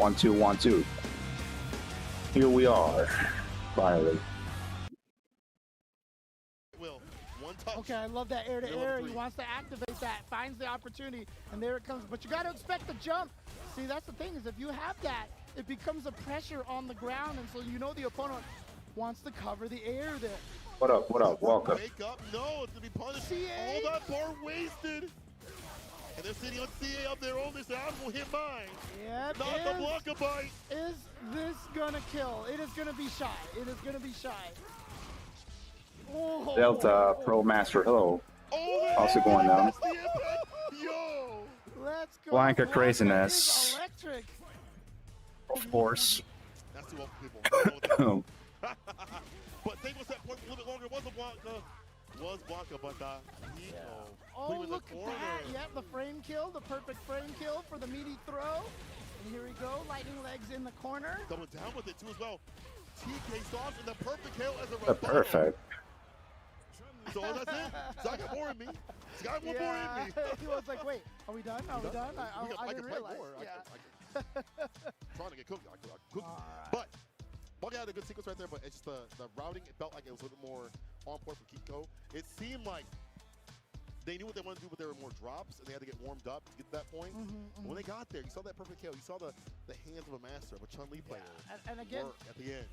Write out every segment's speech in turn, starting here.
1, 2, 1, 2. Here we are, finally. Will. One touch. Okay, I love that air to air. He wants to activate that, finds the opportunity, and there it comes. But you got to expect the jump. See, that's the thing is if you have that, it becomes a pressure on the ground, and so you know the opponent wants to cover the air there. What up? What up? Welcome. Wake up. No, it's going to be punished. CA. All that bar wasted. And they're sitting on CA up there. Oh, this out will hit mine. Yeah, Not the block a bite. Is this going to kill? It is going to be shy. It is going to be shy. Oh. Delta Pro Master, hello. Oh, How's it going down? Yo. Let's go. Blanca Blanca craziness. is electric. Of course. That's too old people. Oh, But think was that point a little bit longer. Was Blanca, but Oh, look at that. Yeah, the frame kill, the perfect frame kill for the meaty throw. And here we go, lightning legs in the corner. Double down with it too as well. TK sauce and the perfect kill as a the rebuttal. perfect. So that's it. Zach got more in me. Zach got more in me. He was like, wait, are we done? Are we done? I didn't realize. More. Yeah. Trying to get cooked. I cooked. But Buggy had a good sequence right there, but it's just the routing, it felt like it was a little bit more on point for Kiko. It seemed like they knew what they wanted to do, but there were more drops, and they had to get warmed up to get to that point. But when they got there, you saw that perfect kill. You saw the hands of a master, of a Chun-Li player. And again, work at the end.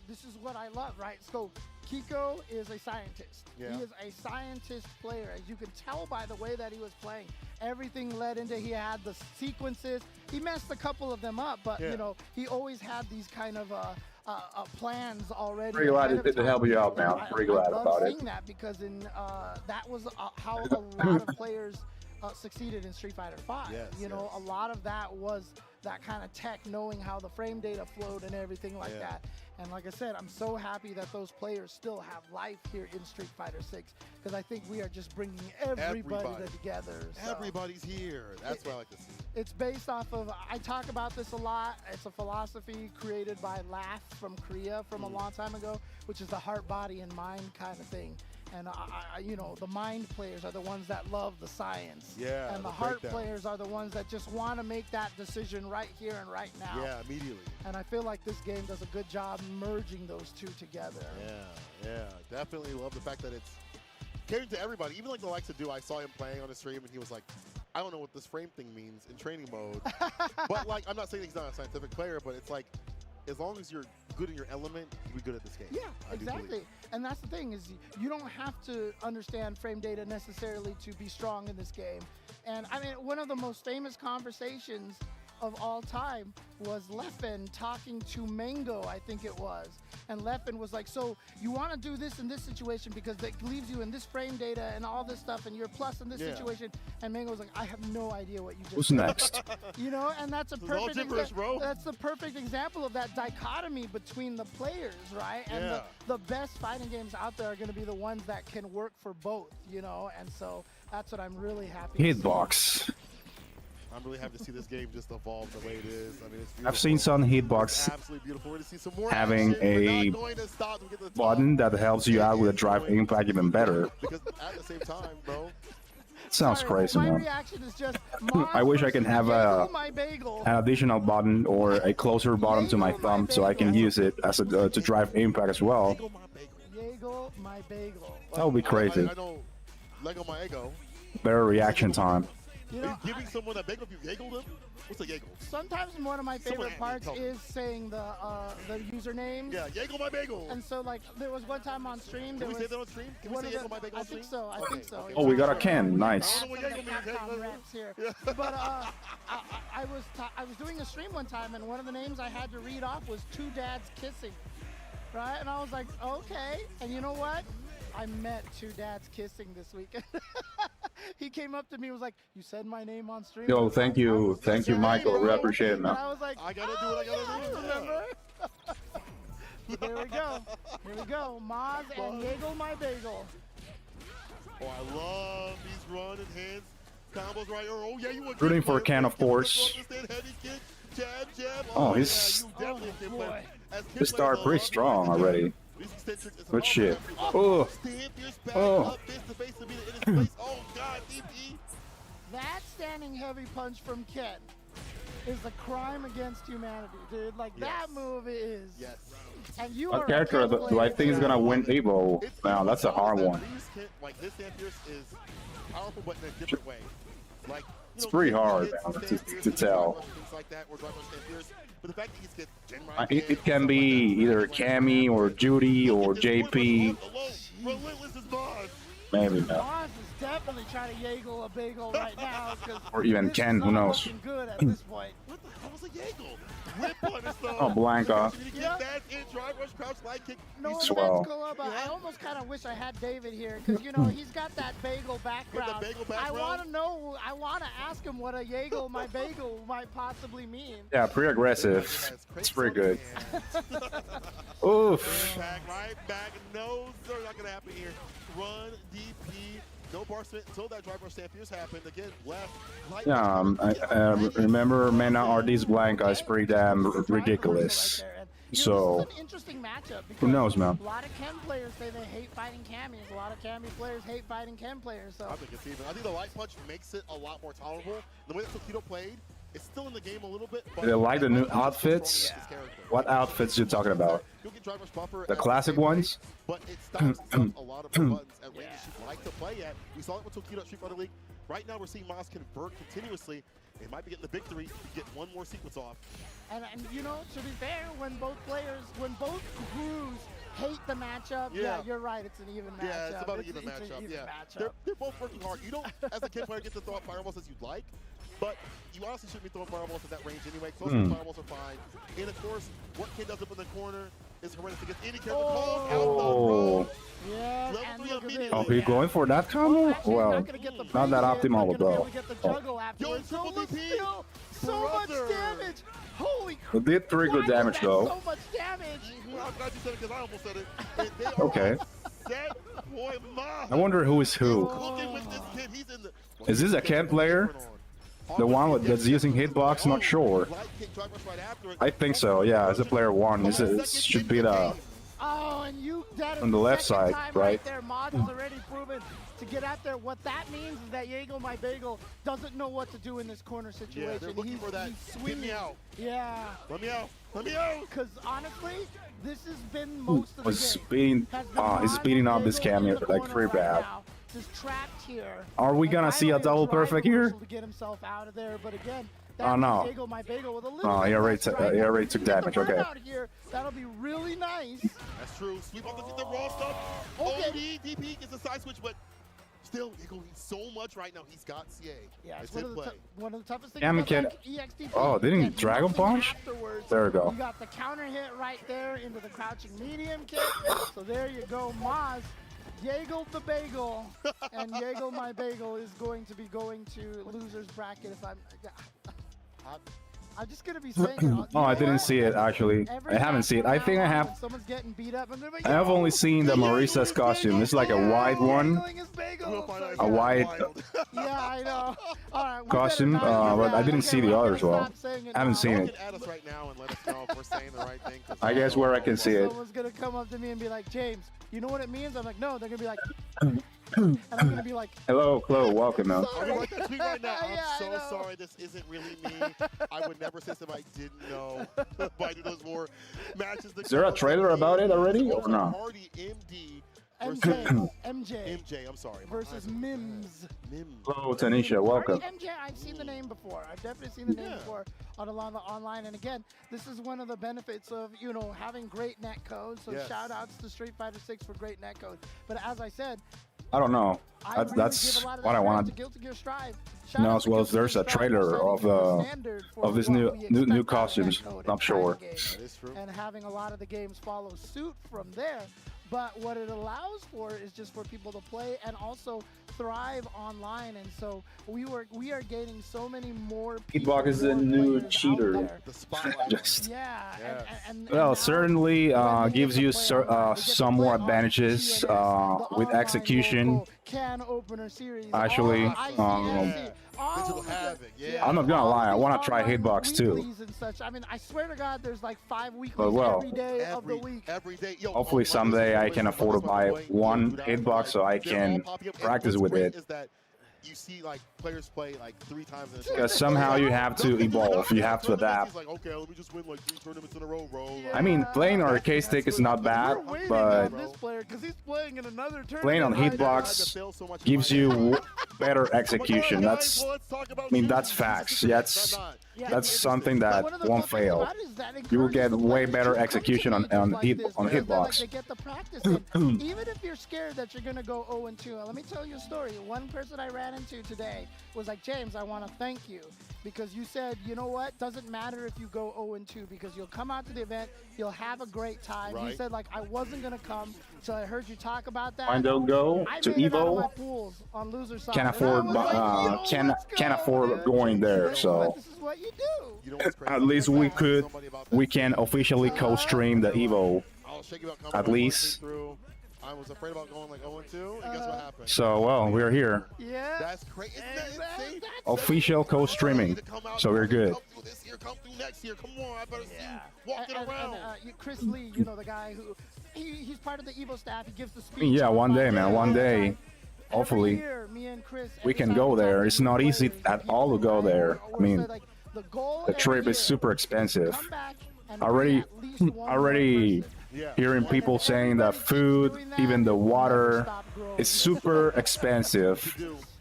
This is what I love, right? So Kiko is a scientist. Yeah. He is a scientist player. As you can tell by the way that he was playing, everything led into, he had the sequences. He messed a couple of them up, but you know, he always had these kind of plans already. Pretty glad to help you out, man. Pretty glad about it. Seeing that because in that was how a lot of players succeeded in Street Fighter V. Yes, you know, a lot of that was that kind of tech, knowing how the frame data flowed and everything like that. And like I said, I'm so happy that those players still have life here in Street Fighter 6 because I think we are just bringing everybody together. So Everybody's here. That's what I like to see. it's based off of, I talk about this a lot, it's a philosophy created by Laugh from Korea from a long time ago, which is the heart, body, and mind kind of thing. And you know, the mind players are the ones that love the science. Yeah, and the the heart breakdowns. players are the ones that just want to make that decision right here and right now. Yeah, immediately. And I feel like this game does a good job merging those two together. Yeah, definitely love the fact that it's catering to everybody. Even like the likes of Do, I saw him playing on the stream and he was like, I don't know what this frame thing means in training mode. But like, I'm not saying he's not a scientific player, but it's like, as long as you're good in your element, you'll be good at this game. Yeah, I do exactly. believe. And that's the thing is you don't have to understand frame data necessarily to be strong in this game. And I mean, one of the most famous conversations of all time was Leffen talking to Mango, I think it was. And Leffen was like, so you want to do this in this situation because it leaves you in this frame data and all this stuff and you're plus in this situation. And Mango was like, I have no idea what you just Who's said. next? You know, and that's a perfect gibberish, bro. That's the perfect example of that dichotomy between the players, right? And the best fighting games out there are going to be the ones that can work for both, you know? And so that's what I'm really happy to see. Hitbox. I'm really happy to see this game just evolve the way it is. I mean, it's beautiful. I've seen some hitbox Absolutely beautiful. We're going to see some more having action. We're a not going to stop to get the top. button that helps you out with a drive impact even better. Because at the same time, bro. Sounds Sorry, crazy, my man. reaction is just I wish I can have my bagel. an additional button or a closer button to my thumb so I can use it as a, to drive impact as well. Lego my bagel. Yagel, my bagel. That would be crazy. I know Lego my ego. Better reaction time. You Are know, you giving someone a bagel if you Yaggled them? What's a Yaggle? sometimes one of my favorite Someone parts tell me. is saying the usernames. Yeah, Yaggle my bagel. And so like there was one time on stream. Can we say was that on stream? Can we one say of the- Yaggle my bagel I on stream? think so. I think so. Okay. Oh, we got a Ken. I Nice. don't know what Some of the Yaggle means. Capcom reps here. But I was doing a stream one time, and one of the names I had to read off was Two Dads Kissing, right? And I was like, okay. And you know what? I met Two Dads Kissing this weekend. He came up to me and was like, you said my name on stream. Yo, thank you, Michael. We appreciate it, And man. I was like, I gotta do what I gotta yeah, do. I remember. But there we go. Here we go. Maz and Yagel my bagel. Oh, I love these run and hands combos right here. Oh, yeah, you were Rooting for Ken, of course. Heavy kick, jab, jab. Oh, he's- yeah, you definitely a kid player. As kid They start players, pretty I strong love already. these eccentrics is Good an shit. awesome Oh. Stand fierce back Oh. up, face to face to be in his face. Oh, God, DP. That standing heavy punch from Ken is a crime against humanity, dude. Like that move is. Yes. And you What are character do I think is gonna win EVO? Now that's a hard one. Like this Ampere is powerful, but in a different way. Like It's pretty hard to tell. Things like that, or drive Amperes. But the fact that he's It can be either Cammy or Judy or JP. Relentless is Moz. Maybe not. Moz is definitely trying to Yagel a bagel right now. Or even this Ken, is who not knows? looking good at this point. What the hell was a Yagel? Whip punish though. Oh, Blanca. Yeah. That in drive rush crouch slide kick. No Swell. offense, Club, but I almost kind of wish I had David here because you know he's got that bagel background. I want to know. I want to ask him what a Yagel my bagel might possibly mean. Yeah, pretty aggressive. It's pretty good. Oof. Back, right back. No, sir, not gonna happen here. Run DP. No bar spin until that drive rush Amperes happened. Again, left. Light Remember, Mena RD's Blanca is pretty damn ridiculous. So, This is an interesting matchup because who knows, man? a lot of Ken players say they hate fighting Cammies. A lot of Cammy players hate fighting Ken players. So I think it's even. I think the light punch makes it a lot more tolerable. The way that Tokido played, it's still in the game a little bit. But They like the new outfits. What outfits you talking about? You'll get drive rush buffer The at classic same ones? rate, but it stops itself a lot of the buttons at ranges you'd like to play at. We saw it with Tokido at Street Fighter League. Right now we're seeing Moz convert continuously. They might be getting the victory to get one more sequence off. And you know, to be fair, when both crews hate the matchup, yeah, you're right, it's an even matchup. Yeah, it's about an even It's matchup. an even Yeah, matchup. they're both working hard. You don't, as a kid player, get to throw out fireballs as you'd like, but you honestly shouldn't be throwing fireballs at that range anyway. Close fireballs are fine. And of course, what Ken does up in the corner is horrendous against any character called out the road. Yeah, Level and 3 look at immediately. this. Oh, he's going for that combo? Actually, Well, not, gonna get the not that bait in, optimal but gonna be able though. to get the juggle afterwards. So triple look, DP. still, so much Brother. damage. Holy crap. It did pretty good Why damage is that though. So much damage. Well, I'm glad you said it because I almost said it. And they are Okay. set. Boy, Moz I wonder who is who. cooking with this kid. He's in the. Is this a Ken player? The one that's using hitbox? Not sure. I think so. Yeah, it's a player one. It should be the. Oh, and that is On the left second side, time right? there. Moz has already proven to get out there. What that means is that Yagel my bagel doesn't know what to do in this corner situation. Yeah, they're looking for that. He's Get me swinging. out. Yeah. Let me out. Let me out. Because honestly, this has been most of the Was game. speeding. Has been He's Moz speeding up this Bagel cameo in the like corner pretty right bad. now, just trapped here. Are we And gonna see a finally double drive perfect here? reversal to get himself out of there, but again, Oh, no. Yagel my bagel with a little Oh, bit he already less took- strike. he already If took we get the damage, okay. burnout Here, that'll be really nice. That's true. Sweep up the raw stuff. Okay. OD, DP gets a side switch, but still, Yagel needs so much right now. He's got CA. Yeah, it's It's in one of, play. one of the toughest things Yeah, I mean, about can- like EXT. Oh, didn't he Get Dragon nothing Punch? afterwards. There we go. You got the counter hit right there into the crouching medium kick. So there you go, Moz. Yagel the bagel, and Yagel my bagel is going to be going to losers bracket. If I'm just gonna be saying it. You Oh, I know didn't what? see it actually. Every I haven't time seen it. from I think now I on, have. when someone's getting beat up, and they're like, I have "Yo, only seen the Yagel Marisa's is costume. bagel, It's like a bagel, white one. bageling his bagel." We'll find out. So, A white yeah, I know. All right, we costume, better not do but I that. didn't Okay, see the we're gonna others well. stop saying it I haven't now. seen Y'all it. can add us right now and let us know if we're saying the right thing. 'cause I guess where I can see it. Someone's gonna come up to me and be like, "James, you know what it means?" I'm like, "No." They're gonna be like, and I'm gonna be like, Hello, Chloe. Welcome, man. I would like that tweet right now. I'm Yeah, I so know. sorry. This isn't really me. I would never say something I didn't know. But I do those more matches. Is there a trailer about it already or no? Hardy MD versus MJ I'm sorry. versus Mims. Mims. Hello, Tanisha. Welcome. MJ, I've seen the name before. I've definitely seen the name before on a lot of the online. And again, this is one of the benefits of, you know, having great netcode. So Yes. shout outs to Street Fighter 6 for great netcode. But as I said, I don't know. I really That's give a lot of what I that credit want. to Guilty Gear Strive. Shout No, out as to well Guilty as there's Gear a Strive for trailer setting of the standard for this what new we new expect out of costumes. netcode I'm in sure. fighting games. That is true. And having a lot of the games follow suit from there. But what it allows for is just for people to play and also thrive online. And so we are gaining so many more people. Hitbox is the more new players out cheater. there. The spotlight. Just Yeah. Yes. And well, now certainly when we gives get you to play online, we get to some play more on advantages TNS, the with online execution. local can opener series. Actually, all ICMC, all Digital of the- Havoc, yeah. I'm not gonna all lie, I the want to try online Hitbox too. weeklies and such. I mean, I swear to God, there's like 5 weeklies But well, every day of the week. Every day. Yo, Hopefully someday I can afford to buy one Hitbox so I can practice with it. Is that you see like players play like 3 times in a Because somehow you have to evolve, you have to adapt. He's like, okay, let me just win like 3 tournaments in a row, bro. Like, I mean, playing arcade stick is not bad, We're waiting but on this player because he's playing in another tournament. playing on right now. hitbox gives you better execution. That's, I mean, that's facts. That's something that One of the won't cool things fail. about it is that You will get encourages the way players better to come execution to on meetings like this, on because hitbox. they get the practice in. Even if you're scared that you're gonna go 0-2, let me tell you a story. One person I ran into today was like, James, I want to thank you because you said, you know what? Doesn't matter if you go 0-2 because you'll come out to the event, you'll have a great time. He said like I wasn't gonna come till I heard you talk about that. I don't go I to made it out of my EVO. pools on loser side. Can't And I afford, was like, yo, let's can't go, afford dude. going there. But So this is what you do. You know what's crazy? at least we can officially co-stream the EVO. I'll shake you out, At least. I was afraid about going like 0-2, and guess what happened? So well, we're here. Yeah. That's crazy. Isn't that insane? Official co-streaming. So we're good. Come through this year, come through next year. Come on, I better see you walking And, around. Chris Lee, you know, the guy who he's part of the EVO staff. He gives the speech. Yeah, one day, man. One day. Every Hopefully, year, me and Chris, we every can time go we there. talk It's to not new easy players, at people all to go say, there. or I mean, say, like, the goal the every trip is year super is expensive. come back and Already, bring at least one more already person. Yeah. hearing people saying that food, even the water, is super expensive.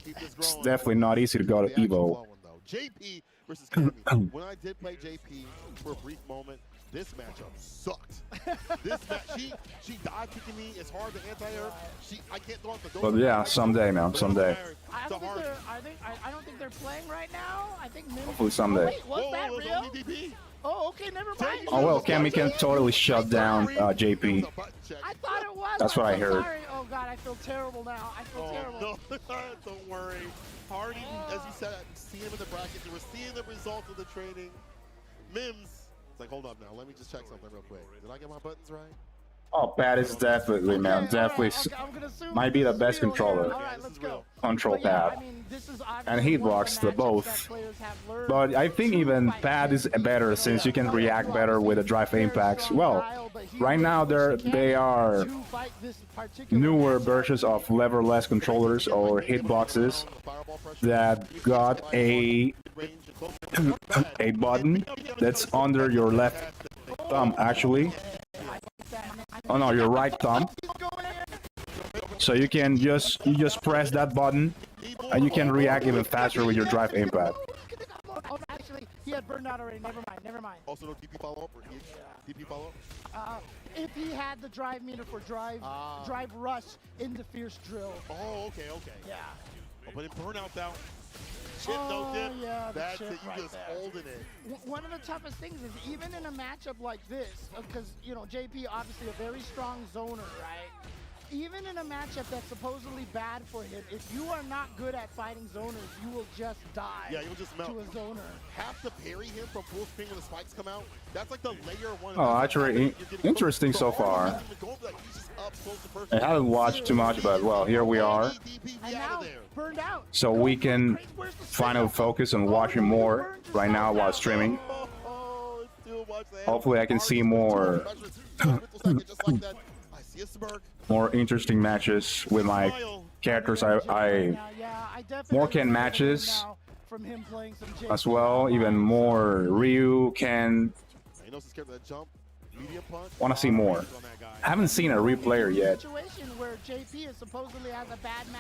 It's definitely not easy to go to EVO. JP versus Kimmy. When I did play JP for a brief moment, this matchup sucked. This match, she died kicking me. It's hard to anti-her. I can't throw out the door. But yeah, someday, man, someday. I don't think they're playing right now. I think maybe. Hopefully someday. Oh, wait, was that real? Oh, okay, never mind. Oh well, Cammy can totally shut down JP. I thought it was. That's what I I'm heard. Sorry. Oh God, I feel terrible now. I feel terrible. No, don't worry. Hardy, as you said, see him in the bracket. We're seeing the results of the training. Mims. It's like, hold up now. Let me just check something real quick. Did I get my buttons right? Oh, Pat is definitely, man, definitely I'm gonna assume might be the this is best real controller. here. All right, let's go. Control But yeah, pad. I mean, this is And obviously hitbox, one of the matchups both. that players have learned But I think to even fight pad is games. better since you can react better with the drive Very impacts. strong Well, Guile, but he right now was they are to fight this particular newer matchup. versions of leverless controllers or hitboxes that got a button that's under your left thumb actually. Oh no, your right thumb. So you just press that button and you can react even faster with your drive impact. Oh, actually, he had burned out already. Never mind. Also, no DP follow-up or DP follow-up? If he had the drive meter for drive rush into Fierce Drill. Oh, okay. Yeah. Oh, but in burnout out. Chip, no dip. Yeah, the That's chip it. You right just there. holding it. One of the toughest things is even in a matchup like this, because, you know, JP obviously a very strong zoner, right? Even in a matchup that's supposedly bad for him, if you are not good at fighting zoners, you will just die Yeah, you'll just melt. to a zoner. Have to parry him from full screen when the spikes come out. That's like the layer one. Oh, actually, interesting so far. I haven't watched too much, but well, here we are. And now, burned out. So we can finally focus on watching more right now while streaming. Hopefully I can see more interesting matches with my characters. I more Ken matches as well, even more Ryu, Ken. Want to see more. I haven't seen a Ryu player yet.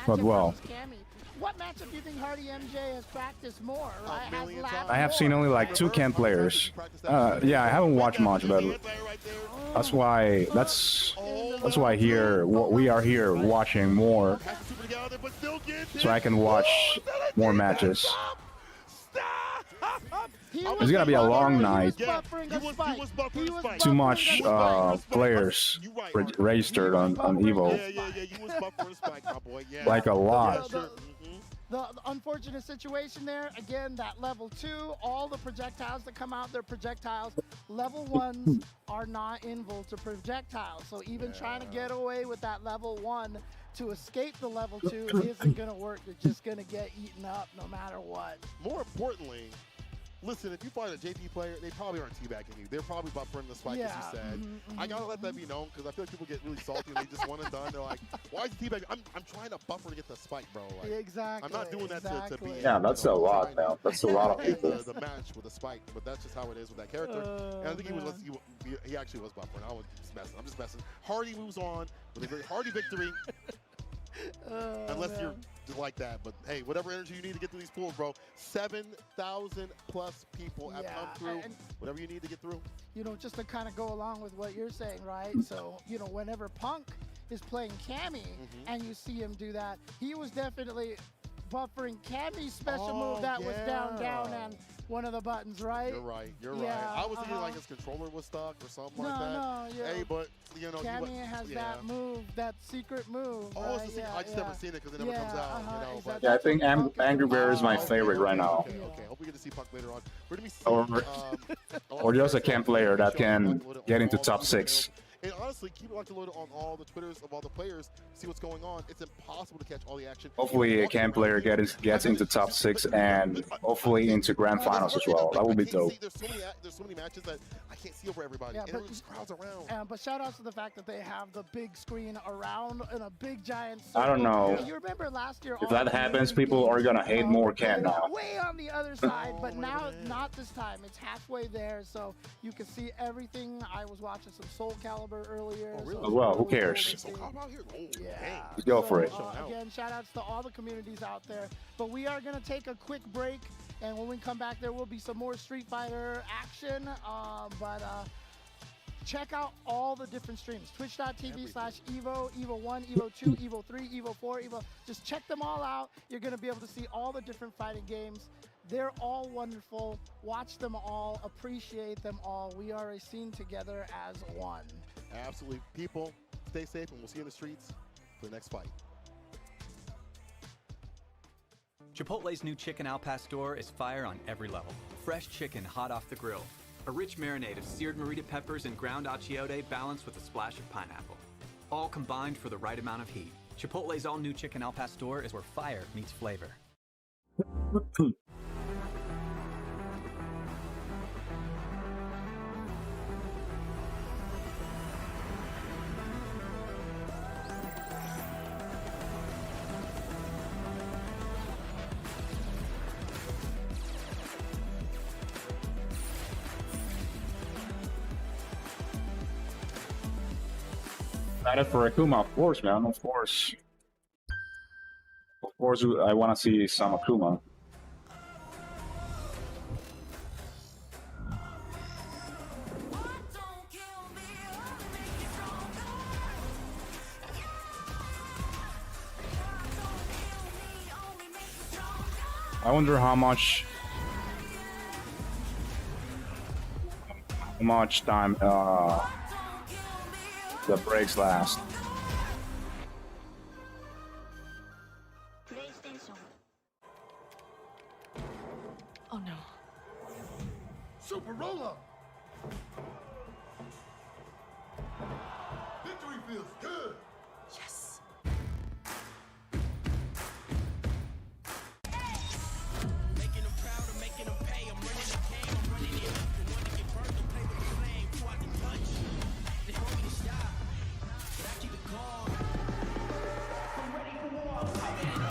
But well, what matchup do you think Hardy MJ has practiced more? Right? I have seen only like 2 Ken players. Yeah, I haven't watched much, but that's why here we are here watching more, so I can watch more matches. It's gonna be a long night. Too much players registered on EVO. Like a lot. The unfortunate situation there, again, that level 2, all the projectiles that come out, they're projectiles. Level 1s are not invul to projectiles, so even trying to get away with that level 1 to escape the level 2 isn't going to work. You're just going to get eaten up no matter what. More importantly, Listen, if you find a JP player, they probably aren't teabagging you. They're probably buffering the spike, as you said. I gotta let that be known because I feel like people get really salty and they just one and done. They're like, "Why is he teabagging?" I'm trying to buffer to get the spike, bro. Like, exactly. I'm not doing that to be. Yeah, that's a lot, man. That's a lot of people. The match with the spike, but that's just how it is with that character. And I think he actually was buffering. I was just messing. I'm just messing. Hardy moves on with a very Hardy victory. Unless you're like that, but hey, whatever energy you need to get through these pools, bro. 7,000 plus people have come through. Whatever you need to get through. You know, just to kind of go along with what you're saying, right? So, you know, whenever Punk is playing Cammy and you see him do that, he was definitely buffering Cammy's special move that was down and one of the buttons, right? You're right. You're right. I was thinking like his controller was stuck or something like that. No, hey, but you know, Cammy has that move, that secret move. Oh, it's I just never seen it because it never comes out. You know, exactly. Yeah, I think Angry Bear is my favorite right now. Okay. Hope we get to see Punk later on. We're gonna be or just a camp player that can get into top 6. And honestly, keep it locked and loaded on all the Twitters of all the players. See what's going on. It's impossible to catch all the action. Hopefully, a camp player gets into top 6 and hopefully into grand finals as well. That would be dope. There's so many matches that I can't see over everybody. Yeah, and there's crowds around. But shout out to the fact that they have the big screen around in a big giant circle. I don't know. You remember last year? If that happens, people are gonna hate more camp now. Way on the other side, but now not this time. It's halfway there, so you can see everything. I was watching some Soul Calibur earlier. Well, who cares? Yeah. Just go for it. Again, shout outs to all the communities out there. But we are going to take a quick break, and when we come back, there will be some more Street Fighter action. Check out all the different streams. Twitch.tv/EVO, EVO 1, EVO 2, EVO 3, EVO 4, EVO. Just check them all out. You're going to be able to see all the different fighting games. They're all wonderful. Watch them all. Appreciate them all. We are a scene together as one. Absolutely. People, stay safe, and we'll see you in the streets for the next fight. Chipotle's new chicken al pastor is fire on every level. Fresh chicken hot off the grill. A rich marinade of seared morita peppers and ground achiote balanced with a splash of pineapple. All combined for the right amount of heat. Chipotle's all-new chicken al pastor is where fire meets flavor. Excited for Akuma, of course, man. Of course. Of course, I want to see some Akuma. I wonder how much time the breaks last. Oh no. Super roll-up. Victory feels good. Yes. Making them proud and making them pay. I'm running the game. I'm running it up. The one to get burnt, don't play with the flame. Who I can punch. They want me to stop, but I keep it calm. I'm ready for war. I'm ready to go.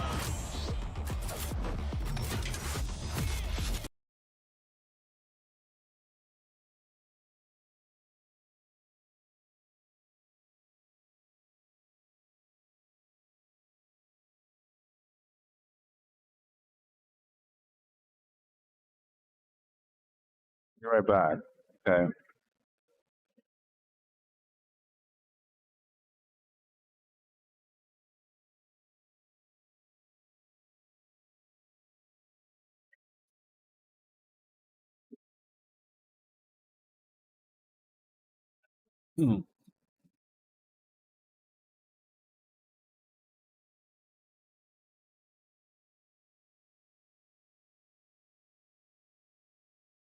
Be right back. Okay.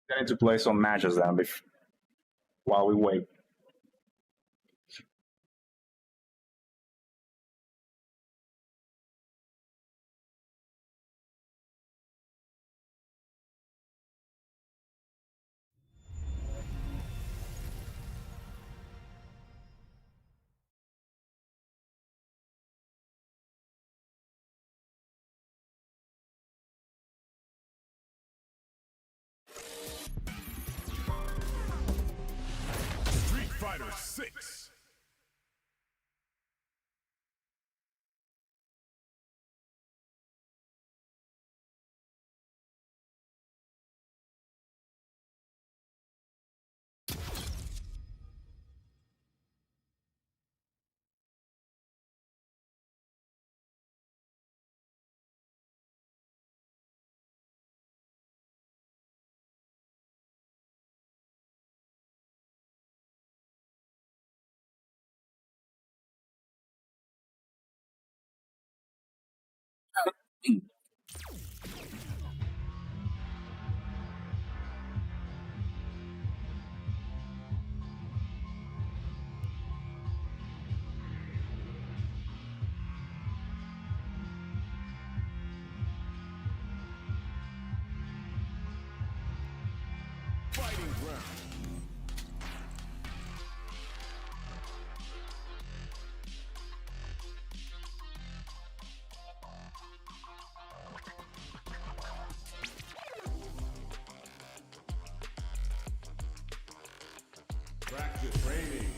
Getting to play some matches then while we wait. Street Fighter 6. Fighting ground. Practice training.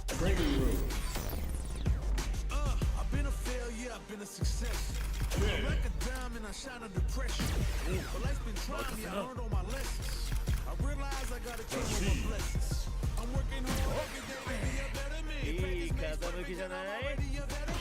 Training room. I've been a failure, I've been a success. I like a diamond, I shine under pressure. But life's been trying me, I learned all my lessons. I realize I gotta keep my blessings. I'm working hard every day to be a better man. Practice makes perfect, and I'm already a veteran.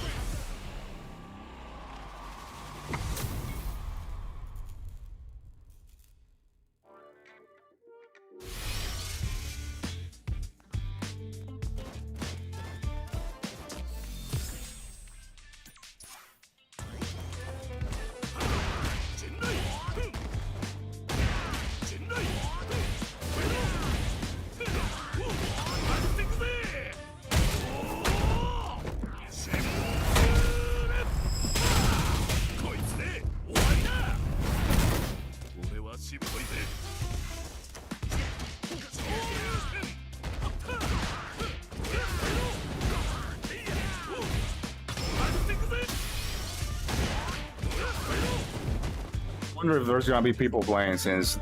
I wonder if there's gonna be people playing since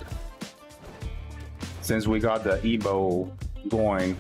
we got the EVO going.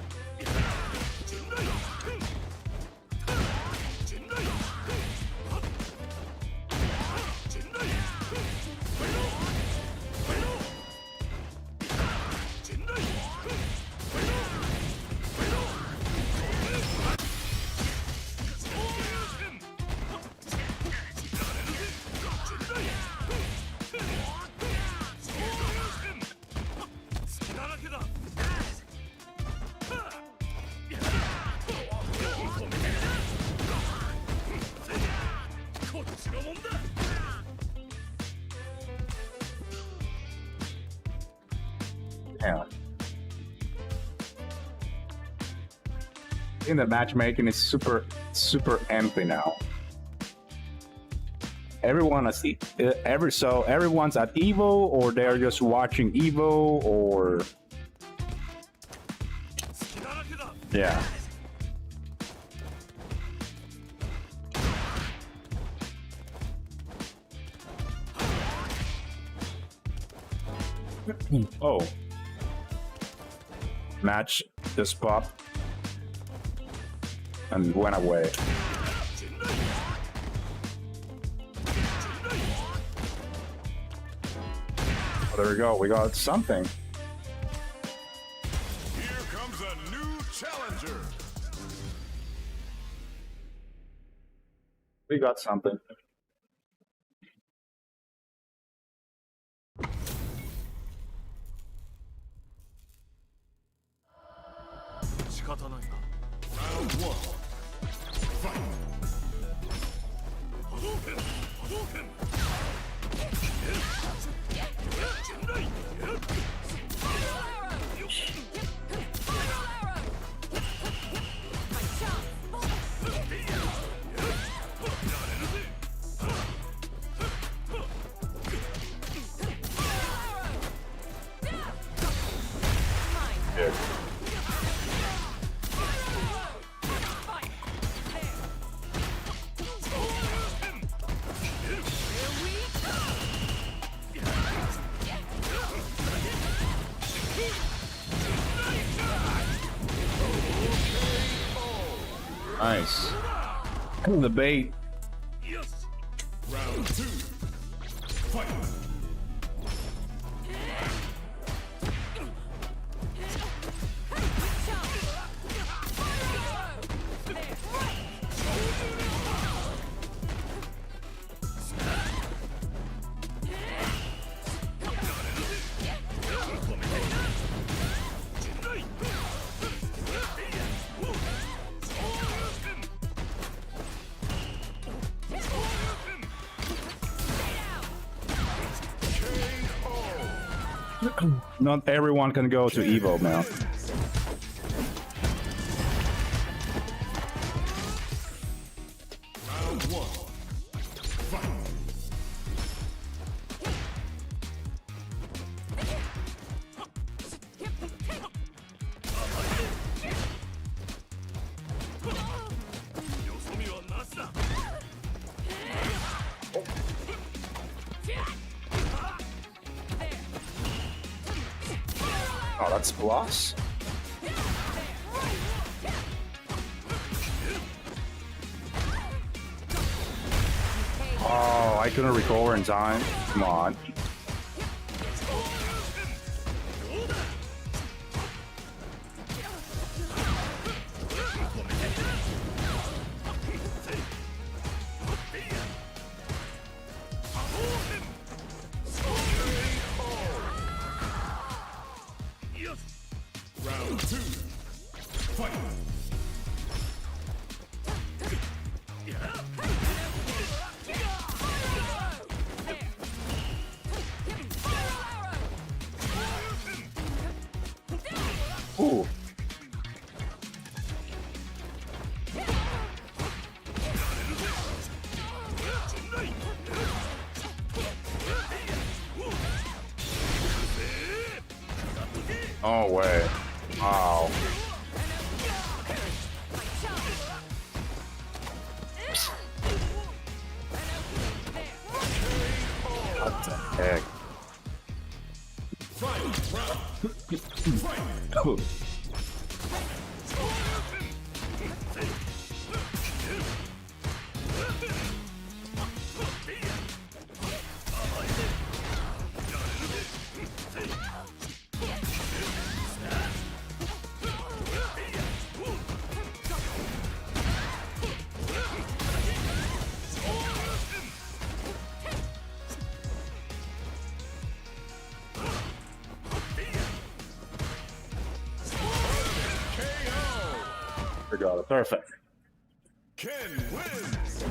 Damn. I think the matchmaking is super empty now. Everyone's at EVO, or they're just watching EVO, or yeah. Oh. Match just popped and went away. Oh, there we go. We got something. Here comes a new challenger. We got something. Round one. Fight. Hadouken! Hadouken! Nice. The bait. Yes. Round 2. Fight. Not everyone can go to EVO, man. Round 1. Fight. Oh, that's plus. Oh, I couldn't recover in time. Come on. Round 2. Fight. Ooh. No way. Wow. What the heck? Oh. Forgot it. Perfect. Ken wins.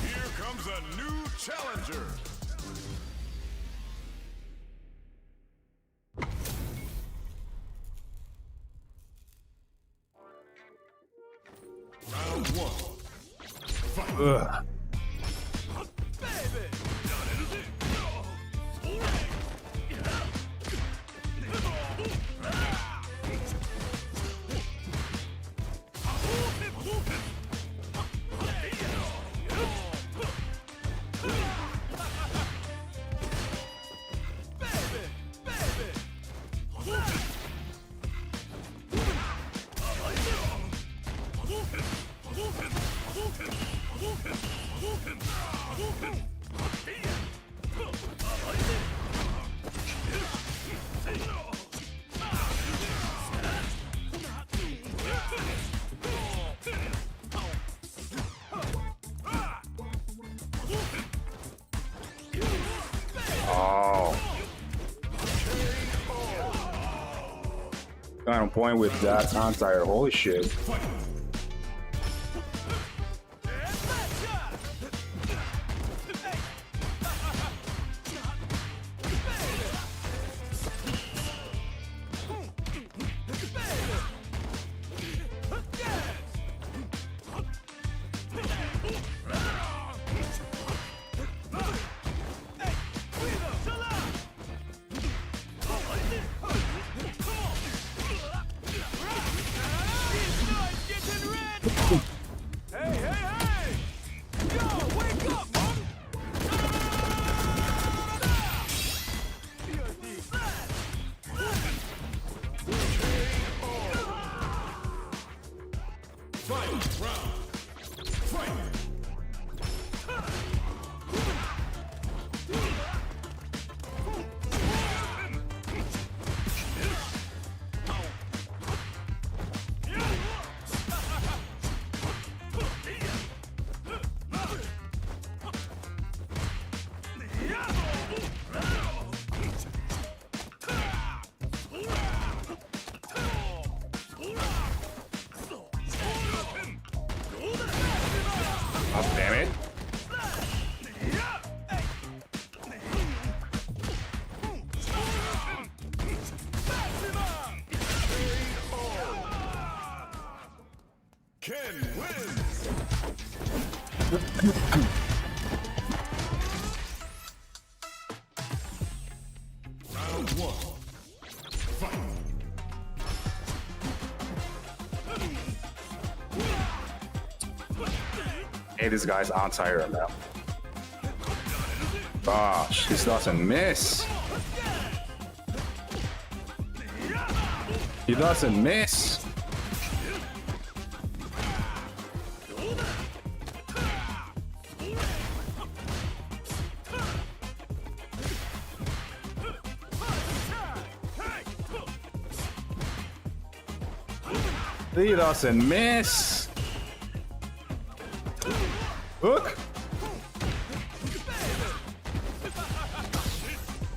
Here comes a new challenger. Ugh. Kind of point with that anti-air. Holy shit. Damn it. Ken wins. Round 1. Fight. Hey, this guy's anti-air now. Gosh, this doesn't miss. He doesn't miss. He doesn't miss. Hook.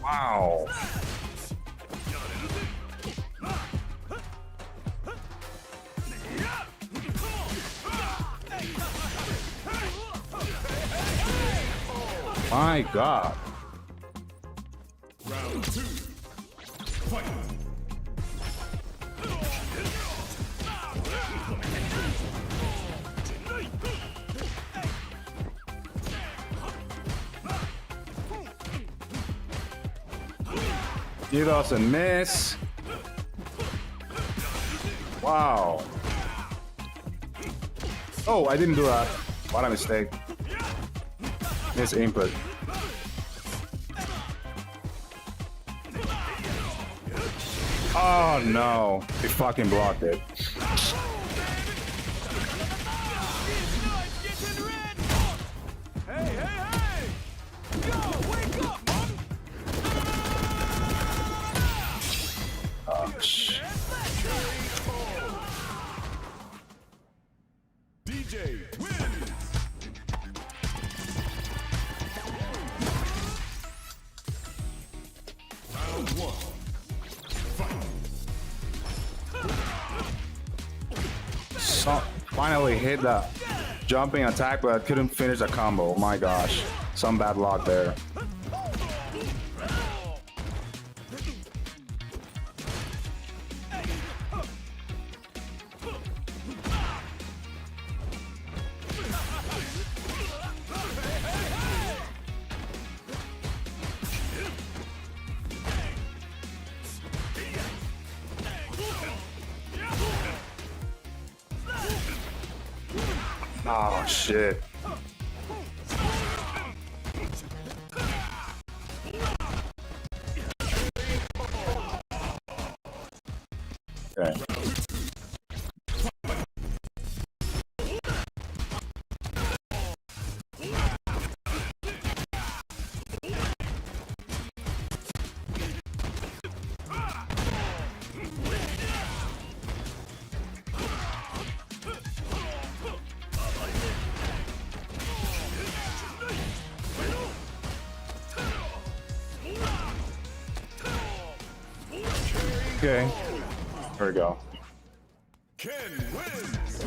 Wow. My God. Round 2. Fight. He doesn't miss. Wow. Oh, I didn't do that. What a mistake. Miss input. Oh no. He fucking blocked it. DJ wins. Round 1. Fight. So, finally hit that jumping attack, but I couldn't finish the combo. My gosh. Some bad luck there. Oh shit. Okay. Okay. There we go. Ken wins.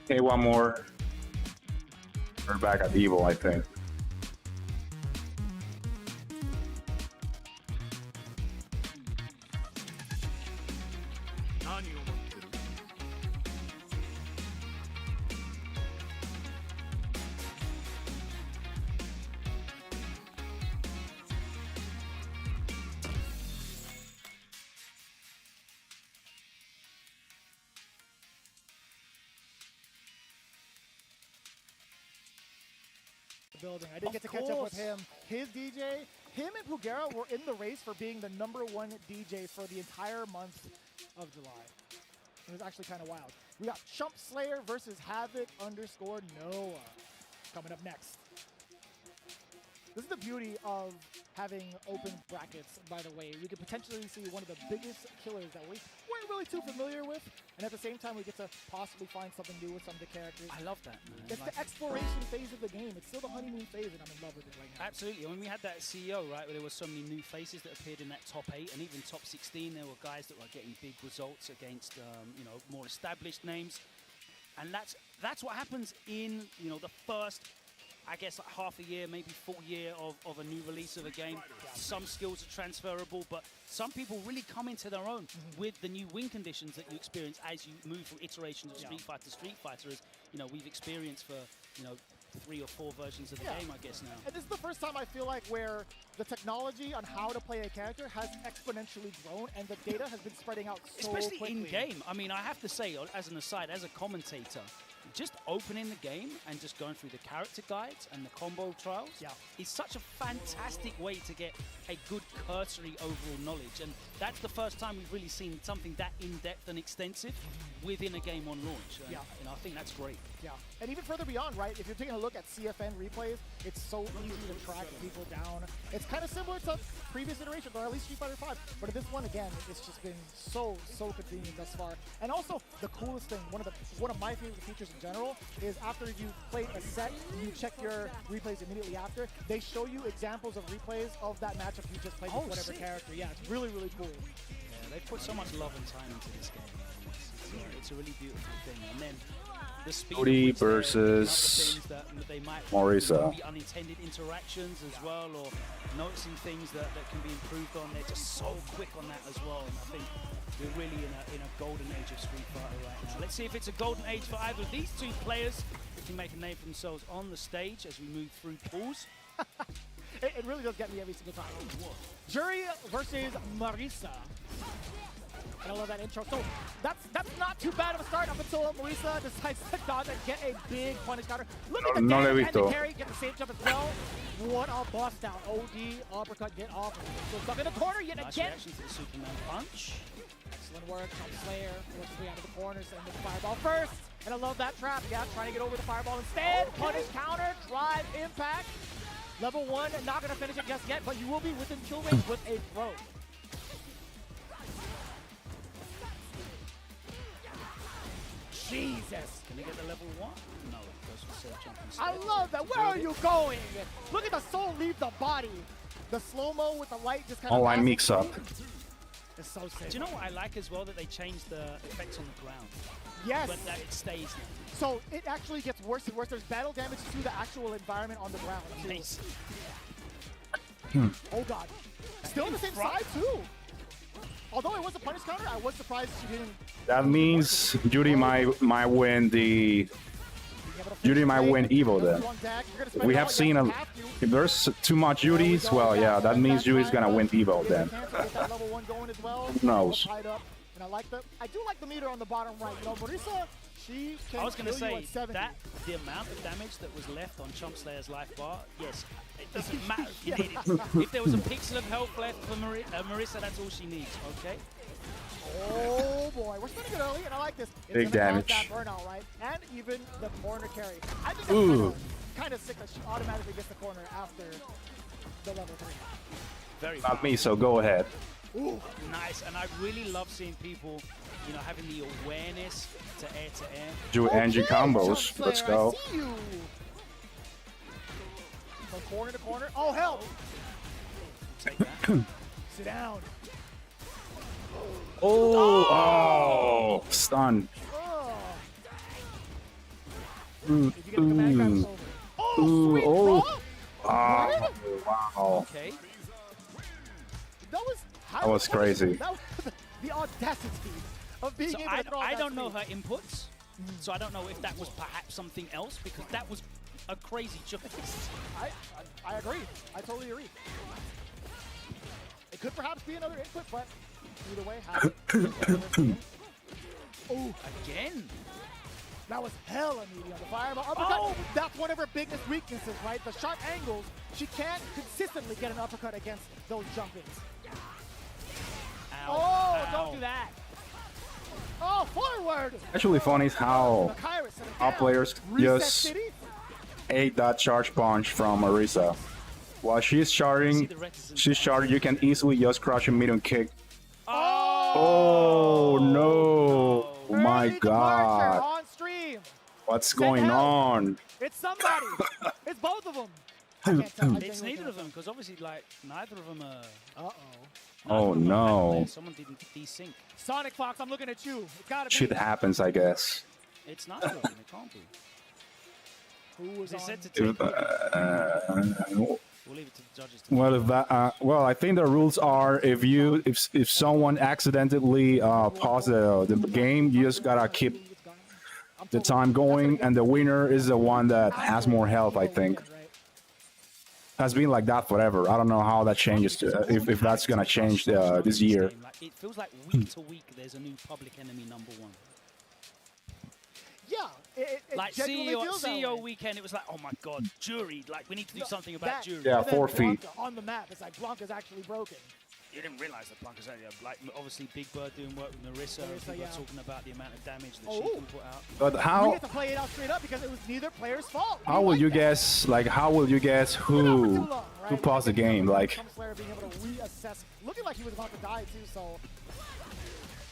Okay, one more. We're back at EVO, I think. Building. I didn't get to catch up with him. His DJ, him and Pugera were in the race for being the #1 DJ for the entire month of July. It was actually kind of wild. We got Chump Slayer versus Havoc_Noah coming up next. This is the beauty of having open brackets, by the way. We could potentially see one of the biggest killers that we weren't really too familiar with, and at the same time we get to possibly find something new with some of the characters. I love that, man. It's the exploration phase of the game. It's still the honeymoon phase, and I'm in love with it right now. Absolutely. When we had that CEO, right, where there were so many new faces that appeared in that top 8 and even top 16, there were guys that were getting big results against, you know, more established names, and that's what happens in, you know, the first, I guess, like half a year, maybe full year of a new release of a game. Some skills are transferable, but some people really come into their own with the new win conditions that you experience as you move from iterations of Street Fighter to Street Fighter, as, you know, we've experienced for, you know, 3 or 4 versions of the game, I guess, now. And this is the first time I feel like where the technology on how to play a character has exponentially grown, and the data has been spreading out so Especially quickly. in-game. I mean, I have to say, as an aside, as a commentator, just opening the game and just going through the character guides and the combo trials is such a fantastic way to get a good cursory overall knowledge. And that's the first time we've really seen something that in-depth and extensive within a game on launch. And, you know, I think that's great. Yeah, and even further beyond, right? If you're taking a look at CFN replays, it's so easy to track people down. It's kind of similar to previous iterations, or at least Street Fighter 5. But in this one, again, it's just been so convenient thus far. And also, the coolest thing, one of my favorite features in general, is after you play a set, you check your replays immediately after. They show you examples of replays of that matchup you just played with whatever character. Yeah, it's really, really cool. Yeah, they put so much love and time into this game. It's a really beautiful thing. And then the speed Cody versus Marisa. Be unintended interactions as well, or noticing things that can be improved on. They're just so quick on that as well. And I think we're really in a golden age of Street Fighter right now. Let's see if it's a golden age for either of these 2 players who can make a name for themselves on the stage as we move through pools. It really does get me every single time. Jury versus Marisa. And I love that intro. So that's not too bad of a start up until Marisa decides to dodge and get a big punish counter. Look at the No dash le he and the visto. carry, get the same jump as well. What a bust down. OD, uppercut, get off. So stuck in the corner yet Nice again. reaction to the Superman punch. Excellent work, Chump Slayer. Works his way out of the corner, sending the fireball first. And I love that trap. Yeah, trying to get over the fireball instead. Punish counter, drive, impact. Level 1, not gonna finish it just yet, but you will be within kill range with a throw. Jesus. Can he get the level 1? No, it goes for safe jump instead. I love that. Where are you going? Look at the soul leave the body. The slow-mo with the light just kind of Online mix-up. It's so sick. Do you know what I like as well? That they changed the effects on the ground. Yes. But that it stays now. So it actually gets worse and worse. There's battle damage to the actual environment on the ground, too. Nice. Oh, God. Still on the same side, too. Although it was a punish counter, I was surprised she didn't. That means Judy might win the Judy might win EVO then. We have seen if there's too much Judy's, well, yeah, that means Judy's gonna win EVO then. Who knows? And I do like the meter on the bottom right. You know, Marisa, she can I was going to kill you say at 70. that the amount of damage that was left on Chump Slayer's life bar, yes, it doesn't matter if you need it. If there was a pixel of health left for Marisa, that's all she needs, okay? Oh boy, we're spinning it early, and I like this. It's Big gonna cause damage. that burnout, right? And even the corner carry. I think that's kind of sick that she automatically gets the corner after the level 3. Very Not me, so go ahead. Ooh, nice, and I really love seeing people, you know, having the awareness to air. Do NG combos. Jump Let's Slayer, go. I see you. From corner to corner. Oh, help! Take that. Sit down. Oh, stun. Oh. If you get a command grab, it's over. Oh, sweet oh. draw. Wow. Okay. That was crazy. That was the audacity of being So able to throw I that don't know speed. her inputs, so I don't know if that was perhaps something else, because that was a crazy choice. I agree. I totally agree. It could perhaps be another input, but either way, oh, Again? that was hella meaty on the fireball. Uppercut. That's one of her biggest weaknesses, right? The sharp angles. She can't consistently get an uppercut against those jump-ins. Ow, Oh, ow. don't do that. Oh, forward. Actually, funny is how our players just ate that charge punch from Marisa. While she's charging, you can easily just crush a medium kick. Oh no! Oh my Early departure god! on stream. What's going on? It's somebody. It's both of them. I can't tell. I It's genuinely neither of can't them, because obviously, like, neither of them are... Uh-oh. Oh no! Someone didn't desync. Sonic Fox, I'm looking at you. It's gotta be. Shit happens, I guess. It's neither of them, it can't be. Who was They on? said to take We'll leave it to the judges to Well, if that, well, I think the rules are if someone accidentally pauses the game, you just gotta keep the time going, and the winner is the one that has more health. I think has been like that forever. I don't know how that changes if that's gonna change this year. It feels like week to week there's a new public enemy #1. Yeah, it Like genuinely feels that CEO way. weekend, it was like, oh my god, jury, like we need to do something about jury. Yeah, And then 4 feet. Blanca on the map. It's like Blanca's actually broken. You didn't realize that Blanca's like obviously Big Bird doing work with Marissa. People yeah. are talking about the amount of damage that Oh. she can put out. But We how get to play it out straight up because it was neither player's fault. how We will like you that. guess? Like, how will you guess Been out for who too long, right? paused the game? Like, Chump Slayer being able to reassess, looking like he was about to die too. So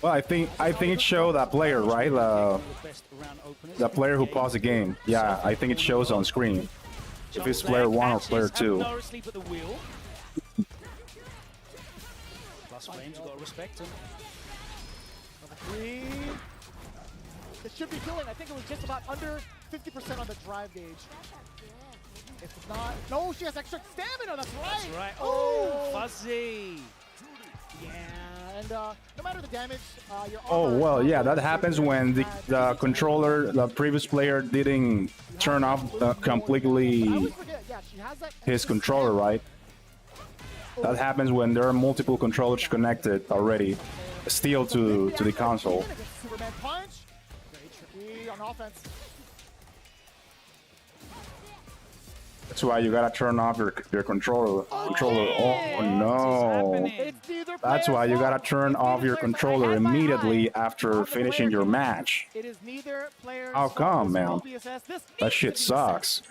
well, I think it showed that player, right? The player who paused the game. Yeah, I think it shows on screen. If it's player 1 or player 2. No sleep at the wheel. Plus Flames, you've got to respect him. number 3. It should be killing. I think it was just about under 50% on the drive gauge. If it's not, no, she has extra stamina. That's right. That's right. Oh, fuzzy. Yeah, and no matter the damage, your Oh armor well, is yeah, not that happens when the controller, the previous player didn't turn off completely I always forget, yeah, she has that his extra controller, stamina. right? That happens when there are multiple controllers connected already, still to the console. Superman punch. Very tricky on offense. That's why you gotta turn off your controller. Oh no! It's neither That's why you player's gotta fault. turn It's off neither your player's fault. controller I had my immediately eye after on the finishing player your doing match. It is neither player's How fault. come, This man? will be assessed. This That needs shit to be sucks.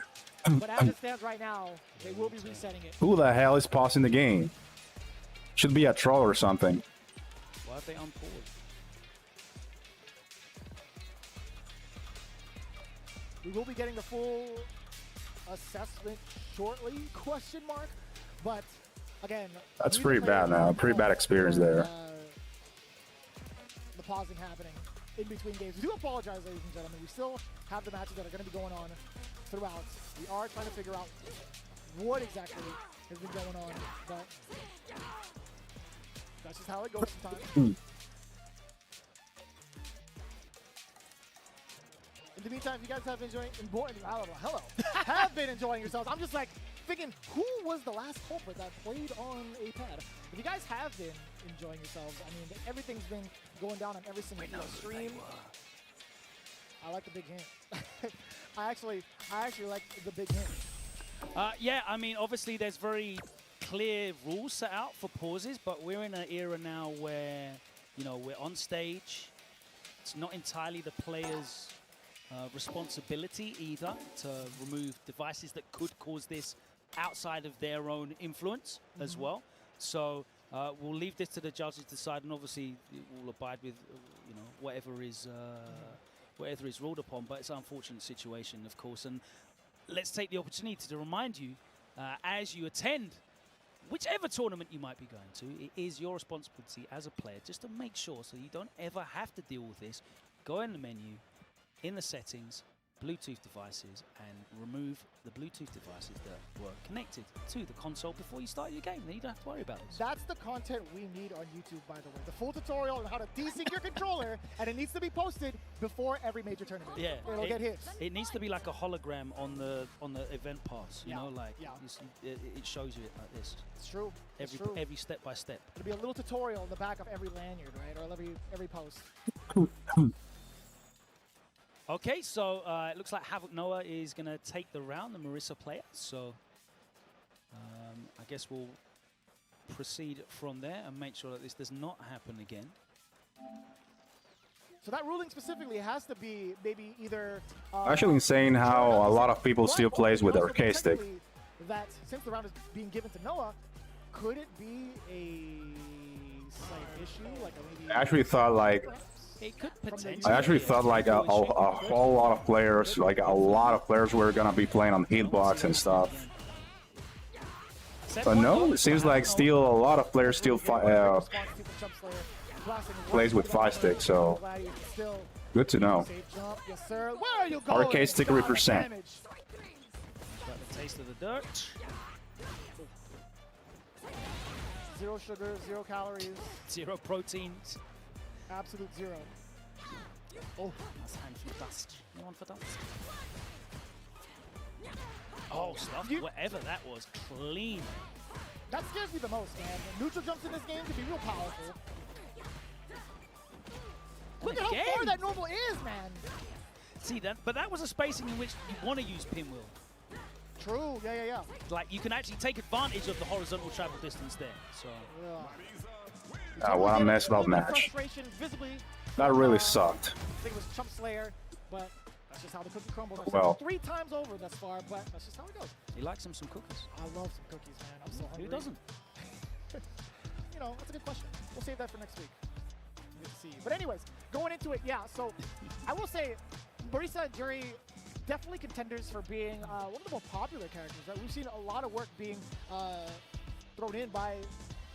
reset. But as it stands right now, they will be resetting it. Who the hell is pausing the game? Should be a troll or something. Why have they unpaused? We will be getting the full assessment shortly, question mark. But again, That's neither pretty player bad now. is Pretty bad fault experience for, there. The pausing happening in between games. We do apologize, ladies and gentlemen. We still have the matches that are going to be going on throughout. We are trying to figure out what exactly has been going on, but that's just how it goes sometimes. In the meantime, if you guys have been enjoying, have been enjoying yourselves, I'm just like thinking, who was the last culprit that played on a pad? If you guys have been enjoying yourselves, I mean, everything's been going down on every single stream. I like the big hint. I actually like the big hint. Yeah, I mean, obviously there's very clear rules set out for pauses, but we're in an era now where, you know, we're on stage. It's not entirely the player's responsibility either to remove devices that could cause this outside of their own influence as well. So we'll leave this to the judges to decide, and obviously we'll abide with, you know, whatever is ruled upon. But it's an unfortunate situation, of course. And let's take the opportunity to remind you, as you attend whichever tournament you might be going to, it is your responsibility as a player just to make sure, so you don't ever have to deal with this. Go in the menu, in the settings, Bluetooth devices, and remove the Bluetooth devices that were connected to the console before you start your game. Then you don't have to worry about this. That's the content we need on YouTube, by the way. The full tutorial on how to desync your controller, and it needs to be posted before every major tournament. Yeah, it'll get hits. It needs to be like a hologram on the event pass. You know, like it shows you it like this. It's true. Every step by step. It'll be a little tutorial on the back of every lanyard, right, or every post. Okay, so it looks like Havoc Noah is going to take the round, the Marisa player. So I guess we'll proceed from there and make sure that this does not happen again. So that ruling specifically has to be maybe either... Actually insane how a lot of people still plays with arcade stick. That since the round is being given to Noah, could it be a slight issue? Like maybe I actually thought like... It could potentially. I actually thought like a whole lot of players, were gonna be playing on hitbox and stuff. But no, it seems like still a lot of players still plays with 5-stick, so good to know. Arcade stick represent. Got the taste of the dirt. 0 sugar, 0 calories. 0 proteins. Absolute 0. Oh, that's hand for dust. You want for dust? Oh, stuff. Whatever that was, clean. That scares me the most, man. The neutral jumps in this game can be real powerful. Look at how far that normal is, man. See that? But that was a spacing in which you want to use pinwheel. True. Yeah. Like you can actually take advantage of the horizontal travel distance there. So. What a messed up match. That really sucked. I think it was Chump Slayer, but that's just how the cookie crumbles. Well, 3 times over thus far, but that's just how it goes. He likes some cookies. I love some cookies, man. I'm so hungry. Who doesn't? You know, that's a good question. We'll save that for next week. Good to see you. But anyways, going into it, yeah. So I will say, Marisa and Jury definitely contenders for being one of the more popular characters. Right? We've seen a lot of work being thrown in by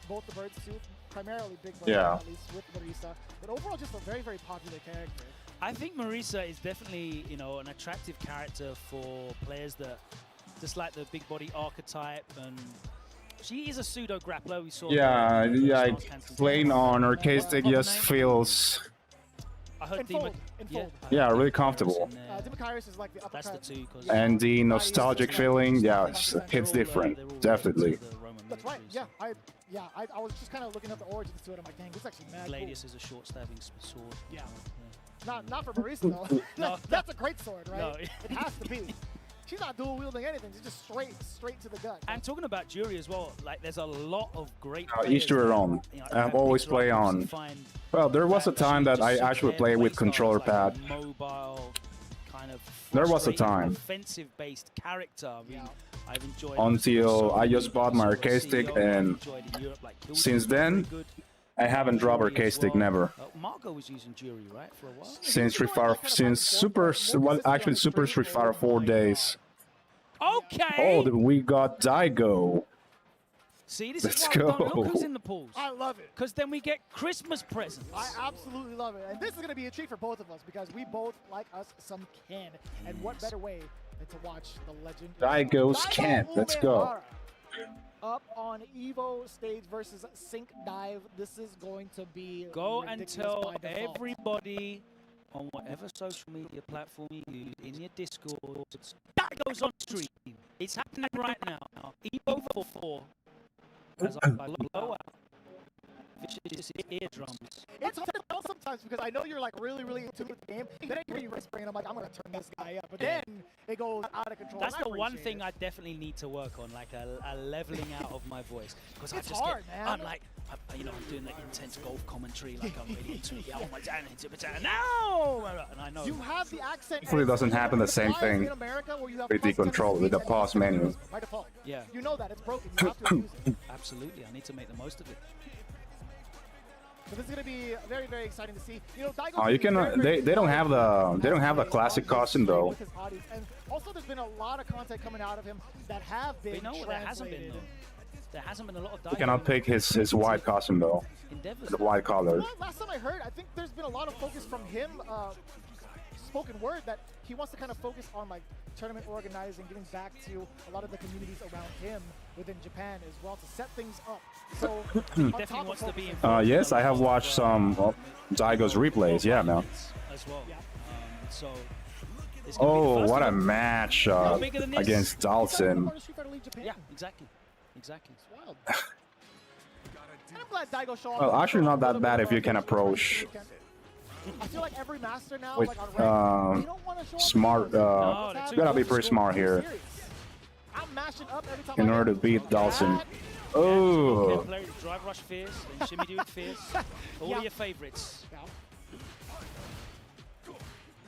both the Birds too. Primarily Big Bird, at least with Marisa, but overall just a very, very popular character. I think Marisa is definitely, you know, an attractive character for players that just like the big body archetype, and she is a pseudo grappler. We saw. Yeah, playing on arcade stick just feels. I heard yeah, really comfortable. Is like the that's the 2. And the nostalgic feeling, yeah, it's different, definitely. That's right. Yeah, I was just kind of looking up the origins to it. I'm like, dang, this is actually mad Gladius cool. is a short stabbing sword. Yeah. Not for Marisa though. No, that's a great sword, right? No. It has to be. She's not dual wielding anything. She's just straight to the gut. And talking about Jury as well, like there's a lot of great. Each to her own. I've always played on. Well, there was a time that I actually played with controller pad. Mobile, kind of. There was a time. Offensive-based character. I mean, I've enjoyed. Until I just bought my arcade stick, and since then, I haven't dropped arcade stick. Never. Marco was using Jury, right, for a while. Since Super Street Fighter 4 days. Okay. Oh, we got Daigo. See, this is why we don't know who's in the pools. I love it. Because then we get Christmas presents. I absolutely love it. And this is going to be a treat for both of us because we both like us some Ken. And what better way than to watch the legend. Daigo's Ken. Let's go. Up on EVO stage versus Sync Dive. This is going to be go and tell everybody on whatever social media platform you use, in your Discord, that goes on stream. It's happening right now. EVO 4 as I blow out vicious eardrums. It's hard to tell sometimes because I know you're like really in tune with the game. Then I hear you whispering and I'm like, I'm gonna turn this guy up. But then it goes out of control. That's and I the one appreciate thing it. I definitely need to work on, like a leveling out of my voice. Because I It's just hard, get, man. I'm like, you know, I'm doing that intense golf commentary, like I'm really into it. Yeah, oh my God, no! And I know. You have the accent. Hopefully it doesn't happen the same thing in America where you have with the plus control, with the 10 pause menu. by default. Yeah. You know that it's broken. You have to use it. Absolutely, I need to make the most of it. So this is gonna be very exciting to see. You know, Daigo's Oh, you been can. very They don't have the classic costume though. with his audience. And also, there's been a lot of content coming out of him that have been But you know what? There hasn't been translated. though. There hasn't been a lot of. You cannot pick his white costume though. endeavors. The white color. Well, last time I heard, I think there's been a lot of focus from him, spoken word, that he wants to kind of focus on like tournament organizing, giving back to a lot of the communities around him within Japan as well to set things up. So on Definitely top of wants to be focusing- involved Yes, in a I have lot of, watched some Daigo's replays. Yeah, man. as well. Yeah. So. it's gonna be the Oh, first what of a them. match bigger than this. against He's part Dalton. of Street Fighter League Japan. Yeah, exactly. It's wild. And I'm glad Daigo showed Well, off actually not a that little bad bit if you of can a approach I feel like every master now, with like on rank, they don't want to show off smart. the skills. No, What's they're too Gotta be old pretty school. smart here Serious. I'm mashing up every time in I order hit. to beat Dalton. That- Oh, Play Drive Rush Fierce, then Shimmy Dude Fierce. All Yeah. of your favorites. Yeah.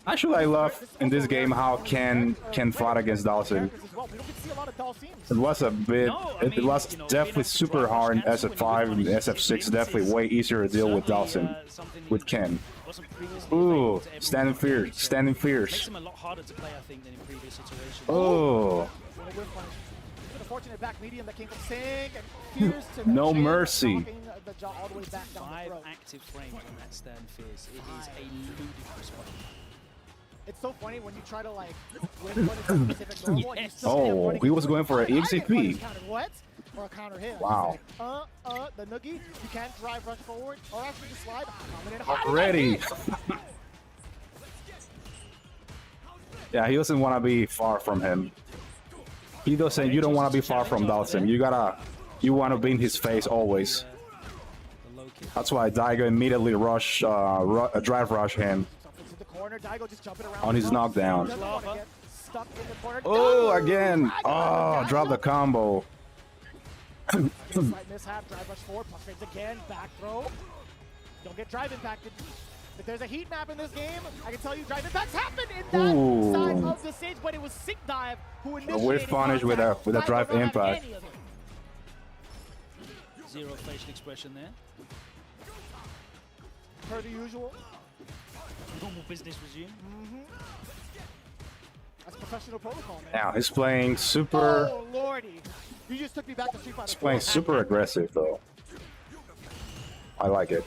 actually, I love in this game how Ken fought against Dalton. Characters as well. We don't get to see a lot of Dalsins. It was a bit. No, I It mean, was you know, definitely being able to super drive hard in rush cancel SF5 and when you SF6. do Definitely this way easier to deal with certainly, Dalton. something With that Ken. wasn't previously Ooh, available to everyone standing in the game, fierce, so standing Makes fierce. him a lot harder to play, I think, than in previous iterations. Oh, With a whip punch. With a fortunate back medium that came from Sing and Fierce to the No chin, mercy. knocking the jaw all the way back down the 5 throat. active frames on that Stand Fierce. It is a ludicrous one. It's so funny when you try to like win one in a specific normal and you Yes. still end up Oh, running he was into going it. for an I get EXP. punish counter. What? Or a counter hit. I Wow. should say. The noogie. You can't drive rush forward or actually just slide. Coming in hard. already. Yeah, he doesn't want to be far from him. He doesn't. You don't want to be far from Dalton. You want to be in his face always. The low kick. That's why Daigo immediately drive rush him. Into the corner. Daigo just jumping around On his the front. knockdown. Doesn't want to get stuck in the corner. Oh, Double again. drag Oh, attack. drop the combo. Slight mishap. Drive rush forward. Plus frames again. Back throw. Don't get drive impacted. If there's a heat map in this game, I can tell you drive impacts happen in that Ooh. side of the stage, but it was Sick Dive who initiated whiff punish with a contact. drive Daigo don't have impact. any of it. Zero facial expression there. Per the usual. Normal business resume. That's professional protocol, man. Now he's playing super. Oh, lordy. You just took me back to Street Fighter He's playing 4. super aggressive though. I like it.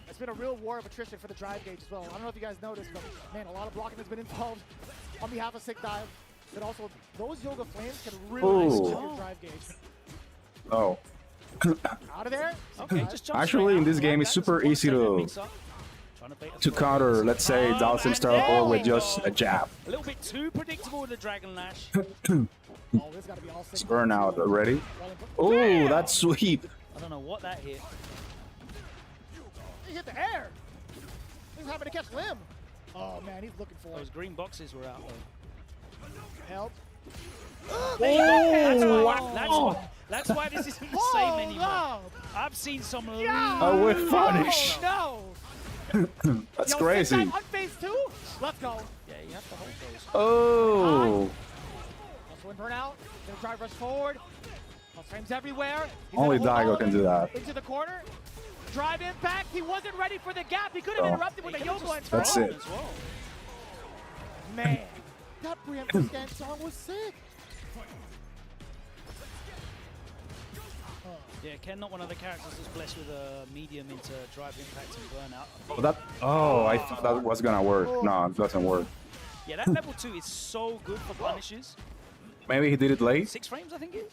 It's been a real war of attrition for the drive gauge as well. I don't know if you guys noticed, but man, a lot of blocking has been involved on behalf of Sick Dive. But also, those Yoga Flames can really Ooh. chip your drive gauge. Oh, Out of there. Okay, just jump Actually, straight in out. this game, Like it's that. super Just one easy second, to mix up. Trying to bait a throw. counter. Let's say Dalton and start or with there just we a go. jab. A little bit too predictable with the Dragon Lash. Oh, this got to be all Sick. Burnout already. Well, Oh, Damn! that sweep. I don't know what that hit. he hit the air. He's having to catch Limb. Oh man, he's looking for Those it. green boxes were out though. Help. There you go. Wow. That's why this isn't the same Oh, anymore. no. I've seen some A whiff punish. No. That's Yo, crazy. Sick Dive on phase 2. Let's go. Yeah, you have to hold those. Oh, Also in burnout. Gonna drive rush forward. Plus frames everywhere. He's only gonna hold Daigo on can do that. Into the corner. Drive impact. He wasn't ready for the gap. He could have Oh. interrupted with a Yoga and That's throw. it. As well. Man, that preemptive scan song was sick. Yeah, Ken, not one of the characters that's blessed with a medium into drive impact and burnout. Oh, that. Oh, I thought that was gonna work. No, it doesn't work. Yeah, that level 2 is so good for punishes. Maybe he did it late. 6 frames, I think it is.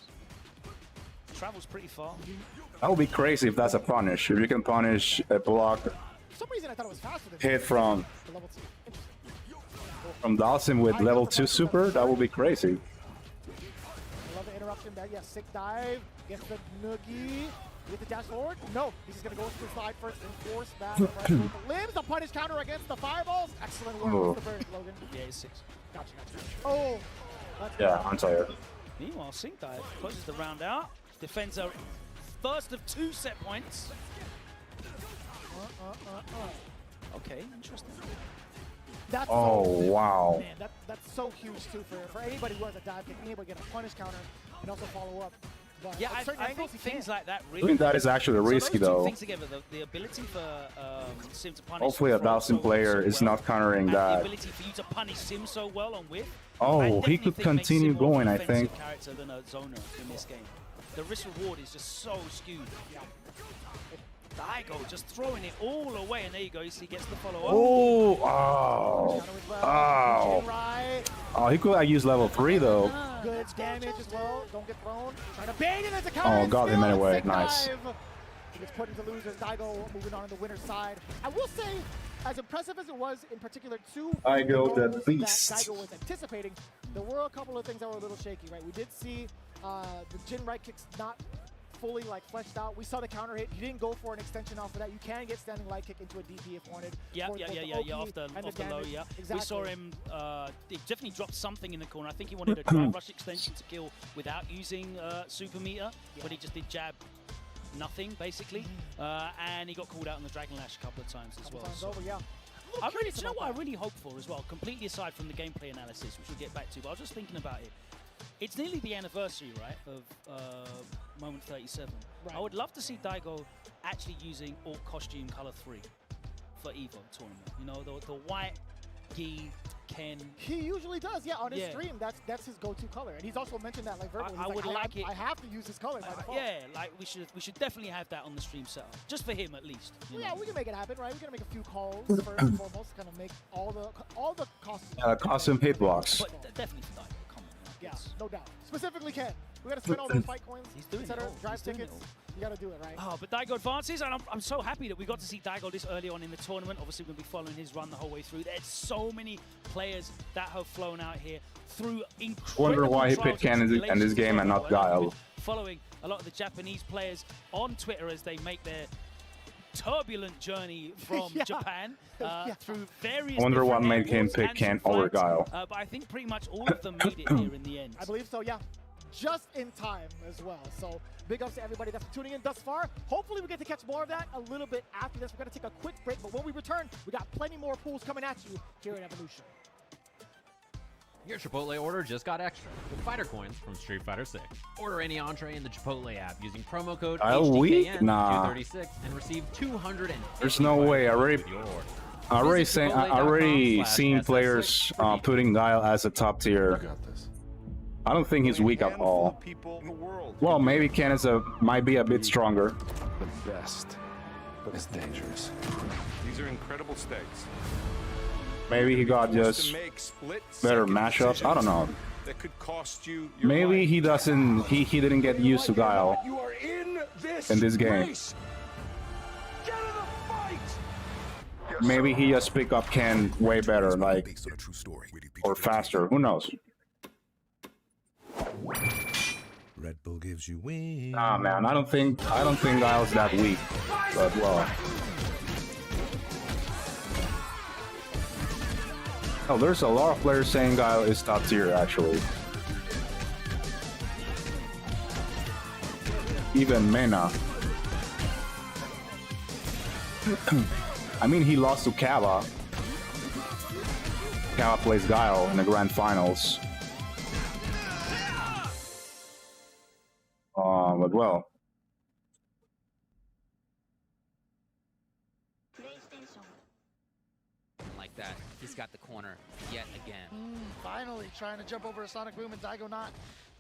travels pretty far. That would be crazy if that's a punish. If you can punish a block For some reason, I thought it was faster than hit from the level 2. Interesting. Dawson with level 2 super, that would be crazy. I love the interruption back. Yeah, sick dive. Gets the noogie. Get the dash forward. No, he's just going to go into the slide first and force back. The limbs, the punish counter against the fireballs. Excellent work. Oh. What's the verdict, Logan? Yeah, he's 6. Gotcha. Oh. Yeah, I'm tired. Meanwhile, Sync Dive closes the round out. Defends a first of 2 set points. Okay, interesting. That's Oh, so, wow. Man, that's so huge too for anybody who has a dive kick, being able to get a punish counter and also follow up. But Yeah, at certain I angles, think he things can. like that I really. think that is actually risky so those two though. things together, the ability for Sim to punish. Hopefully a from Dawson so player is well, not countering and the that. ability for you to punish Sim so well on whiff. Oh, I he definitely could think makes Sim continue more of going, an I offensive think. character than a zoner in this game. The risk reward is just so skewed. Yeah. Daigo just throwing it all away, and there you go. He gets the follow up. Oh, Counter as well. Chin right. Oh, he could have used level 3 though. Good damage as well. Don't get thrown. Trying to bait it as a counter. Oh, got him Still anyway. sick Nice. dive. He gets put into losers. Daigo moving on to the winner's side. I will say, as impressive as it was in particular, Daigo the goals beast. that Daigo was anticipating, there were a couple of things that were a little shaky, right? We did see the Jin right kicks not fully fleshed out. We saw the counter hit. He didn't go for an extension off of that. You can get standing light kick into a DP if wanted. Yeah, for both the off the low, damage. yeah. Exactly. We saw him, he definitely dropped something in the corner. I think he wanted a drive rush extension to kill without using super meter, but he just did jab nothing, basically. And he got called out on the Dragon Lash a couple of times as well. Times over, yeah. I really, do you know what I really hope for as well, completely aside from the gameplay analysis, which we'll get back to, but I was just thinking about it. It's nearly the anniversary, right, of Moment 37. Right. I would love to see Daigo actually using alt costume color 3 for EVO tournament. You know, the white, gi, Ken. He usually does, yeah. On his Yeah. stream, that's his go-to color, and he's also mentioned that verbally. I would like it. I have to use this color by default. Yeah, we should definitely have that on the stream setup, just for him at least. You Well, know? yeah, we can make it happen, right? We're gonna make a few calls first and foremost, kind of make all the costumes. Custom hitbox. But definitely for Daigo. Come on. Like, Yeah, it's- no doubt. Specifically Ken. We gotta spend all those fight coins. He's doing instead it of all. drive He's doing it tickets. all. You gotta do it, right? Oh, but Daigo advances, and I'm so happy that we got to see Daigo this early on in the tournament. Obviously, we're going to be following his run the whole way through. There's so many players that have flown out here through incredible Wonder why he trials picked Ken in this tribulations game as and well. not And I've Guile. been following a lot of the Japanese players on Twitter as they make their turbulent journey from Yeah. Japan Yeah. through various I wonder what different made him airports pick and Ken some over flights. Guile. But I think pretty much all of them made it here in the end. I believe so, yeah. Just in time as well. So big ups to everybody that's tuning in thus far. Hopefully we get to catch more of that a little bit after this. We're going to take a quick break, but when we return, we got plenty more pools coming at you here at Evolution. Your Chipotle order just got extra with fighter coins from Street Fighter 6. Order any entree in the Chipotle app using promo code Guile weak? Nah. HDKN236 and receive 200. There's no way. I already seen players putting Guile as a top tier. I don't think he's weak at all. Well, maybe Ken might be a bit stronger. The best, but it's dangerous. These are incredible stakes. Maybe he got just better mashups. I don't know. That could cost you your Maybe life. he doesn't. He didn't get used to Guile You are in this game. race. Get in the fight. Maybe he just pick up Ken way better, like, or faster. Who knows? Red Bull gives you wings. Nah, man. I don't think Guile's that weak. But well. Oh, there's a lot of players saying Guile is top tier, actually. Even Mena. I mean, he lost to Kava. Kava plays Guile in the grand finals. But well. Like that, he's got the corner yet again. Finally trying to jump over a Sonic Boom, and Daigo not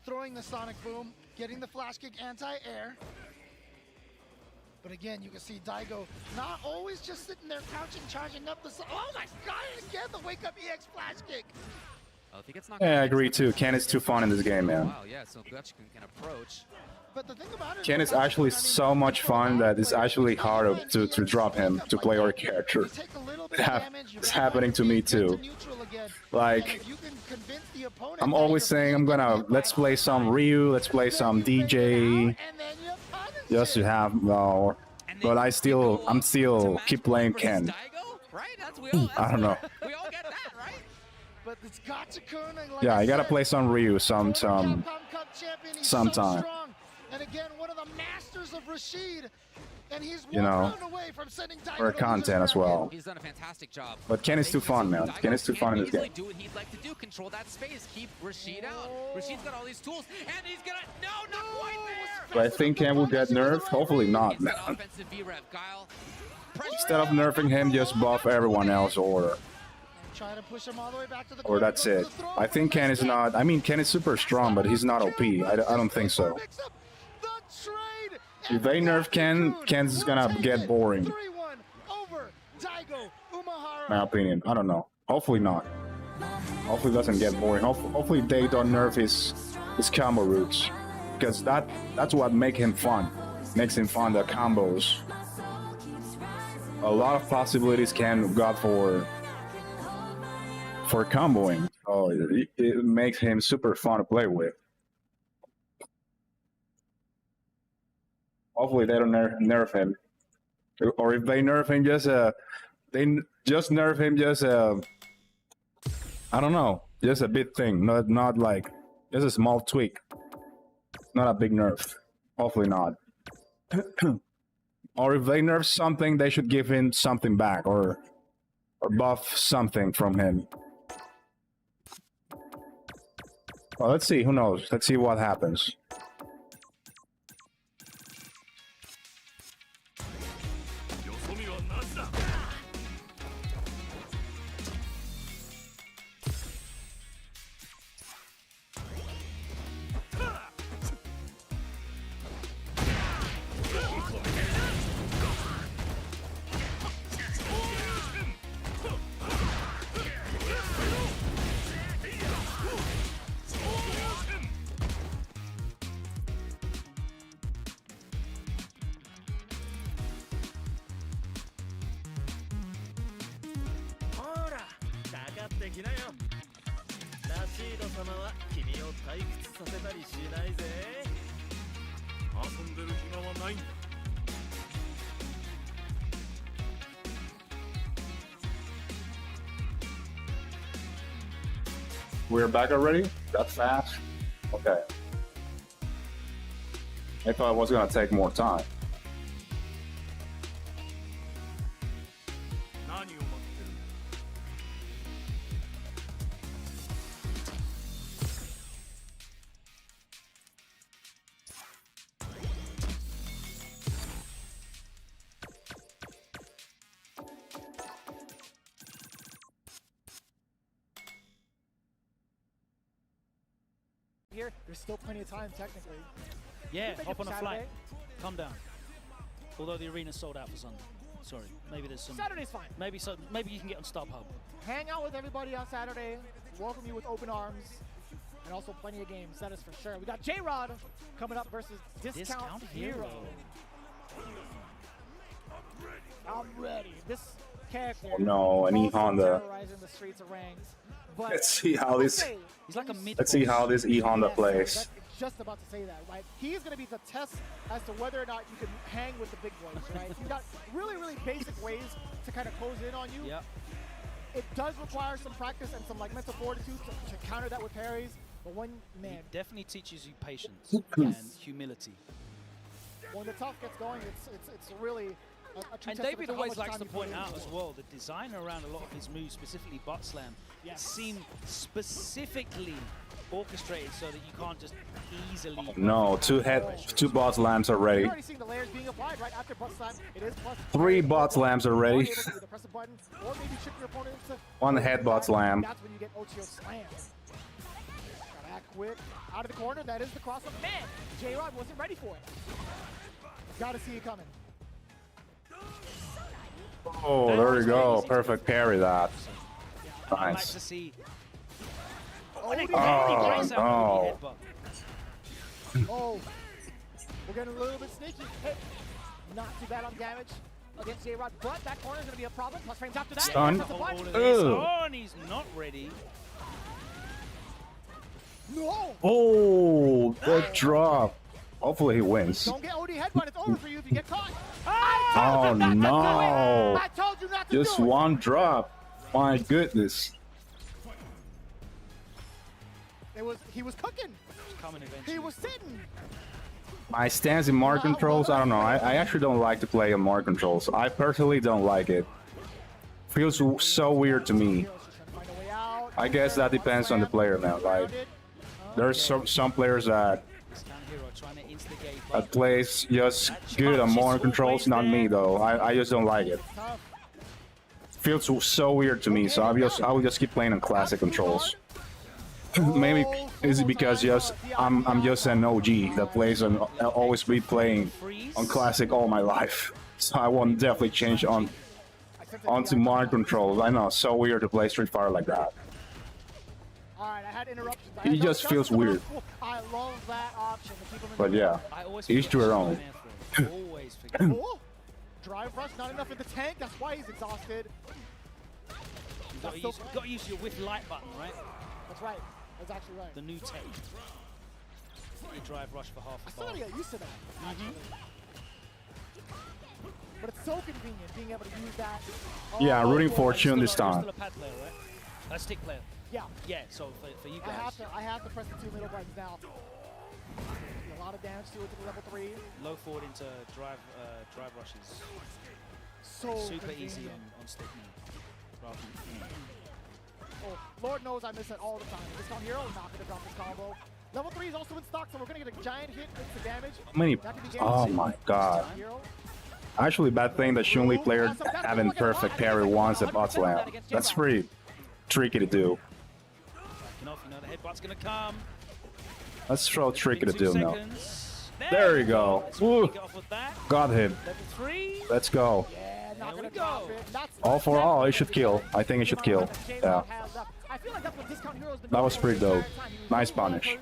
throwing the Sonic Boom, getting the flash kick anti-air. But again, you can see Daigo not always just sitting there crouching, charging up the... Oh my god, and again, the wake up EX flash kick. Well, if he gets knocked Yeah, I out, agree too. Ken is too fun in this game, man. Wow, yeah, so Gutch can approach. But the thing about it Ken is actually so much fun that it's actually hard to drop him to play our character. It's happening to me too. Like, I'm always saying I'm gonna let's play some Ryu, let's play some DJ, just to have but I'm still keep playing Ken. I don't know. But it's Gachikun, like Yeah, I I gotta said, play some Ryu sometime. Capcom Cup champion, he's so strong. And again, one of the masters of Rashid. And he's You know, one round away from sending Daigo for to content lose as well. He's done a fantastic job. But Ken is too fun, man. Ken is too fun in this game. Do what he'd like to do, control that space, keep Rashid out. Rashid's got all these tools, and he's gonna not quite there. But I think Ken will get nerfed. Hopefully not, man. Offensive V-rev, Guile. Instead of nerfing him, just buff everyone else or Try to push him all the way back to the or that's it. I think Ken is not. I mean, Ken is super strong, but he's not OP. I don't think so. If they nerf Ken, Ken's gonna get boring. My opinion. I don't know. Hopefully not. Hopefully it doesn't get boring. Hopefully they don't nerf his combo routes, because that's what makes him fun. Makes him fun, the combos. A lot of possibilities Ken got for comboing. Oh, it makes him super fun to play with. Hopefully they don't nerf him, or if they nerf him, just nerf him I don't know, just a big thing, not like just a small tweak, not a big nerf. Hopefully not. Or if they nerf something, they should give him something back, or buff something from him. Well, let's see. Who knows? Let's see what happens. We're back already? That fast? Okay. I thought it was gonna take more time. Here, there's still plenty of time technically. Yeah, Think hop on a Saturday. flight. Calm down. Although the arena's sold out for Sunday. Sorry, maybe there's some. Saturday's fine. Maybe you can get on Stomp Club. Hang out with everybody on Saturday. Welcome you with open arms. And also plenty of games, that is for sure. We got J-Rod coming up versus Discount Hero. I'm ready. This character. Oh no, an E-Honda. Terrorizing the streets of ranks. But Let's see how this. He's like a mid. Let's see how this E-Honda plays. That's just about to say that, right? He's going to be the test as to whether or not you can hang with the big boys, right? He's got really, really basic ways to kind of close in on you. Yep. It does require some practice and some like mental fortitude to counter that with parries. But one man, He definitely teaches you patience and humility. when the tough gets going, it's really a true And testament David to how always much likes time to you point put out into as it. well, the design around a lot of his moves, specifically butt slam, seem specifically orchestrated so that you can't just easily. No, two bot slams already. You're already seeing the layers being applied right after butt slam. It is plus 3 bot slams already. Able to either press a button or maybe trick your opponent into 1 headbutt slam. That's when you get OTO slams. Gotta act quick. Out of the corner, that is the cross up. Man, J-Rod wasn't ready for it. Gotta see it coming. Oh, there you go. Perfect parry that. I like Nice. to see. Oh, no. Oh. We're getting a little bit sneaky. Hit. Not too bad on damage against J-Rod, but that corner is going to be a problem. Plus frames after that. Stun. Oh, and he's not ready. No! Oh, the drop. Hopefully he wins. Don't get OD headbutt. It's over for you if you get caught. Oh no! I told you not to Just do it. one drop. My goodness. He was cooking. He was sitting. My stance in Mark controls, I don't know. I actually don't like to play on Mark controls. I personally don't like it. Feels so weird to me. I guess that depends on the player, man. Like, there's some players that plays just good on Mark controls. Not me though. I just don't like it. Feels so weird to me. So I will just keep playing on classic controls. Maybe is it because I'm just an OG that plays on always be playing on classic all my life, so I won't definitely change onto Mark controls. I know, so weird to play Street Fighter like that. Alright, I had interruptions. It just feels weird. I love that option. But yeah, each to their own. Oh, drive rush, not enough in the tank. That's why he's exhausted. You got to use your with light button, right? That's right. That's actually right. The new tech. You drive rush for half a I still bar. gotta get used to that. Actually. But it's so convenient being able to use that. Yeah, rooting boy. for this time. Still a pad player, right? A stick player. Yeah. Yeah. So for you guys, I have to press the 2 middle buttons now. A lot of damage to it to the level 3. low forward into drive rushes. So super convenient. easy on stick now. Oh, Lord knows I miss it all the time. Discount Hero, not gonna drop this combo. Level 3 is also in stock, so we're gonna get a giant hit with the damage. How many? Oh my god. Actually, bad thing that Shunli player having perfect parry once at bot slam. That's pretty tricky to do. Backing off, you know the headbutt's gonna come. That's so tricky to do now. Seconds. There you go. Woo. Get off with that. Got him. Level 3. Let's go. Yeah, not There gonna we drop go. it. That's All for all, it should kill. I think it should kill. Yeah. I feel like that's what Discount Hero's been That was doing pretty the entire dope. time. He was Nice really well punish. versed.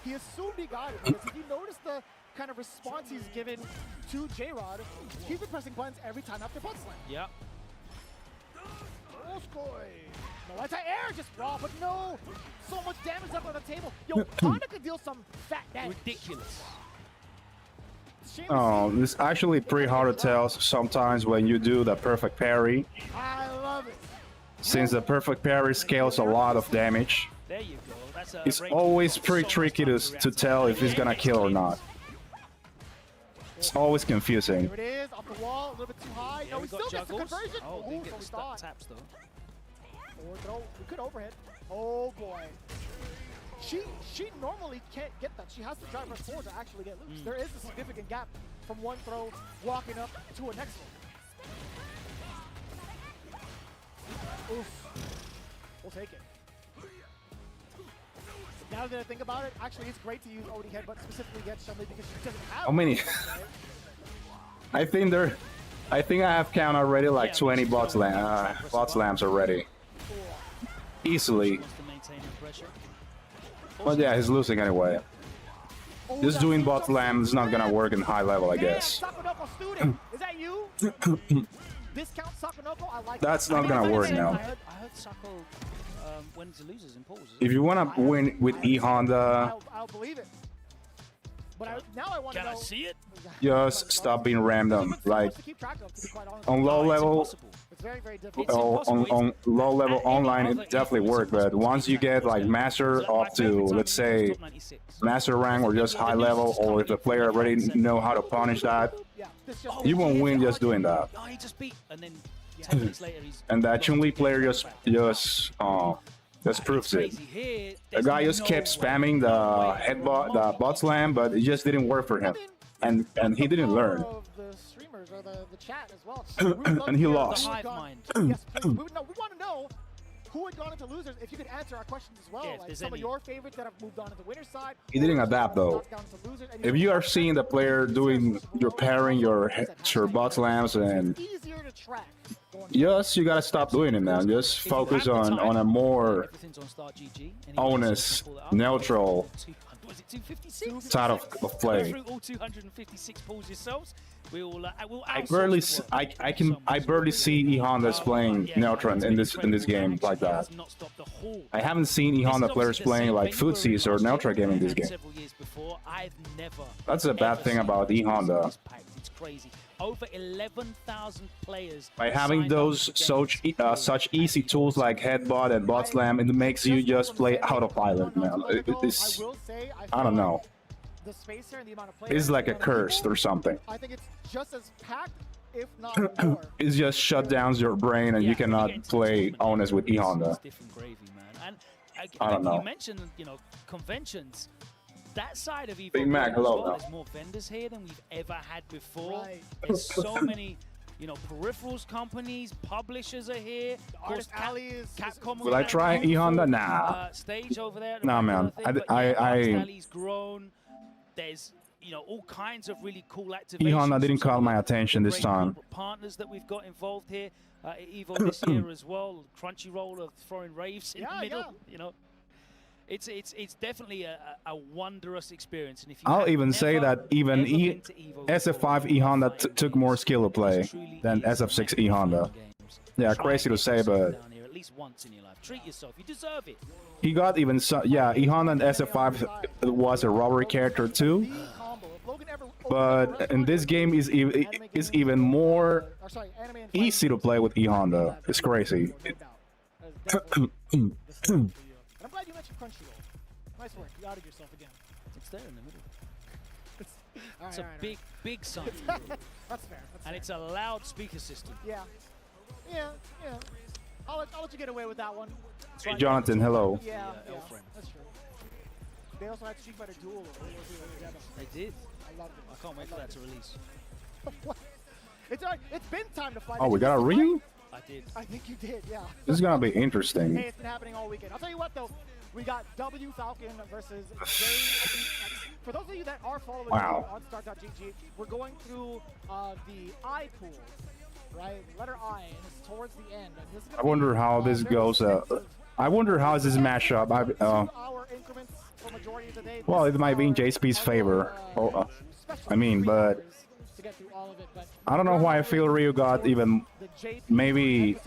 He assumed he got it. Because if you notice the kind of response he's given to J-Rod, he's been pressing buttons every time after butt slam. Yep. No anti-air, just raw, but no! So much damage up on the table. Yo, Kana could deal some fat damage. Ridiculous. Oh, it's actually pretty hard to tell sometimes when you do the perfect parry, I love it. since the perfect parry scales a lot of damage. There you go. That's a It's range always of pretty tricky to tell if he's gonna kill or not. It's always confusing. Here it is, off the wall, a little bit too high. Yeah, No, we he got still gets the juggles. conversion. Oh, Ooh, didn't so get we the thought. taps though. Forward throw, we could overhead. Oh boy. She normally can't get that. She has to drive her forward to actually get loose. There is a significant gap from one throw walking up to a next one. Oof. We'll take it. Now that I think about it, actually it's great to use OD headbutt specifically against Shunli because she doesn't have How many? I think I have count already like 20 bot slams already. Easily. Wants to maintain the pressure. But yeah, he's losing anyway. Just doing bot slam is not gonna work in high level, I guess. Sakonoko student, is that you? Discount Sakonoko, I like That's that. not gonna work now. I heard Sako went to losers in pauses. If you wanna win with E Honda, I'll believe it. But now I want to Can I know. see it? just stop being random. Like To keep track of, to be quite honest. on low level, It's very, very difficult. on low level online, it definitely works. But once you get like master up to, let's say, master rank or just high level, or if the player already know how to punish that, you won't win just doing that. Oh, he just beat, and then 10 minutes later he's. And that Chun-Li player just proves it. Crazy here. The guy just kept spamming the headbutt, the butt slam, but it just didn't work for him, and he didn't learn. Of the streamers or the chat as well. And he lost. Yes, please. We want to know who had gone into losers. If you could answer our questions as well, Yeah, if like there's some of any- your favorites that have moved on to the winner's side. He didn't adapt though. If you are seeing the player doing your pairing, your butt slams, and easier to track. yes, you gotta stop doing it now. Just focus on a more Everything's on Start GG. honest, neutral Was it 256? It's out of Go play. through all 256 pulls yourselves. We'll I barely see E Honda's playing Neutron in this game like that. I haven't seen E Honda players playing like Footsies or Neutron game in this game. That's a bad thing about E Honda. It's crazy. Over 11,000 players. By having those such easy tools like headbutt and butt slam, it makes you just play autopilot, man. It's, I don't know. The space here and the amount of players. It's like a curse or something. I think it's just as packed, if not more. It just shut down your brain and you cannot play honest with E Honda. Different gravy, man. And I don't know. You mentioned, you know, conventions. That side of EVO, Big Mac, hello, well, there's more vendors here than we've ever had before. Right. There's so many, you know, peripherals companies, publishers are here. Of course, Capcom. Will I try E Honda? Nah. Stage over there. Nah, man. Alley's grown. There's, you know, all kinds of really cool activations. E Honda didn't call my attention this time. Partners that we've got involved here at EVO this year as well. Crunchyroll of throwing raves in the middle. You know, it's definitely a wondrous experience. And if you I'll even say that even SF5 E Honda took more skill to play than SF6 E Honda. Yeah, crazy to say, but at least once in your life, treat yourself. You deserve it. he got even yeah, E Honda and SF5 was a robbery character too. But in this game is even more easy to play with E Honda. It's crazy. I'm glad you mentioned Crunchyroll. Nice work. You outed yourself again. It's there in the middle. It's a big sign. That's fair. And it's a loudspeaker system. Yeah. I'll let you get away with that one. Hey, Jonathan, hello. Yeah, that's true. They also had Street Fighter Duel. They did. I loved it. I can't wait for that to release. What? It's been time to fight. Oh, we got a ring? I did. I think you did, yeah. This is gonna be interesting. Hey, it's been happening all weekend. I'll tell you what, though. We got W Falcon versus JCX. For those of you that are following on start.gg, we're going through the I pools, right? Letter I, and it's towards the end. And this is I wonder how this goes. I wonder how this match up. Well, it might be in JSP's favor. I mean, but I don't know why I feel Ryu got even maybe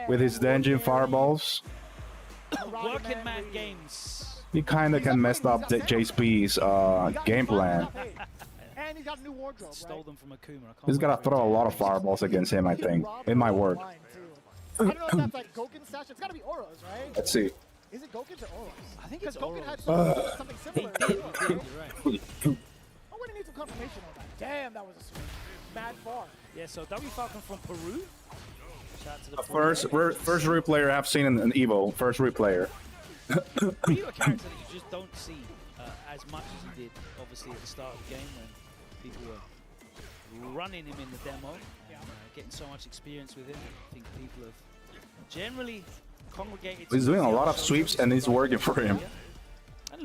with his dungeon fireballs. Working man games. He kind of can mess up the JSP's game plan. And he's got a new wardrobe, Stole them from Akuma. He's gotta throw a lot of fireballs against him, I think. It might work. I don't know if that's like Goken's stash. It's gotta be Oro's, right? Let's see. Is it Goken's or Oro's? I think it's Goken had Oro's. something similar. You're right. I wouldn't need some confirmation on that. Damn, that was a swing. Mad far. Yeah, so W Falcon from Peru. Shout out to the First replayer I've seen in EVO. First replayer. Ryu a character that you just don't see as much as you did, obviously, at the start of the game when people were running him in the demo and getting so much experience with him. I think people have generally congregated. He's doing a lot of sweeps and it's working for him.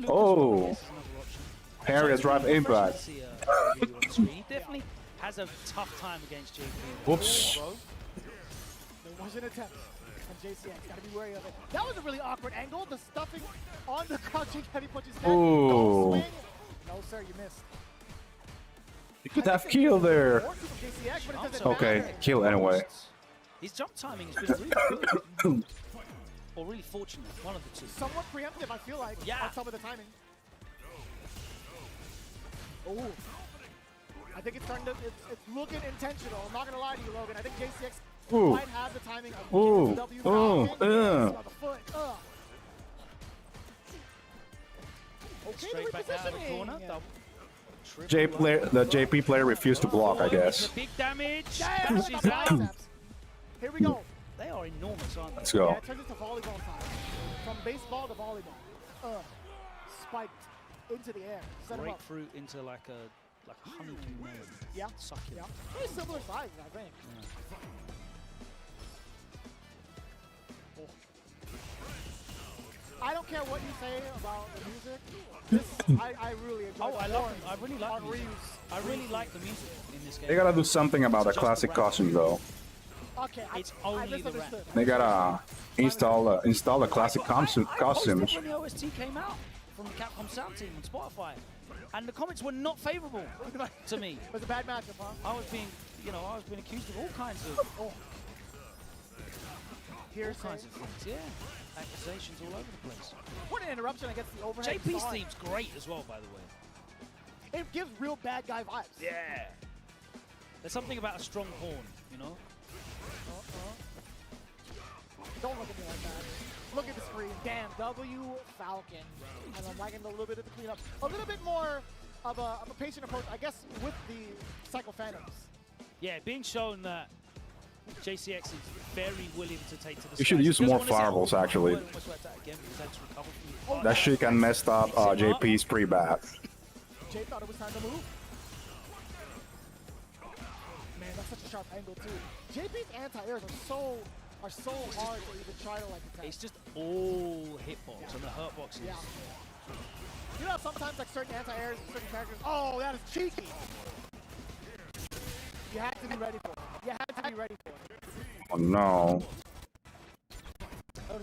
Oh, Harrier drive impact. He definitely has a tough time against JP. Whoops. There was an attempt from JCX. Gotta be wary of it. That was a really awkward angle. The stuffing on the crouching heavy punches. Ooh. Swing. No, sir, you missed. You could have killed there. Okay, kill anyway. His jump timing has been really good. Or really fortunate, one of the two. Somewhat preemptive, I feel like, on some of the timing. Oh. I think it's starting to, it's looking intentional. I'm not gonna lie to you, Logan. I think JCX might have the timing of W on the foot. Okay, straight back out of the corner. The JP player refused to block, I guess. Big damage. Damn, She's out. Here we go. They are enormous, aren't they? Let's go. Yeah, it turns into volleyball time. From baseball to volleyball. Spiked into the air. Set him up. Grapefruit into like a honeydew melon. Yeah. Succulent. Yeah. Very similar size, I think. Yeah. I don't care what you say about the music. This, I really enjoy. Oh, I love it. I really like the music. I really like the music in this game. They gotta do something about the classic costume though. Okay, it's only the rap. They gotta install the classic costumes. When the OST came out, from the Capcom Sound team on Spotify, and the comments were not favorable to me. It was a bad matchup, huh? I was being, you know, I was being accused of all kinds of, all kinds of things. Yeah, accusations all over the place. What an interruption against the overhead. JP's theme's great as well, by the way. It gives real bad guy vibes. Yeah. There's something about a strong horn, you know? Don't look at me like that. Look at the screen. Damn, W Falcon. And I'm liking a little bit of the cleanup. A little bit more of a patient approach, I guess, with the Psycho Phantoms. Yeah, being shown that JCX is very willing to take to the You should use more fireballs, actually. That shit can messed up JP's pretty bad. Jay thought it was time to move. Man, that's such a sharp angle too. JP's anti-airs are so hard to even try to like attack. It's just all hitbox and the hurt boxes. Yeah. You know how sometimes like certain anti-airs, certain characters, oh, that is cheeky. You had to be ready for it. You had to be ready for it. Oh no.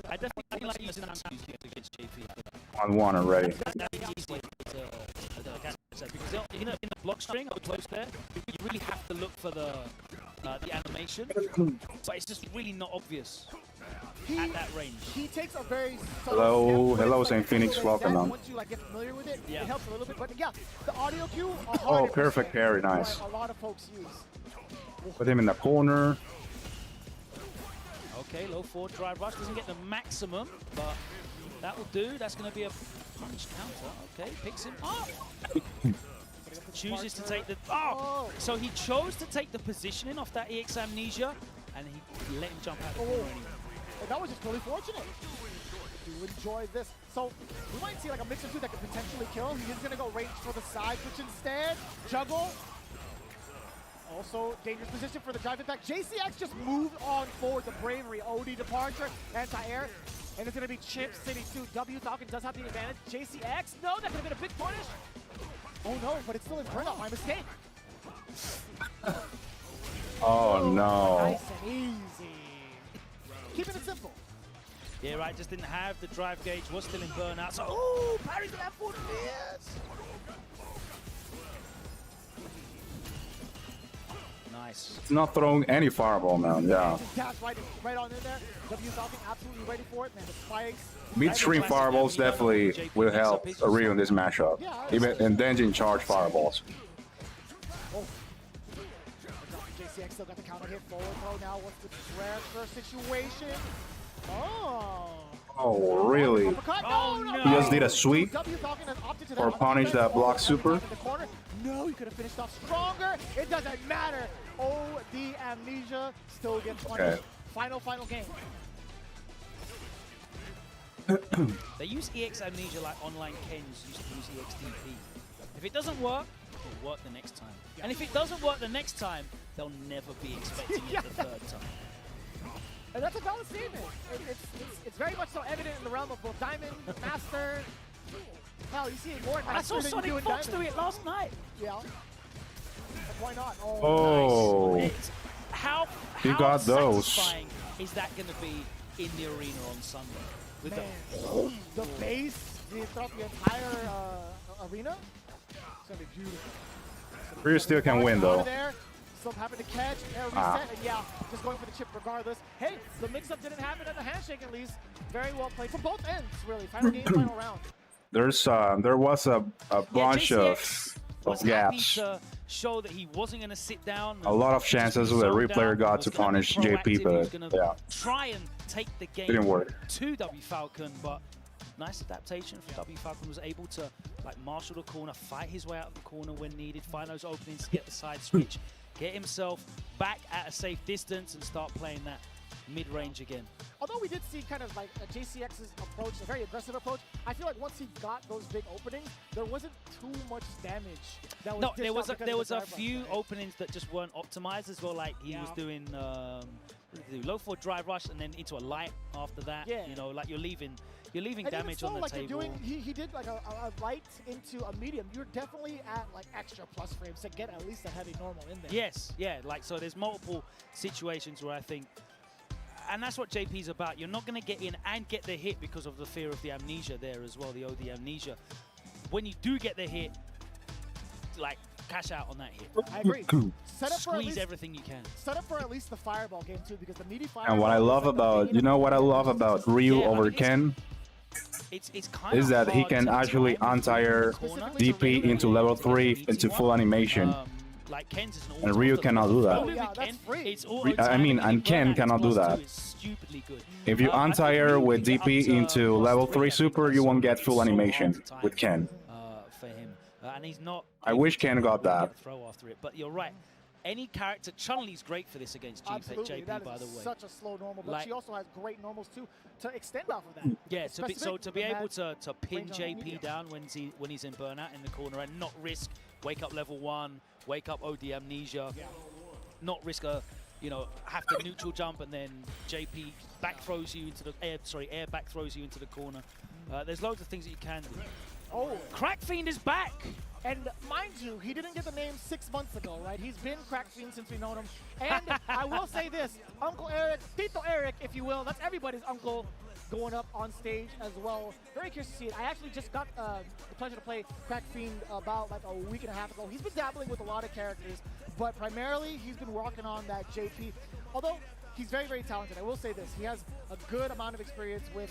I definitely like using that against JP. I want already. Because in the block string up close there, you really have to look for the animation, but it's just really not obvious at that range. He takes a very Hello, St. Phoenix, welcome on. Once you like get familiar with it, it helps a little bit. But yeah, the audio cue. Oh, perfect parry, nice. A lot of folks use. Put him in the corner. Okay, low forward drive rush doesn't get the maximum, but that will do. That's going to be a punch counter. Okay, picks him up. Chooses to take the... Oh! So he chose to take the positioning off that EX Amnesia, and he let him jump out of the corner anyway. And that was just really fortunate. Do enjoy this. So we might see like a mix of two that could potentially kill. He is going to go range for the side switch instead. Juggle. Also, dangerous position for the drive impact. JCX just moved on forward. The bravery, OD departure, anti-air. And it's going to be Chip City 2. W Falcon does have the advantage. JCX, no, that could have been a big punish. Oh no, but it's still in turn up. My mistake. Oh no. Nice and easy. Keeping it simple. Yeah, right, just didn't have the drive gauge, was still in burnout. So, oh, parries to that forward. Yes. Nice. It's not throwing any fireball, man. Yeah. Dash right on in there. W Falcon absolutely ready for it, man. The spikes. Mid-stream fireballs definitely will help Ryu in this matchup. Even and Denjin charge fireballs. Oh. JCX still got the counter hit forward throw now. What's the transfer situation? Oh. Oh, really? He just did a sweep or punish that block super. No, he could have finished off stronger. It doesn't matter. Oh, the Amnesia still gets punished. Final game. They use EX Amnesia like online Kens used to use EXDP. If it doesn't work, it'll work the next time. And if it doesn't work the next time, they'll never be expecting it the third time. And that's a valid statement. It's very much so evident in the realm of both Diamond, Master. Hell, you see it more in Master than you do in Diamond. I saw Sonic Fox do it last night. Yeah. Why not? Oh. Nice. How got those. satisfying is that going to be in the arena on Sunday? With the base throughout the entire arena? It's going to be beautiful. Ryu still can win, though. Still having to catch, air reset, and yeah, just going for the chip regardless. Hey, the mix-up didn't happen at the handshake at least. Very well played for both ends, really. Final game, final round. There was a bunch of gaps. To show that he wasn't going to sit down. A lot of chances the replayer got to punish JP, but yeah. Try and take the game Didn't work. to W Falcon, but nice adaptation from W Falcon. Was able to like marshal the corner, fight his way out of the corner when needed, find those openings to get the side switch, get himself back at a safe distance and start playing that mid-range again. Although we did see kind of like a JCX's approach, a very aggressive approach, I feel like once he got those big openings, there wasn't too much damage. That was there was a few openings that just weren't optimized as well. Like he was doing low forward drive rush and then into a light after that. Yeah. You know, like you're leaving damage on the table. He did like a light into a medium. You're definitely at like extra plus frames to get at least a heavy normal in there. Yes, yeah. Like so, there's multiple situations where I think and that's what JP's about. You're not going to get in and get the hit because of the fear of the amnesia there as well, the OD amnesia. When you do get the hit, like, cash out on that hit. I agree. Set up for at Squeeze least, everything you can. set up for at least the fireball game too, because the meaty fireball. And what I love about, you know what I love about Ryu Yeah, I over mean, Ken It's kind is that he hard can to actually time untire the corner. DP into level 3 into full animation. Like Ken's is an And Ryu cannot do that. Oh, yeah, that's free. It's I mean, and Ken cannot do that. If you untire with DP into level 3 super, you won't get full animation with Ken. For him, and he's not. I wish Ken got that. Throw after it, but you're right. Any character, Chun-Li's great for this against Absolutely, JP, that is by the way. such a slow normal, but Like- she also has great normals too to extend off of that. Yeah, to be, so to be Specific able with to pin range on JP media. down when he's in burnout in the corner and not risk wake up level 1, wake up OD amnesia, not risk a have to neutral jump and then JP back throws you into the air back throws you into the corner. There's loads of things that you can do. Oh, Crack Fiend is back. and mind you, he didn't get the name 6 months ago, right? He's been Crack Fiend since we've known him. And I will say this, Uncle Eric, Tito Eric, if you will, that's everybody's uncle going up on stage as well. Very curious to see it. I actually just got the pleasure to play Crack Fiend about like a week and a half ago. He's been dabbling with a lot of characters, but primarily he's been working on that JP. Although he's very, very talented. I will say this, he has a good amount of experience with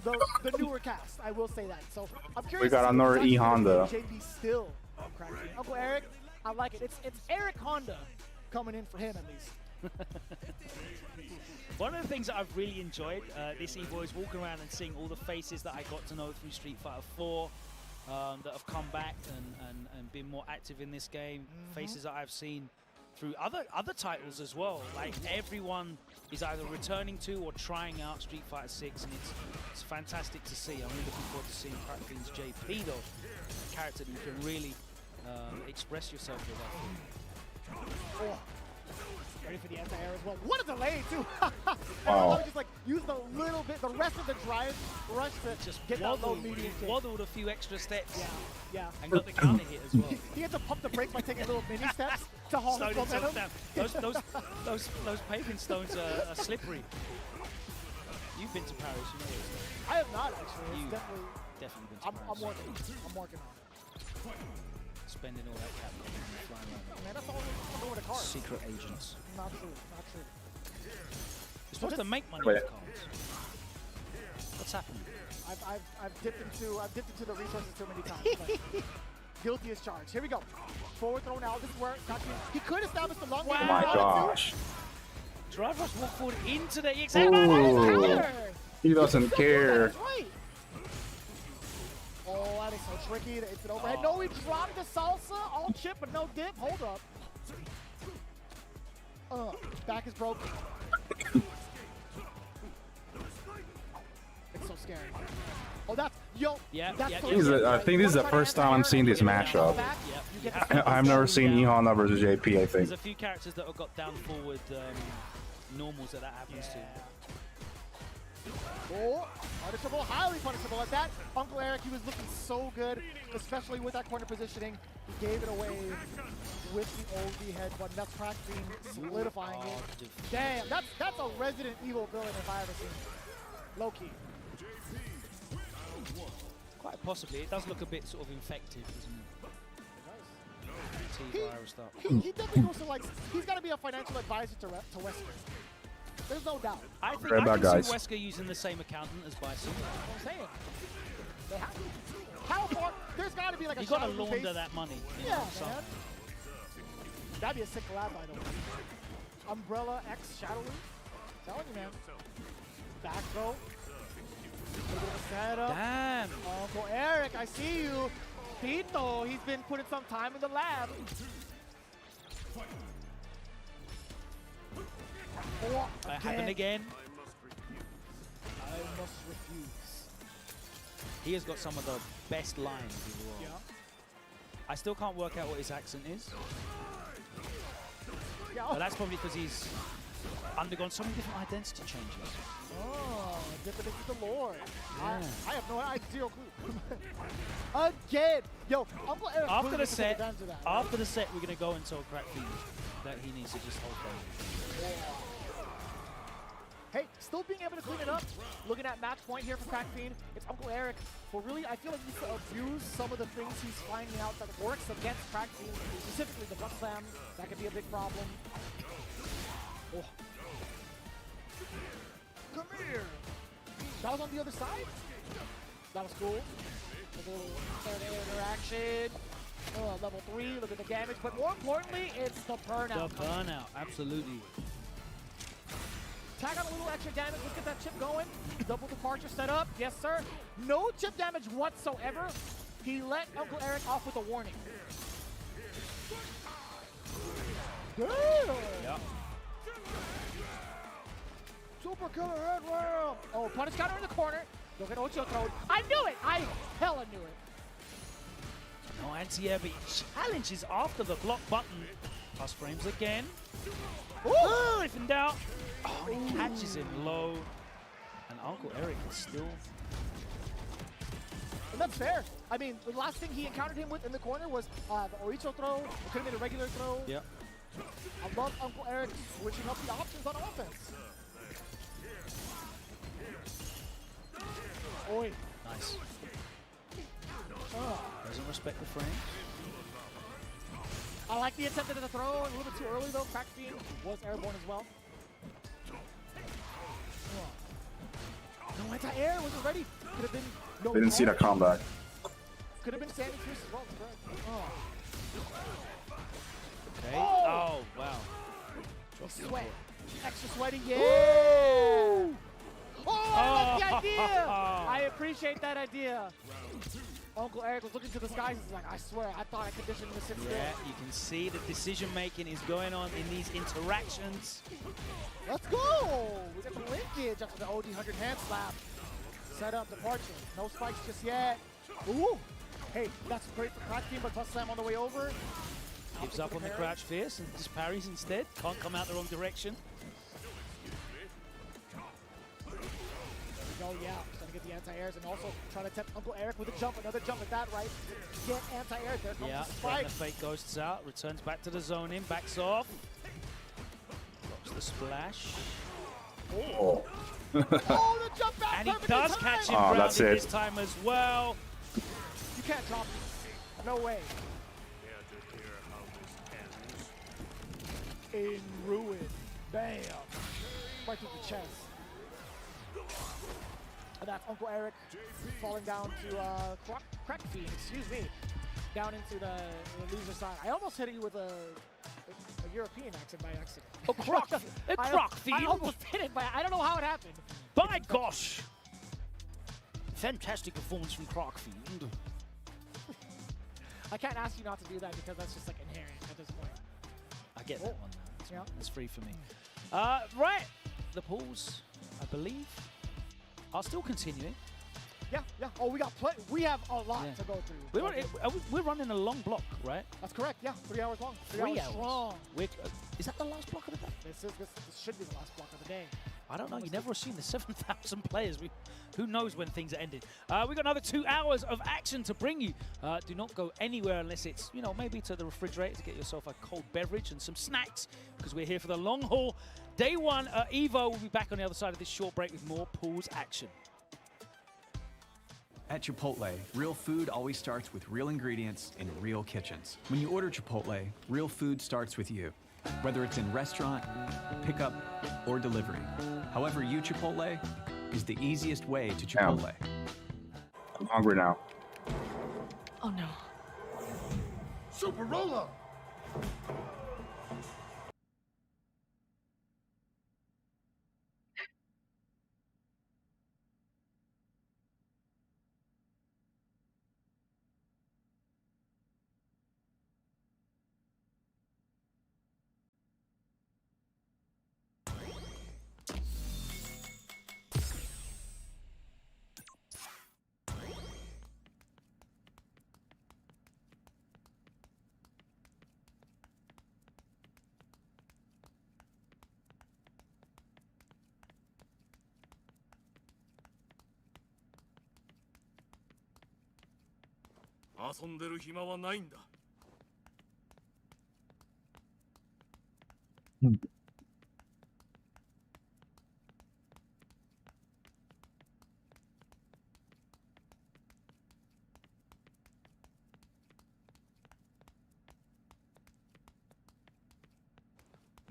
the newer cast. I will say that. So I'm curious. We got to see another what's E actually Honda. JP still on Crack Fiend. Uncle Eric, I like it. It's Eric Honda coming in for him at least. One of the things that I've really enjoyed this EVO is walking around and seeing all the faces that I got to know through Street Fighter 4 that have come back and been more active in this game. Faces that I've seen through other titles as well. Like everyone is either returning to or trying out Street Fighter 6, and it's fantastic to see. I'm really looking forward to seeing Crack Fiend's JP though, a character that you can really express yourself with. Oh. Ready for the anti-air as well. What a delay, too! Wow. Just like use the little bit, the rest of the drive rush to Just get that low medium kick. waddled a few extra steps. Yeah. And got the counter hit as well. He had to pump the brakes by taking little mini steps to hold Slowed his himself momentum. down. Those paving stones are slippery. You've been to Paris, you know this. I have not actually. You've It's definitely been to I'm Paris. working on it. Spending all that capital and flying around. Man, that's all I'm doing with a car. Secret agents. Not true. Not true. You're supposed to make money Wait. with cards. What's happening? I've dipped into the resources too many times. But guilty as charged. Here we go. Forward throw now. This is where he could establish the long game. Oh my gosh. Drive rush walk forward into the EX. Ooh. He doesn't care. That's right. Oh, that is so tricky. It's an overhead. No, he dropped the salsa. All chip, but no dip. Hold up. Back is broken. It's so scary. Oh, that's I think this is the first time I'm seeing this matchup. I've never seen E Honda versus JP, I think. There's a few characters that have got down forward normals that happens to. Oh, punishable, highly punishable at that. Uncle Eric, he was looking so good, especially with that corner positioning. He gave it away with the OD head button. That's Crack Fiend solidifying it. Damn, that's a Resident Evil villain if I ever seen it. Low key. Quite possibly. It does look a bit sort of infected, doesn't it? T-virus stuff. He definitely also likes, he's got to be a financial advisor to Wesker. There's no doubt. I think Right I back, can guys. see Wesker using the same accountant as Bison. I'm saying. They have to. How far? There's got to be like a You got to Shadow launder base. that money. you Yeah, know, so- man. That'd be a sick collab, by the way. Umbrella X Shadow Leaf. Telling you, man. Back throw. Setup. Damn. Uncle Eric, I see you. Tito, he's been putting some time in the lab. Oh, Happened again. I must refuse. He has got some of the best lines in the world. Yeah. I still can't work out what his accent is. Yeah. But that's probably because he's undergone so many different identity changes. Oh, different into the lore. Yeah. I have no idea. Clue. Again. Yo, Uncle Eric. After really the took set, advantage of that. after the set, we're gonna go and tell Crack Fiend that he needs to just hold on. Hey, still being able to clean it up. Looking at match point here for Crackfiend. It's Uncle Eric. But really, I feel like he needs to abuse some of the things he's finding out that works against Crackfiend. Specifically the butt slam. That could be a big problem. Oh. Come here. That was on the other side. That was cool. A little third interaction. Oh, level 3, look at the damage. But more importantly, it's the burnout. The burnout, absolutely. Tag on a little extra damage. Let's get that chip going. Double departure set up. Yes, sir. No chip damage whatsoever. He let Uncle Eric off with a warning. Good. Yep. Super killer head roll. Oh, punish counter in the corner. Look at Ocho throw. I knew it. I hella knew it. No anti-air, but he challenges after the block button. Plus frames again. Ooh, if in doubt. Oh, he catches him low. And Uncle Eric is still... And that's fair. I mean, the last thing he encountered him with in the corner was the Oicho throw. It could have been a regular throw. Yep. I love Uncle Eric switching up the options on offense. Oi. Nice. Doesn't respect the frame. I like the attempt at the throw. A little bit too early, though. Crackfiend was airborne as well. No anti-air. Wasn't ready. Could have been... No Didn't see that comeback. Could have been Sandy Pierce as well. Correct. Okay. Oh, wow. Sweat. Extra sweaty. Yeah. Ooh. Oh, I like the idea. I appreciate that idea. Uncle Eric was looking to the skies. He's like, I swear, I thought I conditioned him to sit still. Yeah, you can see the decision making is going on in these interactions. Let's go. We got the linkage after the OD 100 hand slap. Set up departure. No spikes just yet. Ooh. Hey, that's great for Crackfiend, but bust slam on the way over. Gives up on the crouch fierce and just parries instead. Can't come out the wrong direction. Oh yeah, trying to get the anti-airs and also trying to tempt Uncle Eric with a jump, another jump at that, right? Get anti-air, there comes the spike. The fake ghosts out, returns back to the zone in, backs off. Drops the splash. Oh. Oh, the jump back. And he does catch him grounded this time as well. You can't drop him. No way. In ruin. Bam. Right through the chest. And that's Uncle Eric falling down to Crackfiend, excuse me, down into the loser side. I almost hit you with a European accent by accident. Oh, Crackfiend. I almost hit it, but I don't know how it happened. By gosh. Fantastic performance from Crackfiend. I can't ask you not to do that because that's just like inherent at this point. I get that one. Yeah. That's free for me. Right. The pools, I believe, are still continuing. Yeah, yeah. Oh, we have a lot to go through. We're running a long block, right? That's correct. Yeah, 3 hours long. 3 hours strong. Is that the last block of the day? This should be the last block of the day. I don't know. You never assume there's 7,000 players. Who knows when things are ended? We've got another 2 hours of action to bring you. Do not go anywhere unless it's, maybe to the refrigerator to get yourself a cold beverage and some snacks, because we're here for the long haul. Day 1, EVO will be back on the other side of this short break with more pools action. At Chipotle, real food always starts with real ingredients in real kitchens. When you order Chipotle, real food starts with you. Whether it's in restaurant, pickup, or delivery. However you Chipotle is the easiest way to Chipotle. I'm hungry now. Oh no. Super roll-up.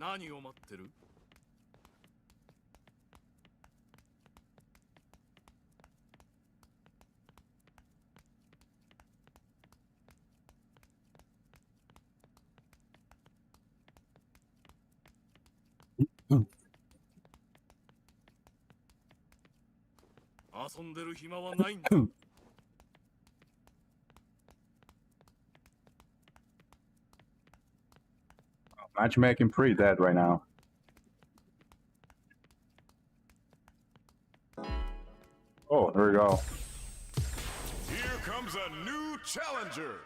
何を待ってる? Matchmaking pretty dead right now. Oh, there we go. Here comes a new challenger.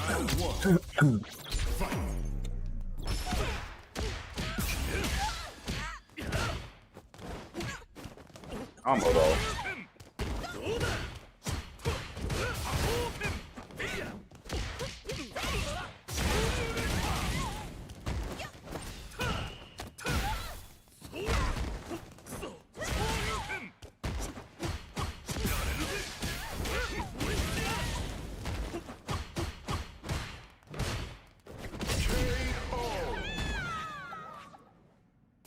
Round 1. Fight. Combo though.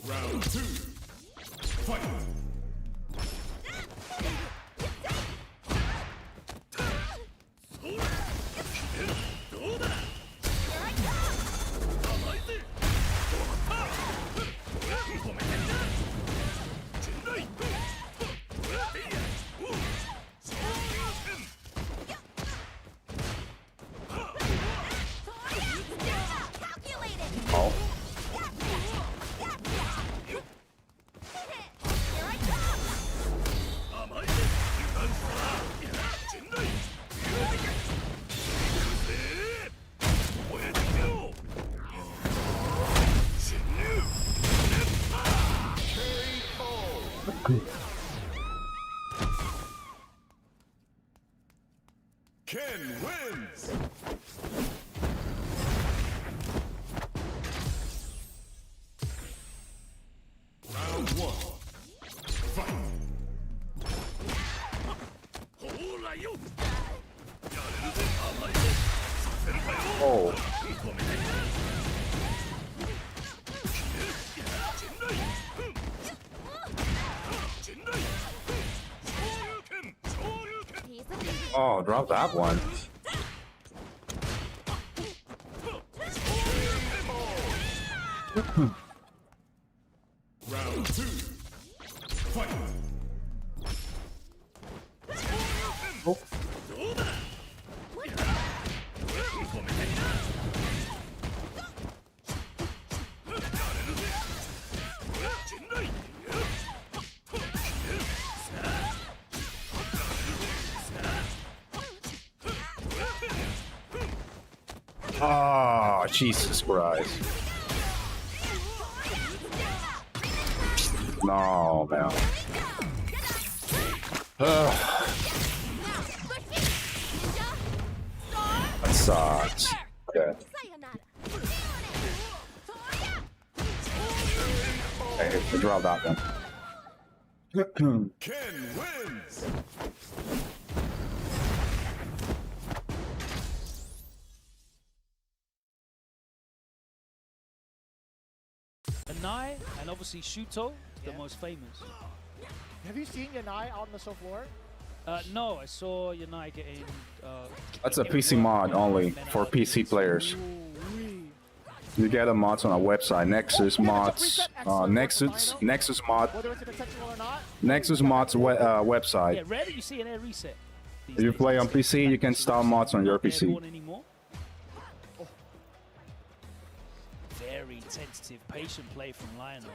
Round 2. Fight. Oh. Ken wins. Round 1. Fight. Oh. Oh, drop that one. Round 2. Fight. Oh. Oh, Jesus Christ. No, man. Ugh. That sucks. Okay. Hey, I dropped that one. Ken wins. Yanai and obviously Shuto, the most famous. Have you seen Yanai out on the show floor? No, I saw Yanai getting. That's a PC mod only for PC players. You get the mods on a website, Nexus Mods, Nexus Mod, Whether it's intentional or not. Nexus Mods website. Yeah, rarely you see an air reset. If you play on PC, you can install mods on your PC. Anymore. Oh. Very tentative, patient play from Lionel.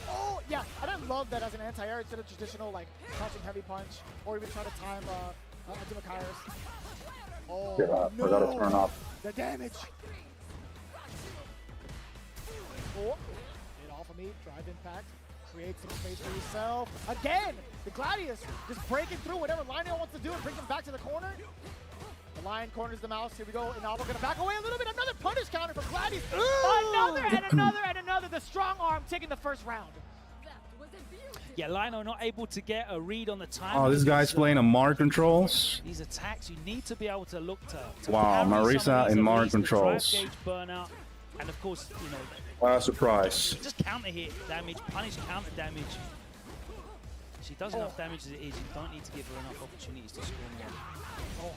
Oh, yeah, and I love that as an anti-air instead of traditional, like, crouching heavy punch, or even trying to time Dimakai's. Oh, Yeah, no! forgot to turn off. The damage! Oh, it off of me, drive impact. Create some space for yourself. Again, the Gladius just breaking through whatever Lionel wants to do and bring him back to the corner. The Lion corners the mouse. Here we go. And now we're going to back away a little bit. Another punish counter from Gladius. Another and another and another. The strong arm taking the first round. Yeah, Lionel not able to get a read on the time. Oh, this guy's playing a Mark controls. These attacks, you need to be able to look to Wow, parry Marisa some of these in at Mark least, the controls. drive gauge burnout, and of course, you know, What a surprise. just counter hit damage, punish counter damage. She does enough damage as it is. You don't need to give her enough opportunities to score more.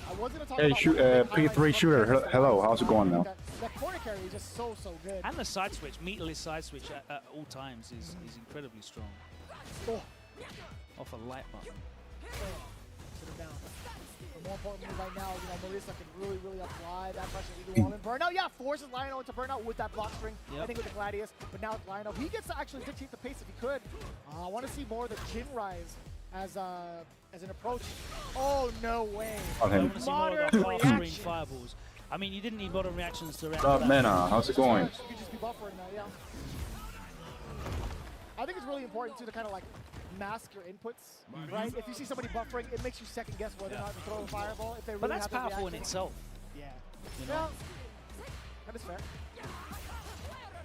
I wasn't talking Hey, about P3 shooter. Hello, how's it going now? That corner carry is just so good. And the side switch, meterless side switch at all times is incredibly strong. Oh. Off a light button. Sit him down. But more importantly, right now, you know, Marisa can really apply that pressure either wall and burnout. Yeah, forces Lionel into burnout with that block string. Yep. I think with the Gladius, but now with Lionel, he gets to actually dictate the pace if he could. I want to see more of the chin rise as an approach. Oh no way! On I him. want to see more of the half-screen fireballs. I mean, you didn't need modern reactions to react. What's up, Mena? How's it going? You could just be buffering now, yeah. I think it's really important too to kind of like mask your inputs, right? If you see somebody buffering, it makes you second guess whether or not to throw a fireball. If they really But that's have the powerful in reaction. itself. Yeah. You know? That is fair.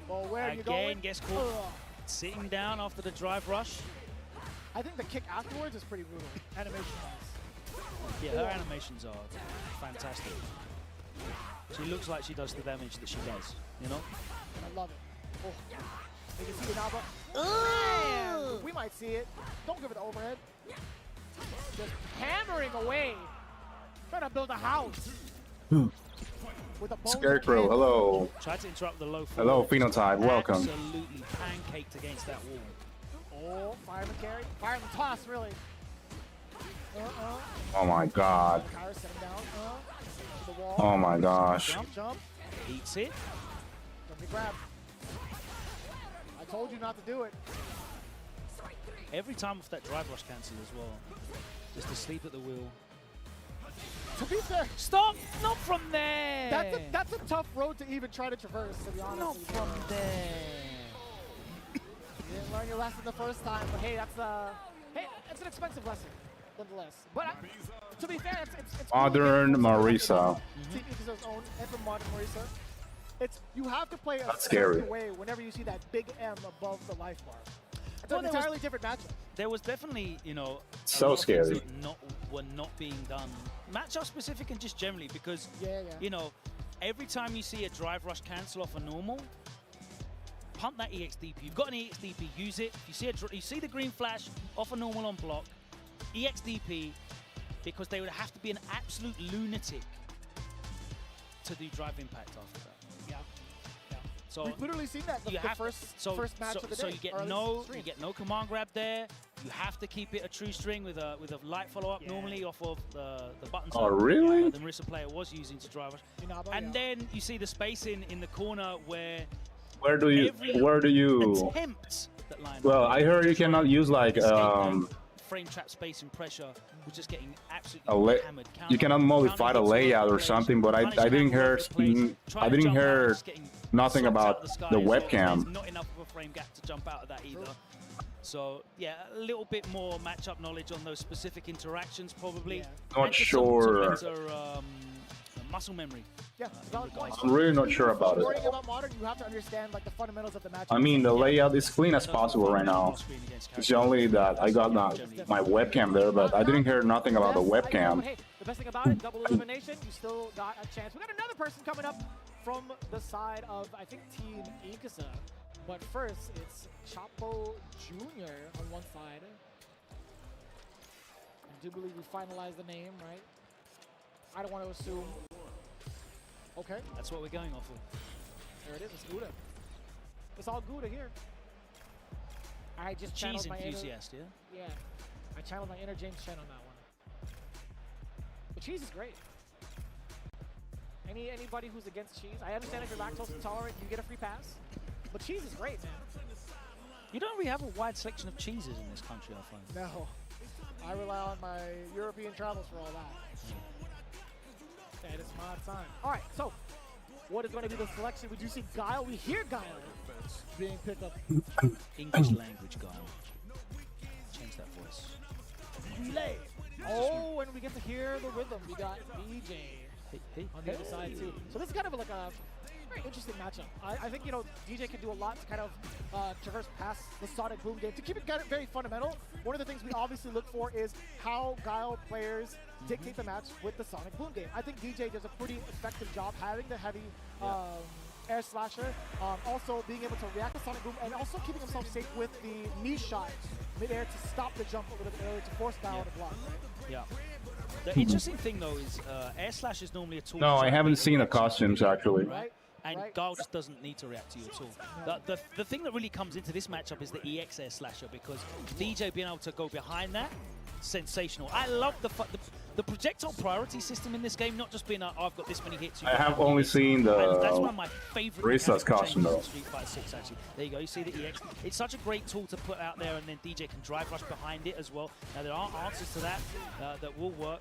Well, where are you going? Again, gets caught sitting down after the drive rush. I think the kick afterwards is pretty brutal, animation-wise. Yeah, her animations are fantastic. She looks like she does the damage that she does, you know? I love it. Oh. You can see it now, but we might see it. Don't give it the overhead. Just hammering away. Trying to build a house. With a bone Scarecrow, kid. hello. Tried to interrupt the low Hello, forward. Phenotype, welcome. Absolutely pancaked against that wall. Oh, fireman carry. Fireman toss, really. Oh my god. Kyra set him down. To the wall. Oh my gosh. Jump. Eats it. Let me grab. I told you not to do it. Every time off that drive rush cancel as well. Just asleep at the wheel. To be fair, stop! Not from there! That's a tough road to even try to traverse, to be honest. Not from there. You didn't learn your lesson the first time, but hey, that's an expensive lesson, nonetheless. But to be fair, it's Modern Marisa. Team Ikazu's own and from Modern Marisa. You have to play a That's scary. certain way whenever you see that big M above the life bar. It's an entirely different matchup. There was definitely, you know, So a lot of things scary. that were not being done. Matchup specific and just generally because, you know, every time you see a drive rush cancel off a normal, pump that EXDP. You've got an EXDP, use it. If you see the green flash off a normal on block, EXDP, because they would have to be an absolute lunatic to do drive impact after that. Yeah. So We've literally seen that the first match of the day. So you get no command grab there. You have to keep it a true string with a light follow up normally off of the buttons. Oh, really? The Marisa player was using to drive rush. And then you see the space in the corner where Where do you attempt that line. Well, I heard you cannot use like frame trap space and pressure was just getting absolutely hammered. You cannot modify the layout or something, but I didn't hear nothing about the webcam. Not enough of a frame gap to jump out of that either. So yeah, a little bit more matchup knowledge on those specific interactions probably. Not sure. Some better, muscle memory. Yeah, valid point. I'm really not sure about it. Learning about Modern, you have to understand like the fundamentals of the match. I mean, the layout is clean as possible right now. It's only that I got my webcam there, but I didn't hear nothing about the webcam. Hey, the best thing about it, double elimination, you still got a chance. We got another person coming up from the side of, I think, Team Ikasa. But first, it's Chapo Jr. on one side. I do believe we finalized the name, right? I don't want to assume. Okay. That's what we're going off of. There it is, it's Gouda. It's all Gouda here. I just channeled Cheese my enthusiast, inner, yeah. I channeled my inner James Chen on that one. But cheese is great. Anybody who's against cheese, I understand if you're lactose intolerant, you get a free pass. But cheese is great, man. You don't really have a wide selection of cheeses in this country, I find. No. I rely on my European travels for all that. And it's my time. All right, so what is going to be the selection? We do see Guile. We hear Guile being picked up. English language, Guile. Change that voice. Relay. Oh, and we get to hear the rhythm. We got DJ on the other side too. So this is kind of like a very interesting matchup. I think, you know, DJ can do a lot to kind of traverse past the Sonic Boom game. To keep it kind of very fundamental, one of the things we obviously look for is how Guile players dictate the match with the Sonic Boom game. I think DJ does a pretty effective job having the heavy air slasher, also being able to react to Sonic Boom, and also keeping himself safe with the knee shot mid-air to stop the jump a little bit earlier to force Guile to block. Right? Yeah. The interesting thing though is air slash is normally a tool. No, I haven't seen the costumes actually. Right? And Guile just doesn't need to react to you at all. The thing that really comes into this matchup is the EX air slasher, because DJ being able to go behind that, sensational. I love the projectile priority system in this game, not just being I've got this many hits. I have only seen the that's one of my favorite Risa's costume though. Street Fighter 6 actually. There you go, you see the EX. It's such a great tool to put out there, and then DJ can drive rush behind it as well. Now there are answers to that that will work.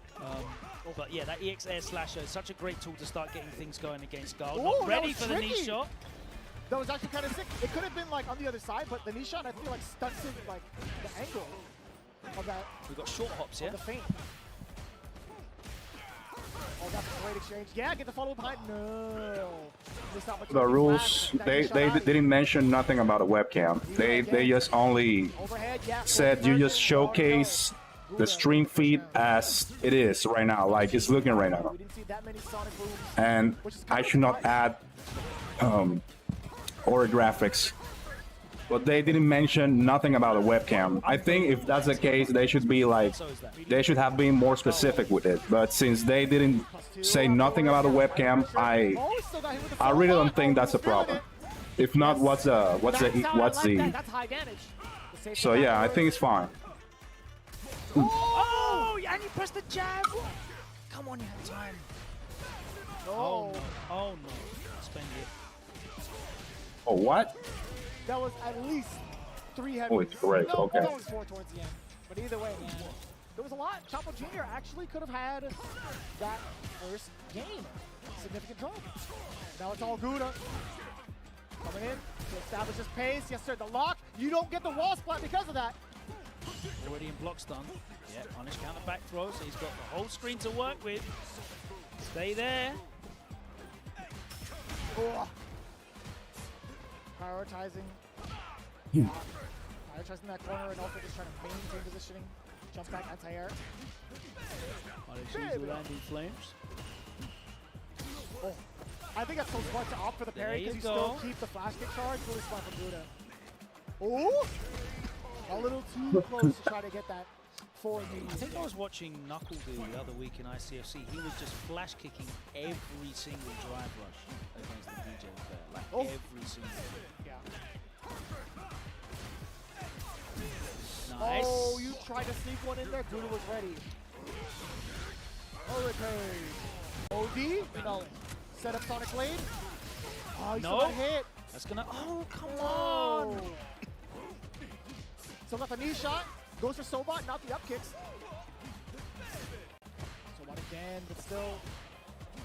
But yeah, that EX air slasher is such a great tool to start getting things going against Guile. Not ready for the knee shot. That was actually kind of sick. It could have been like on the other side, but the knee shot I feel like stunts it, like the angle of that. We've got short hops here. The feint. Oh, that's a great exchange. Yeah, get the follow behind. No. The rules, they didn't mention nothing about a webcam. They just only said you just showcase the stream feed as it is right now, like it's looking right now. And I should not add or graphics, but they didn't mention nothing about a webcam. I think if that's the case, they should be like, they should have been more specific with it. But since they didn't say nothing about a webcam, I really don't think that's a problem. If not, what's the? So yeah, I think it's fine. Oh, and you pressed the jab. Come on, you have time. Oh no, spend it. Oh, what? That was at least 3 heavy. Oh, it's correct. No, Okay. that was 4 towards the end. But either way, man, there was a lot. Chapo Jr. actually could have had that first game. Significant drop. Now it's all Gouda. Coming in to establish his pace. Yes, sir. The lock. You don't get the wall splat because of that. Already in block stun. Yeah, punish counter back throw, so he's got the whole screen to work with. Stay there. Oh. Prioritizing. Prioritizing that corner and also just trying to maintain positioning. Jump back anti-air. Landing flames. Oh. I think that's so smart to opt for the parry because you still keep the flash kick charge. Really smart from Gouda. Oh! A little too close to try to get that forward knee. I think I was watching Knuckle do the other week in ICFC. He was just flash kicking every single drive rush against the DJ there. Like every single. Yeah. Nice. Oh, you tried to sneak one in there. Gouda was ready. Hurricane. OD? No. Set up Sonic Blade. Oh, he still got hit. That's gonna. Oh, come on. Still got the knee shot. Goes for Sobot, not the up kicks. Sobot again, but still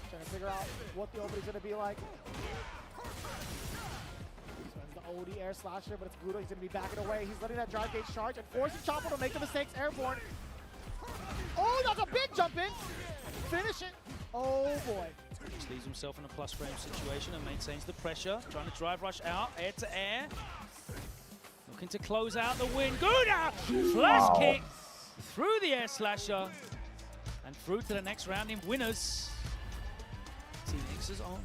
trying to figure out what the opening's gonna be like. Spends the OD air slasher, but it's Gouda. He's gonna be backing away. He's letting that drive gauge charge and forcing Chapo to make the mistakes airborne. Oh, that's a big jump in. Finish it. Oh boy. Just leaves himself in a plus frame situation and maintains the pressure. Trying to drive rush out, air to air. Looking to close out the win. Gouda! Flash kick through the air slasher and through to the next round in winners. Team X's on.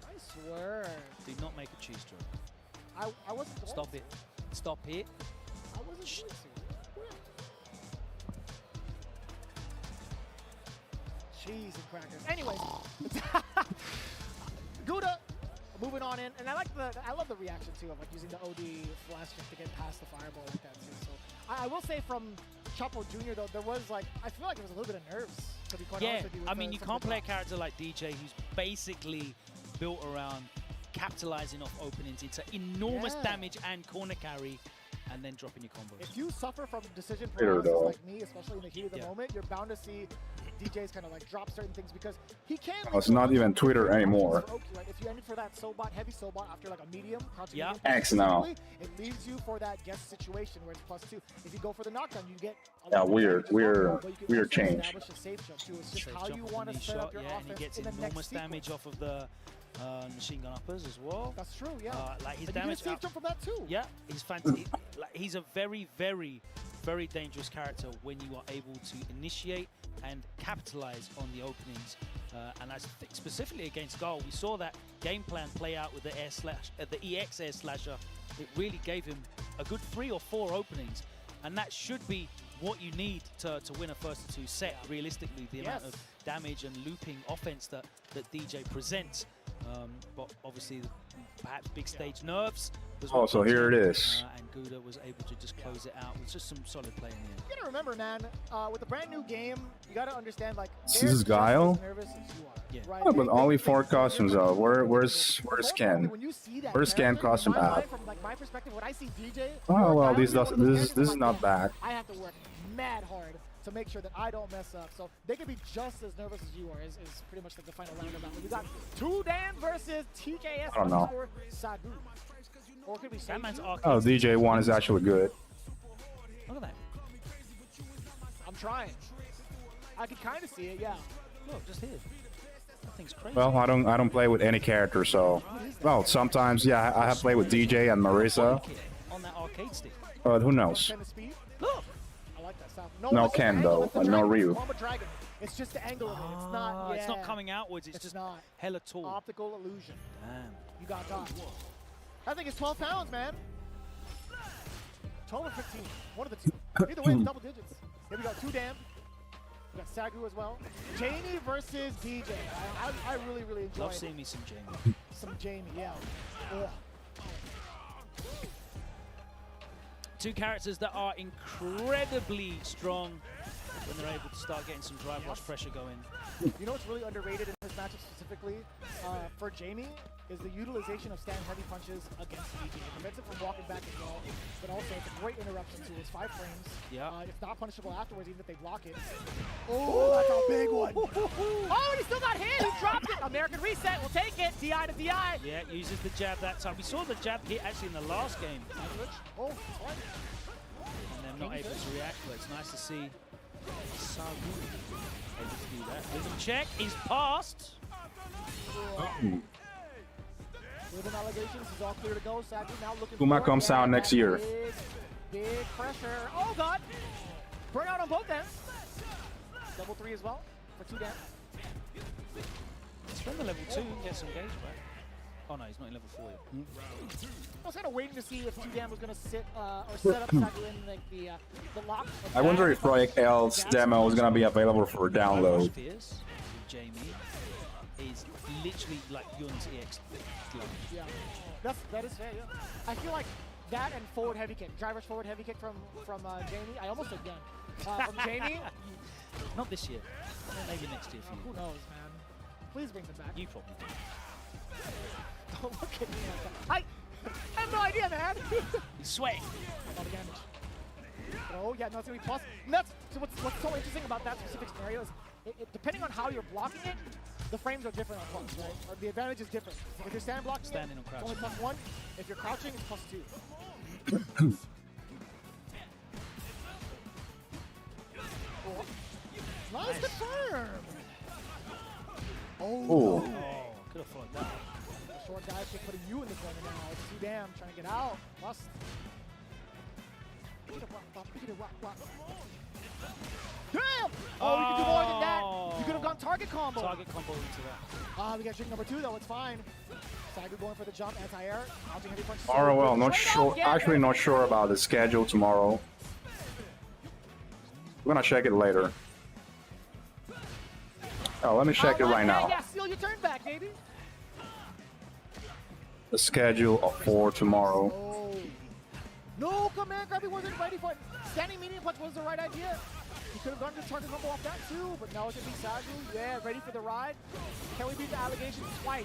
I swear. Did not make a cheese drop. I wasn't going Stop it. Stop it. I wasn't going to. Cheese and crackers. Anyways, Gouda moving on in, and I love the reaction too of like using the OD flash kick to get past the fireball like that too. So I will say from Chapo Jr. though, there was like I feel like there was a little bit of nerves. To be quite honest with you. I mean you can't play a character like DJ who's basically built around capitalizing off openings into enormous damage and corner carry. and then dropping your combos. If you suffer from decision Later, paralysis though. like me, especially in the heat of the moment, you're bound to see DJs kind of like drop certain things because he can. Oh, it's not even Twitter anymore. Right? If you ended for that Sobot, heavy Sobot after like a medium, crouching Yeah. medium, X now. it leaves you for that guess situation where it's +2. If you go for the knockdown, you get a Yeah, lot of weird, damage as well, weird, but you can weird also change. establish a safe jump too. It's just Safe how jump you off want the to knee set up shot, your yeah, and he offense gets in the enormous next damage sequence. off of the machine gun uppers as well. That's true, yeah. Like his And you damage. get a safe jump from that too. Yeah, he's fantastic. Like, he's a very, very, very dangerous character when you are able to initiate and capitalize on the openings. And I think specifically against Guile, we saw that game plan play out with the the EX air slasher. It really gave him a good 3 or 4 openings, and that should be what you need to win a first to 2 set. Realistically, the amount of damage and looping offense that DJ presents, but obviously perhaps big stage nerves. Was Oh, so here it is. And Gouda was able to just close it out with just some solid play in the end. You gotta remember, man, with a brand new game, you gotta understand, like, This they're is just Guile? as nervous as you are, Yeah. right? Oh, but They- only they- 4 they- costumes though. Where's Ken? When you see that Where's Ken character, costume in my at? mind, from like my perspective, when I see DJ, Oh or well, Guile, this you're one of those this characters is like, not "Man, bad. I have to work mad hard to make sure that I don't mess up. So they could be just as nervous as you are. Is pretty much like the final round of that. You got 2Dan versus TKS I don't know. or Sadu. Or it could be That man's Seiju. arcade. Oh, DJ1 is actually good. Look at that. I'm trying. I can kind of see it, yeah. Look, just here. That thing's crazy. Well, I don't play with any character, so well sometimes yeah I have played with DJ and Marissa, on that arcade stick. but who knows? 10 to speed. Look. I like that sound. No that's the Ken, angle, though, that's the and no dragon, Ryu. it's Mama Dragon. It's just the angle of it. It's not. It's not yeah. coming outwards. It's just not. hella tall. Optical illusion. Damn. You got dodge. I think it's 12 pounds, man. 12 or 15. One of the two. Either way, it's double digits. Here we go. 2Dan. We got Sagu as well. Jamie versus DJ. I really, really enjoy Love it. seeing me some Jamie. Some Jamie, yeah. Ugh. 2 characters that are incredibly strong when they're able to start getting some drive rush pressure going. You know what's really underrated in this matchup specifically for Jamie is the utilization of stand heavy punches against DJ. It prevents it from walking back as well, but also it's a great interruption too. It's 5 frames. Yeah. It's not punishable afterwards even if they block it. Oh, that's a big one. Oh, and he still got hit. He dropped it. American reset. We'll take it. DI to DI. Yeah, uses the jab that time. We saw the jab hit actually in the last game. Oh, it's fine. And they're not able to react, but it's nice to see Sagu able to do that. Rhythm check is passed. Rhythm allegations is all clear to go. Sagu now looking Kuma for comes out next year. Big pressure. Oh, God. Burnout on both ends. Double 3 as well for 2Dan. It's from the level 2, get some gauge back. Oh no, he's not in level 4 yet. I was kind of waiting to see if 2Dan was going to sit or set up Sagu in like the lock. I wonder if Project L's demo is gonna be available for download. Fierce with Jamie is literally like Yun's EX. Yeah, that is fair. Yeah, I feel like that and forward heavy kick, driver's forward heavy kick from Jamie. I almost said Yun. From Jamie. Not this year. Maybe next year for you. Who knows, man? Please bring them back. You probably do. Don't look at me like that. I have no idea, man. He's sweating. All the damage. Oh yeah, no, it's gonna be plus. And that's so what's so interesting about that specific scenario is depending on how you're blocking it, the frames are different on plus, right? Or the advantage is different. If you're stand blocking Standing it, or it's only crouching. +1. If you're crouching, it's +2. Oh. Nice confirm. Oh. Ooh. Could have followed that. The short dive kick putting you in the corner now. It's 2Dan trying to get out. Plus. Damn! Oh, you can do more than that. You could have gone target combo. Target combo into that. We got trick number 2 though. It's fine. Sagu going for the jump, anti-air, mounting heavy punch. ROL, not sure. Actually, not sure about the schedule tomorrow. We're gonna check it later. Oh, let me check it right now. Yeah, seal your turn back, baby. The schedule for tomorrow. Oh. No, command grab, he wasn't ready for it. Standing medium punch was the right idea. He could have gone to target combo off that too, but now it's gonna be Sagu. Yeah, ready for the ride. Can we beat the allegations twice?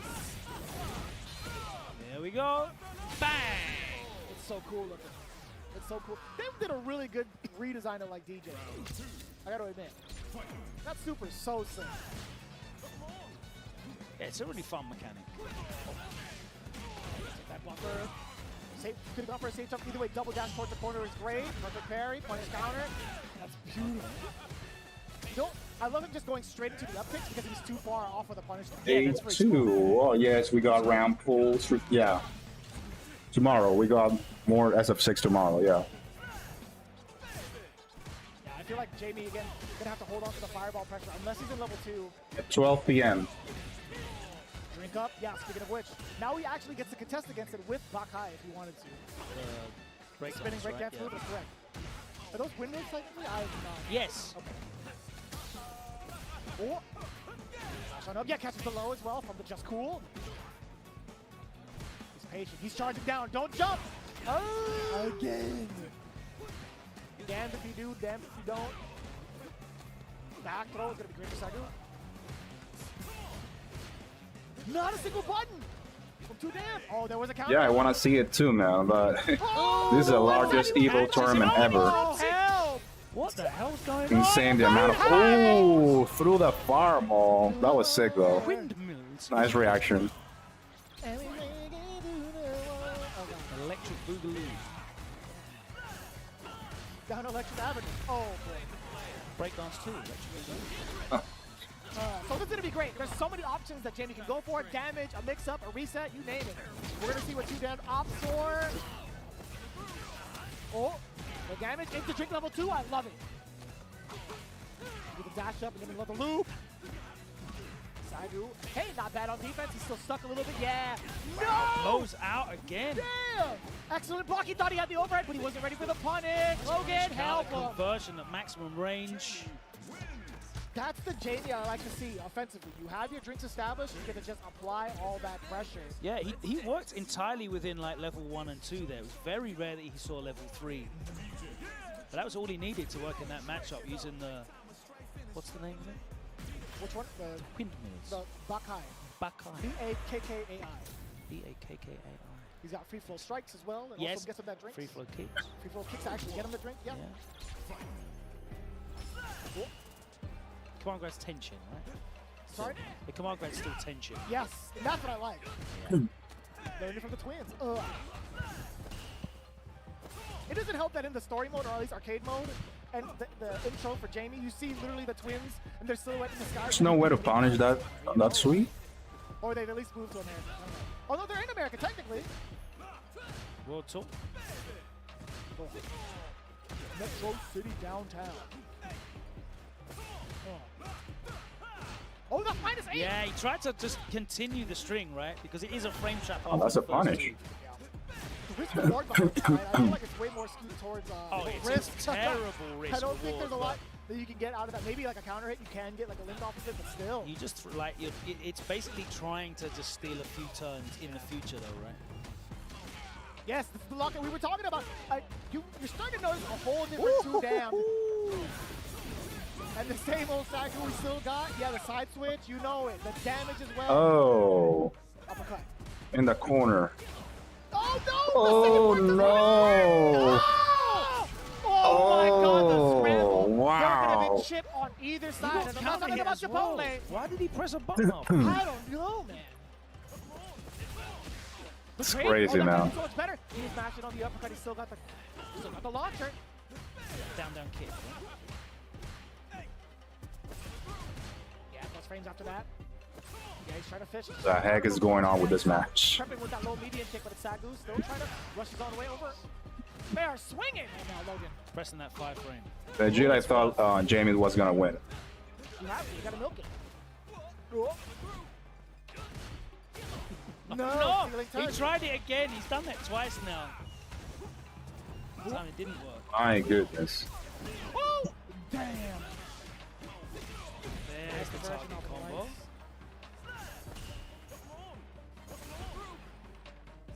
There we go. Bang! It's so cool looking. It's so cool. They did a really good redesign of like DJ. I gotta admit. That super is so sick. Yeah, it's a really fun mechanic. That blocker. Safe, could have gone for a safe jump. Either way, double dash towards the corner is great. Perfect parry, punish counter. That's beautiful. You know, I love him just going straight into the upkicks because he's too far off of the punish. Yeah, that's very A2. smart. Oh, yes, we got round pulls. Yeah. Tomorrow, we got more SF6 tomorrow, yeah. Yeah, I feel like Jamie, again, gonna have to hold on to the fireball pressure unless he's in level 2. At 12 p.m. Drink up. Yeah, speaking of which, now he actually gets to contest against it with Bakai if he wanted to. Break Spinning dance, breakdance right? move is correct. Are those windmills technically? I have not. Yes. Okay. Oh. Dash on up. Yeah, catches the low as well from the Just Cool. He's patient. He's charging down. Don't jump. Oh. Again. Damned if you do, damned if you don't. Back throw is going to be great for Sagu. Not a single button from too damn. Oh, there was a counter. Yeah, I want to see it too, man, but this is the largest EVO tournament ever. Oh, hell. What the hell's going on? Insane the amount of... Oh, through the fireball. That was sick, though. Windmills. Nice reaction. Electric Boogaloo. Down Electric Avenue. Oh, boy. Breakdance too. Electric Boogaloo. So this is going to be great. There's so many options that Jamie can go for. Damage, a mix-up, a reset, you name it. We're going to see what you did. Opsor. Oh, the damage into drink level 2. I love it. Get the dash up and then another loop. Sagu. Hey, not bad on defense. He's still stuck a little bit. Yeah. No! Mo's out again. Damn! Excellent block. He thought he had the overhead, but he wasn't ready for the punish. Logan, help him. Conversion at maximum range. That's the Jamie I like to see offensively. You have your drinks established, you get to just apply all that pressure. Yeah, he worked entirely within like level 1 and 2 there. It was very rare that he saw level 3. But that was all he needed to work in that matchup using the... What's the name of it? Which one? The Windmills. The Bakai. Bakai. B-A-K-K-A-I. B-A-K-K-A-I. He's got free flow strikes as well. And Yes. also gets him that drink. Free flow kicks. Free flow kicks to actually get him the drink. Yeah. Cool. Command grab's tension, right? Sorry? The command grab's still tension. Yes, and that's what I like. Yeah. Learning from the twins. Ugh. It doesn't help that in the story mode, or at least arcade mode, and the intro for Jamie, you see literally the twins and their silhouette in the sky. There's no way to punish that. That's sweet. Or they've at least moved to America. Although they're in America, technically. World Tour. Metro City downtown. Oh, that's -8! Yeah, he tried to just continue the string, right? Because it is a frame trap. Oh, that's a punish. Risk reward behind the side, I feel like it's way more skewed towards it's risk. a terrible risk. I don't think reward, there's a lot that you can get out of that. Maybe like a counter hit, you can get like a linked off of it, but still. You just like it's basically trying to just steal a few turns in the future, though, right? Yes, this is the lock that we were talking about. You're starting to notice a whole different two damn. And the same old Saku we still got. Yeah, the side switch, you know it. The damage as well. Oh. Uppercut. In the corner. Oh no! Oh no! Oh my god, the scramble. Wow. There could have been chip on either side. And I'm not talking about Chipotle. Why did he press a button up? I don't know, man. It's crazy now. So much better. He's mashing on the uppercut. He's still got the launcher. Down kick. Right? Yeah, plus frames after that. Yeah, he's trying to fish. The heck is going on with this match? Prepping with that low median kick, but it's Sagu still trying to rush his own way over. They are swinging. And now Logan. Pressing that 5 frame. Legit, I thought Jamie was gonna win. You have to. You gotta milk it. Oh. No! He tried it again. He's done that twice now. This time it didn't work. My goodness. Oh! Damn. There's the target combo.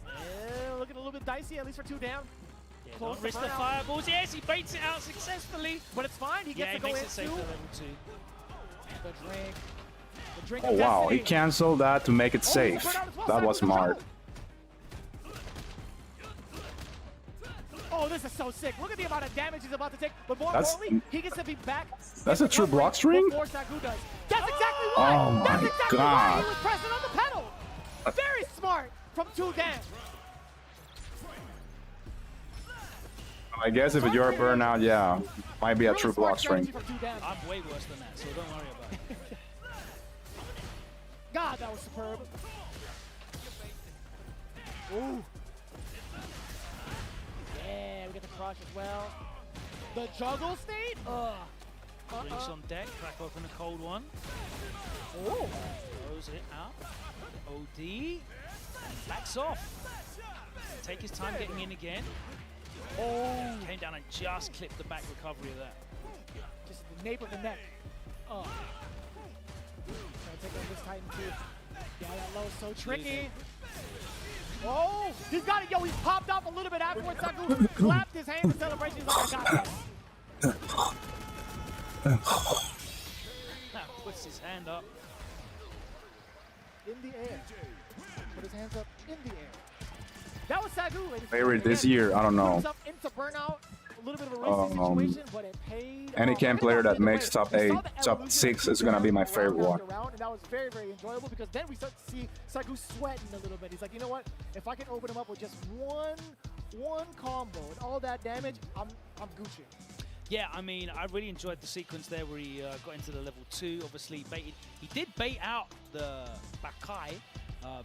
Yeah, looking a little bit dicey, at least for 2 down. Yeah, don't risk the fireballs. Yes, he baits it out successfully. But it's fine. He gets to go makes in it safe to too. level 2. The drink. The drink Oh of wow, he destiny. canceled that to make it safe. That was smart. Oh, this is so sick. Look at the amount of damage he's about to take. But more That's- importantly, he gets to be back. That's a true block string? Before Sagu does. That's exactly why. Oh my That's exactly God. why he was pressing on the pedal. Very smart from 2Dan. I guess if you're a burnout, yeah, might be a true block string. I'm way worse than that, so don't worry about it. God, that was superb. Ooh. Yeah, we get the crush as well. The juggle state? Drinks on deck, crack open a cold one. Oh. Throws it out. OD. Backs off. Take his time getting in again. Oh. Came down and just clipped the back recovery of that. Just the nape of the neck. Oh. Trying to take on this Titan too. Yeah, that low is so tricky. Oh, he's got it. Yo, he popped off a little bit afterwards. Sagu clapped his hands in celebration. He's like, I got this. Now puts his hand up. In the air. Put his hands up in the air. That was Sagu. Favorite this year, I don't know. Into burnout. A little bit of a racing situation, but it paid. Any camp player that makes top 8, top 6 is gonna be my favorite one. And that was very, very enjoyable because then we start to see Sagu sweating a little bit. He's like, you know what? If I can open him up with just one combo and all that damage, I'm Gucci. Yeah, I mean, I really enjoyed the sequence there where he got into the level 2. Obviously, he did bait out the Bakai,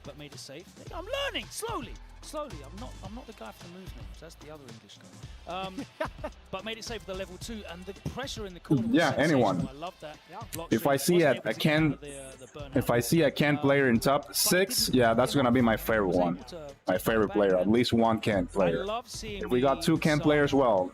but made it safe. I'm learning slowly. I'm not the guy for the moves names. That's the other English guy. But made it safe for the level 2, and the pressure in the corner. Was Yeah, anyone. I love that. If I see a Kent player in top 6, yeah, that's gonna be my favorite one. My favorite player, at least one Kent player. If we got 2 Kent players, well,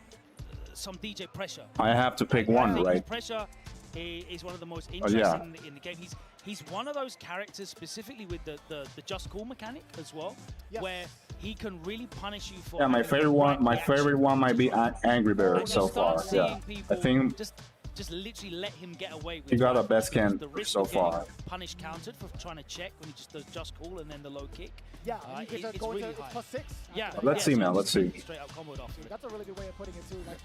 some DJ pressure. I have to pick one, right? Pressure is one of the most interesting in the game. He's one of those characters, specifically with the just cool mechanic as well, where he can really punish you for. Yeah, my favorite one might be Angry Bird so far. Yeah, I think just literally let him get away with. he got the best Ken so far. Punish countered for trying to check when he just does just cool and then the low kick. Yeah, you get to go into +6. Yeah, let's see, man. Let's see. Straight up comboed off. That's a really good way of putting it too. Like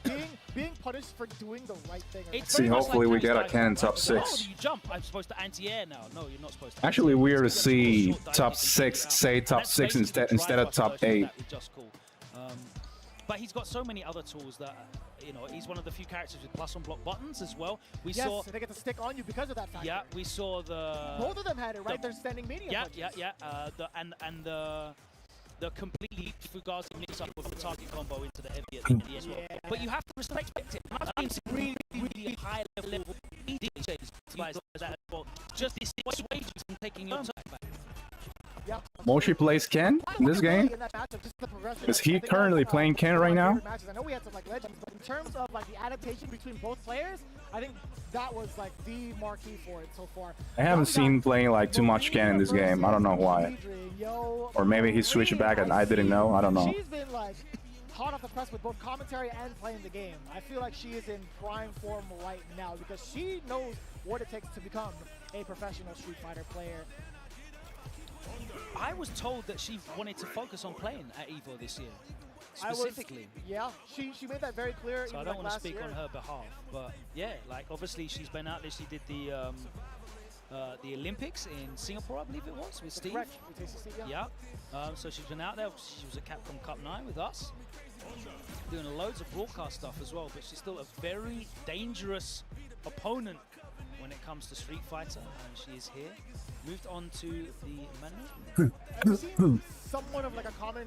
being punished for doing the right thing. See, hopefully we get a Ken in top 6. Oh, you jump. I'm supposed to anti-air now. No, you're not supposed to. Actually, weird to see top 6 say top 6 instead of top 8. But he's got so many other tools that, you know, he's one of the few characters with plus on block buttons as well. We saw they get to stick on you because of that factor. Yeah, we saw both of them had it, right? They're standing medium. Yeah. The completely Fugazi mix-up with the target combo into the heavy at the end as well. Yeah. But you have to respect it. I've seen some really high level DJs guys that as well. Just this persuasion from taking your time back. Moshi plays Ken in this game? Is he currently playing Ken right now? I know we had some like legends, but in terms of like the adaptation between both players, I think that was like the marquee for it so far. I haven't seen playing like too much Ken in this game. I don't know why. Or maybe he switched back and I didn't know. I don't know. She's been like hot off the press with both commentary and playing the game. I feel like she is in prime form right now because she knows what it takes to become a professional Street Fighter player. I was told that she wanted to focus on playing at EVO this year, specifically. She made that very clear. So I don't want to speak on her behalf, but yeah, like obviously she's been out there. She did the Olympics in Singapore, I believe it was, with Steve. Correct. Yeah. So she's been out there. She was at Capcom Cup 9 with us, doing loads of broadcast stuff as well. But she's still a very dangerous opponent when it comes to Street Fighter, and she is here. Moved on to the menu. I've seen somewhat of like a common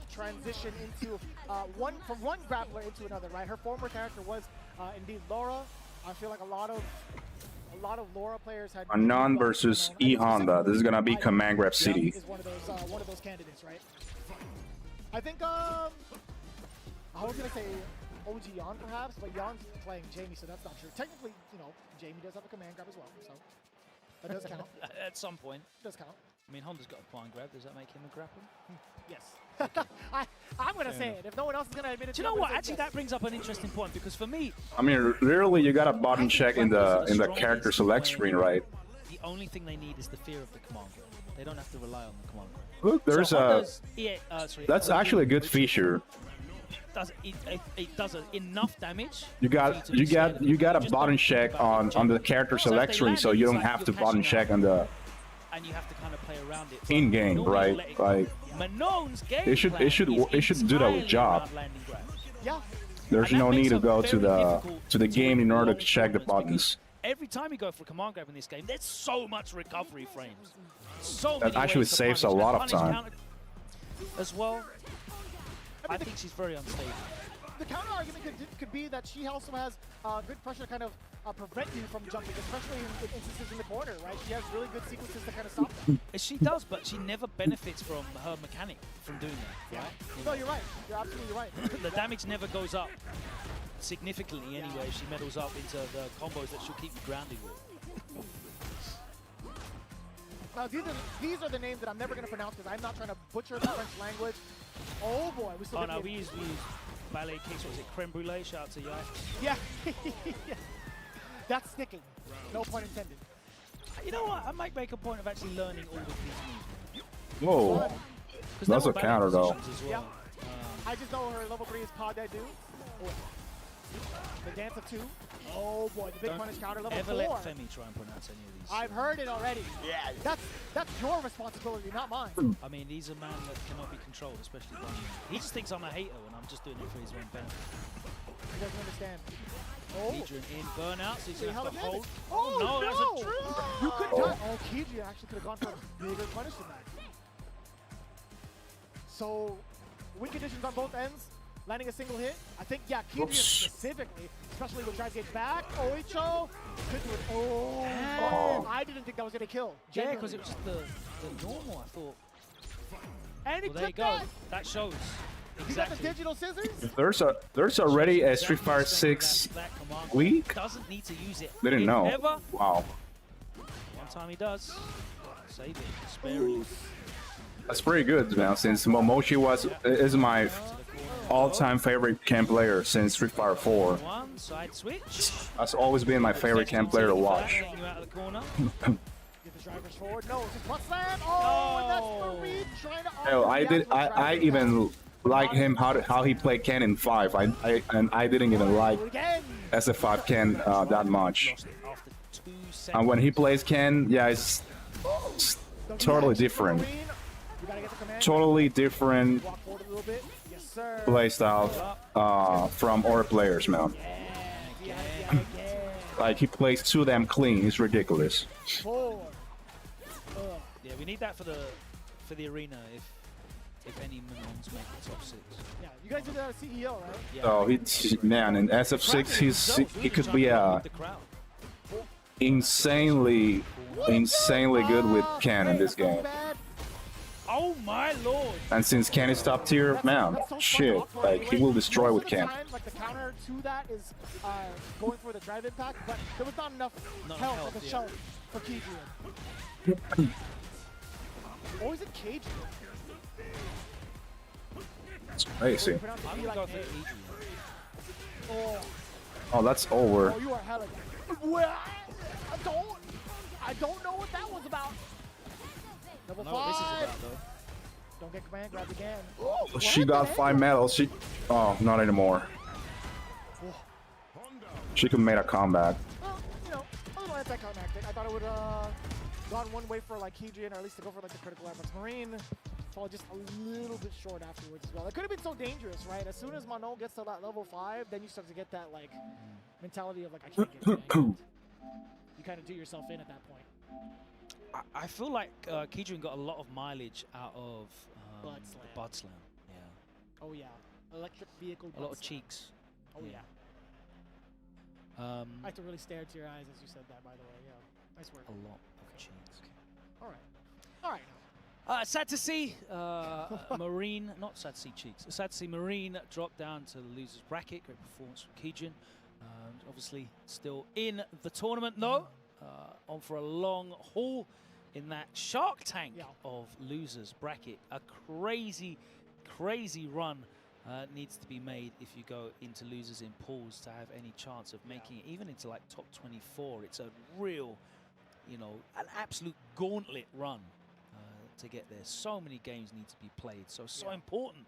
transition into from one grappler into another, right? Her former character was indeed Laura. I feel like a lot of Laura players had Anon versus E Honda. This is gonna be Command Grab City. Is one of those candidates, right? I think I was gonna say OG Yan perhaps, but Yan's playing Jamie, so that's not true. Technically, you know, Jamie does have a command grab as well, so that does count. At some point. It does count. I mean, Honda's got a command grab. Does that make him a grappler? Yes. I'm going to say it. If no one else is going to admit it. Do you know what? Actually, that brings up an interesting point because for me... I mean, literally, you got a button check in the character select screen, right? The only thing they need is the fear of the command grab. They don't have to rely on the command grab. Look, there's that's actually a good feature. it does enough damage. You got a button check on the character select screen, so you don't have to button check on the and you have to kind of play around it. in game, right? Like it should do that job. Yeah. There's no need to go to the game in order to check the buttons. Every time you go for a command grab in this game, there's so much recovery frames. So That many actually ways to saves a punish. lot And of punish time. counter as well. I think she's very unstable. The counter argument could be that she also has good pressure to kind of prevent you from jumping, especially in instances in the corner, right? She has really good sequences to kind of stop them. She does, but she never benefits from her mechanic from doing that, right? No, you're right. You're absolutely right. The damage never goes up significantly anyway if she medals up into the combos that she'll keep you grounded with. Now, these are the names that I'm never going to pronounce because I'm not trying to butcher the French language. Oh boy, we still Oh no, we use ballet kicks. What was it? Creme brulee. Shout out to Ya. Yeah. Yeah. That's sticking. No pun intended. You know what? I might make a point of actually learning all of these moves. Whoa, that's a counter though. Yeah. I just know her level 3 is Pas de Deux. The dance of 2. Oh boy, the big punish counter level 4. Ever let Femi try and pronounce any of these. I've heard it already. Yeah. That's your responsibility, not mine. I mean, he's a man that cannot be controlled, especially by me. He just thinks I'm a hater when I'm just doing it for his own benefit. He doesn't understand. Oh. Keidran in burnout, so he's going to have to hold. Oh, no, that's a true. You could have done. Oh, Keidran actually could have gone for a bigger punish than that. So, win conditions on both ends. Landing a single hit. I think, yeah, Keidran specifically, especially with drive gate back. Oicho could do it. Oh, I didn't think that was going to kill. Yeah, because it was just the normal, I thought. And he Well, there you clipped go. that. That shows. You got the Exactly. digital scissors? There's already a Street Fighter 6 week. Doesn't need to use it. Didn't if know. Ever. Wow, One time he does. Save it. Sparingly. that's pretty good, man. Since Momoshi is my all-time favorite camp player since Street Fighter 4. One side switch. That's always been my favorite camp player to watch. Getting you out of the corner. Get the drivers forward. No, it's just butt slam. Oh, and that's Marie trying to. Hell, I even like him how he played Ken in 5. I didn't even like SF5 Ken that much. And when he plays Ken, yeah, it's totally different. Totally different playstyle from other players, man. Like he plays too damn clean. It's ridiculous. Yeah, we need that for the arena if any Manons make the top 6. Yeah, you guys did that CEO, right? Yeah. So man, in SF6 he could be insanely good with Ken in this game. Oh my lord! And since Ken is top tier, man, shit, like he will destroy with Ken. Like the counter to that is going for the drive impact, but there was not enough health at the shelf for Keidran. Or is it Cage? It's crazy. I'm gonna go for Keidran. Oh, that's over. Oh, you are hella. Well, I don't know what that was about. Level 5. This is about though. Don't get command grab again. Oh, she got 5 medals. Oh, not anymore. She could make a comeback. Well, you know, a little anticlimactic. I thought it would gone one way for like Keidran, or at least to go for like the critical efforts. Marine fall just a little bit short afterwards as well. It could have been so dangerous, right? As soon as Manon gets to that level 5, then you start to get that like mentality of like I can't get it. You kind of do yourself in at that point. I feel like Keidran got a lot of mileage out of the Bud Slam. Yeah. Oh yeah, electric vehicle. A lot of cheeks. Oh yeah. I have to really stare into your eyes as you said that, by the way. Yeah, nice work. A lot of cheeks. All right. All right. Sad to see Marine, not sad to see cheeks, sad to see Marine drop down to the loser's bracket. Great performance from Keidran. Obviously still in the tournament though. On for a long haul in that Shark Tank of losers bracket. A crazy, crazy run needs to be made if you go into losers in pools to have any chance of making it even into like top 24. It's a real, you know, an absolute gauntlet run to get there. So many games need to be played. So important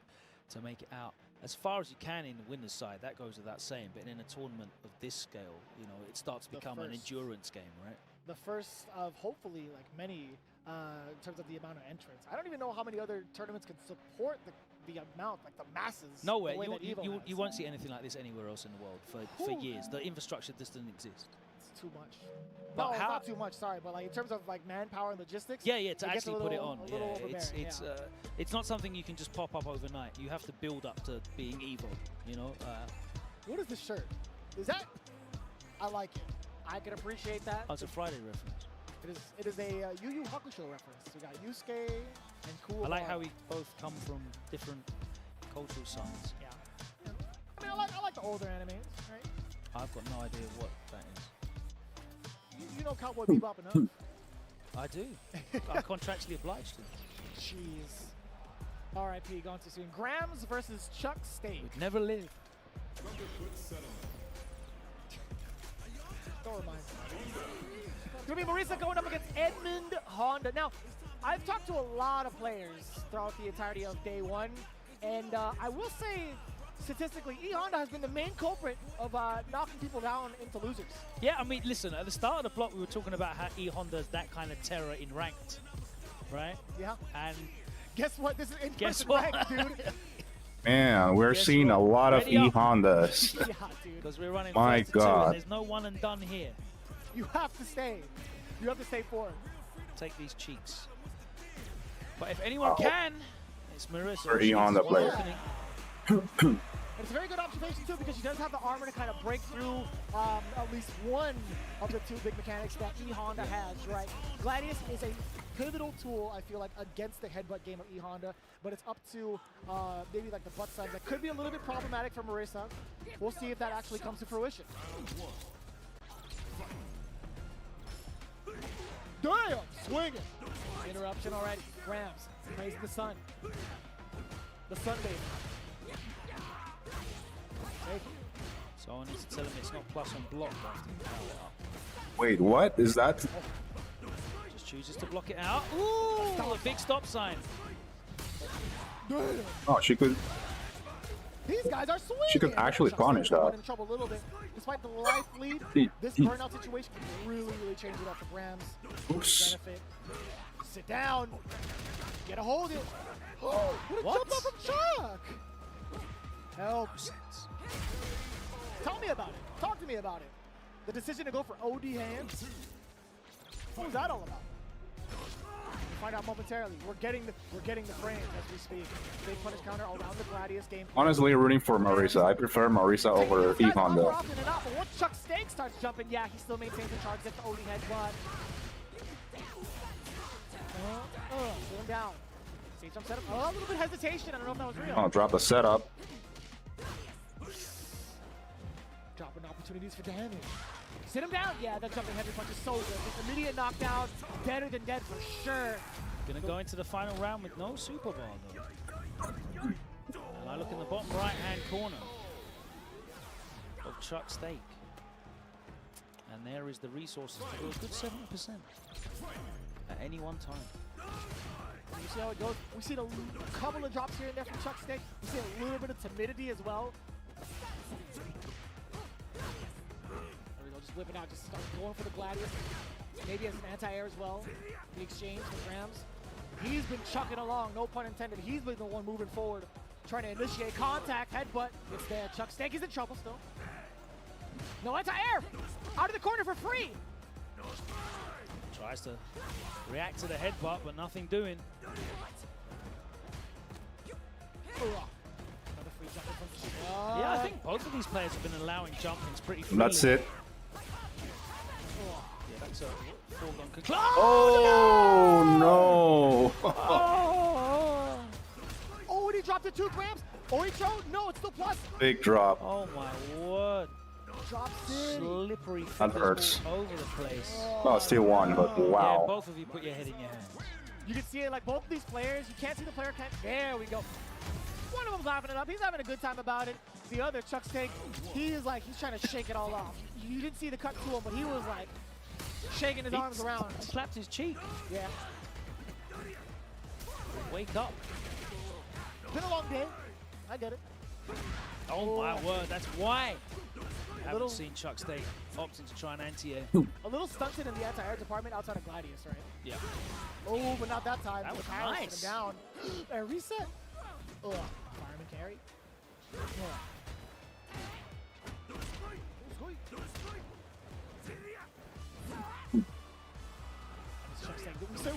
to make it out as far as you can in the winner's side. That goes without saying. But in a tournament of this scale, you know, it starts to become an endurance game, right? The first of hopefully like many in terms of the amount of entrants. I don't even know how many other tournaments can support the amount, like the masses. Nowhere. The way that EVO You won't see anything like this anywhere else in the world for years. The infrastructure just doesn't exist. It's too much. But No, it's how- not too much. Sorry, but like in terms of like manpower and logistics. Yeah, to gets actually put it on. a little Yeah, overbearing, it's not something you can just pop up overnight. You have to build up to being EVO. You know. What is this shirt? Is that? I like it. I can appreciate that. Oh, it's a Friday reference. It is a Yu Yu Hakusho reference. We got Yusuke and Cool. I like how we both come from different cultural sides. Yeah. I mean, I like the older animes, right? I've got no idea what that is. You know Cowboy Bebop enough. I do. I'm contractually obliged to. Jeez. R.I.P. Gone too soon. Grams versus Chuck Steak. We'd never live. Don't remind me. It's going to be Marisa going up against Edmund Honda. Now, I've talked to a lot of players throughout the entirety of day one, and I will say, statistically, E Honda has been the main culprit of knocking people down into losers. Yeah, I mean, listen, at the start of the block, we were talking about how E Honda's that kind of terror in ranked, right? Yeah. And guess what? This is in guess what? rank, dude. Man, we're seeing a lot of Ready up. E-Hondas. Yeah, dude. Because we're running My first to two, God. and there's no one and done here. You have to stay. You have to stay forward. Take these cheeks. But if anyone can, it's Marisa. For She's E-Honda one player. opening. And it's a very good observation, too, because she does have the armor to kind of break through at least one of the two big mechanics that E-Honda has, right? Gladius is a pivotal tool, I feel like, against the headbutt game of E-Honda, but it's up to maybe like the butt side. That could be a little bit problematic for Marisa. We'll see if that actually comes to fruition. Damn! Swinging! Interruption already. Grams praising the sun. The sun baby. So I need to tell him it's not plus on block after you power up. Wait, what is that? Just chooses to block it out. Ooh, a big stop sign. Damn! Oh, she could. These guys are swinging! She could actually Chuck punish Steak that. going in trouble a little bit. Despite the life lead, this he- burnout situation can really change it up for Grams. Oops. Benefit. Sit down. Get a hold of it. Oh, what a What? jump up from Chuck! Help. Tell me about it. Talk to me about it. The decision to go for OD hands. What was that all about? We'll find out momentarily. We're getting the frames as we speak. Big punish counter around the Gladius game. Honestly, rooting for Marisa. I prefer Marisa over These guys are E-Honda. often enough, but once Chuck Steak starts jumping, yeah, he still maintains the charge against the OD headbutt. Put him down. Stage jump setup. Oh, a little bit hesitation. I don't know if that was real. Oh, drop the setup. Dropping opportunities for damage. Sit him down. Yeah, that jumping heavy punch is so good. Just immediate knockdown. Better than dead for sure. Gonna go into the final round with no super bar though. And I look in the bottom right hand corner of Chuck Steak. And there is the resources to go a good 70% at any one time. You see how it goes? We've seen a couple of drops here and there from Chuck Steak. We see a little bit of timidity as well. There we go, just whipping out, just start going for the Gladius. Maybe as an anti-air as well. The exchange with Grams. He's been chucking along, no pun intended. He's been the one moving forward, trying to initiate contact, headbutt. It's there. Chuck Steak is in trouble still. No anti-air! Out of the corner for free! Tries to react to the headbutt, but nothing doing. Another free jumping from Shua. Yeah, I think both of these players have been allowing jumpings pretty freely. That's it. Yeah, that's a foregone conclusion. Oh, no. Oh, and he dropped it 2 Grams. Oicho? No, it's still plus. Big drop. Oh my word. Drops in. Slippery That fingers hurts. all over the place. No, still won, but Yeah, wow. both of you put your head in your hands. You can see it like both of these players. You can't see the player. There we go. One of them's laughing it up. He's having a good time about it. The other, Chuck Steak, he's trying to shake it all off. You didn't see the cut to him, but he was like shaking his arms around. Slapped his cheek. Yeah. Wake up. Been a long day. I get it. Oh my word, that's why. I haven't seen Chuck Steak opting to try an anti-air. A little stunted in the anti-air department outside of Gladius, right? Yeah. Oh, but not that time. That was Kyle nice. him down. A reset. Oh, fireman carry.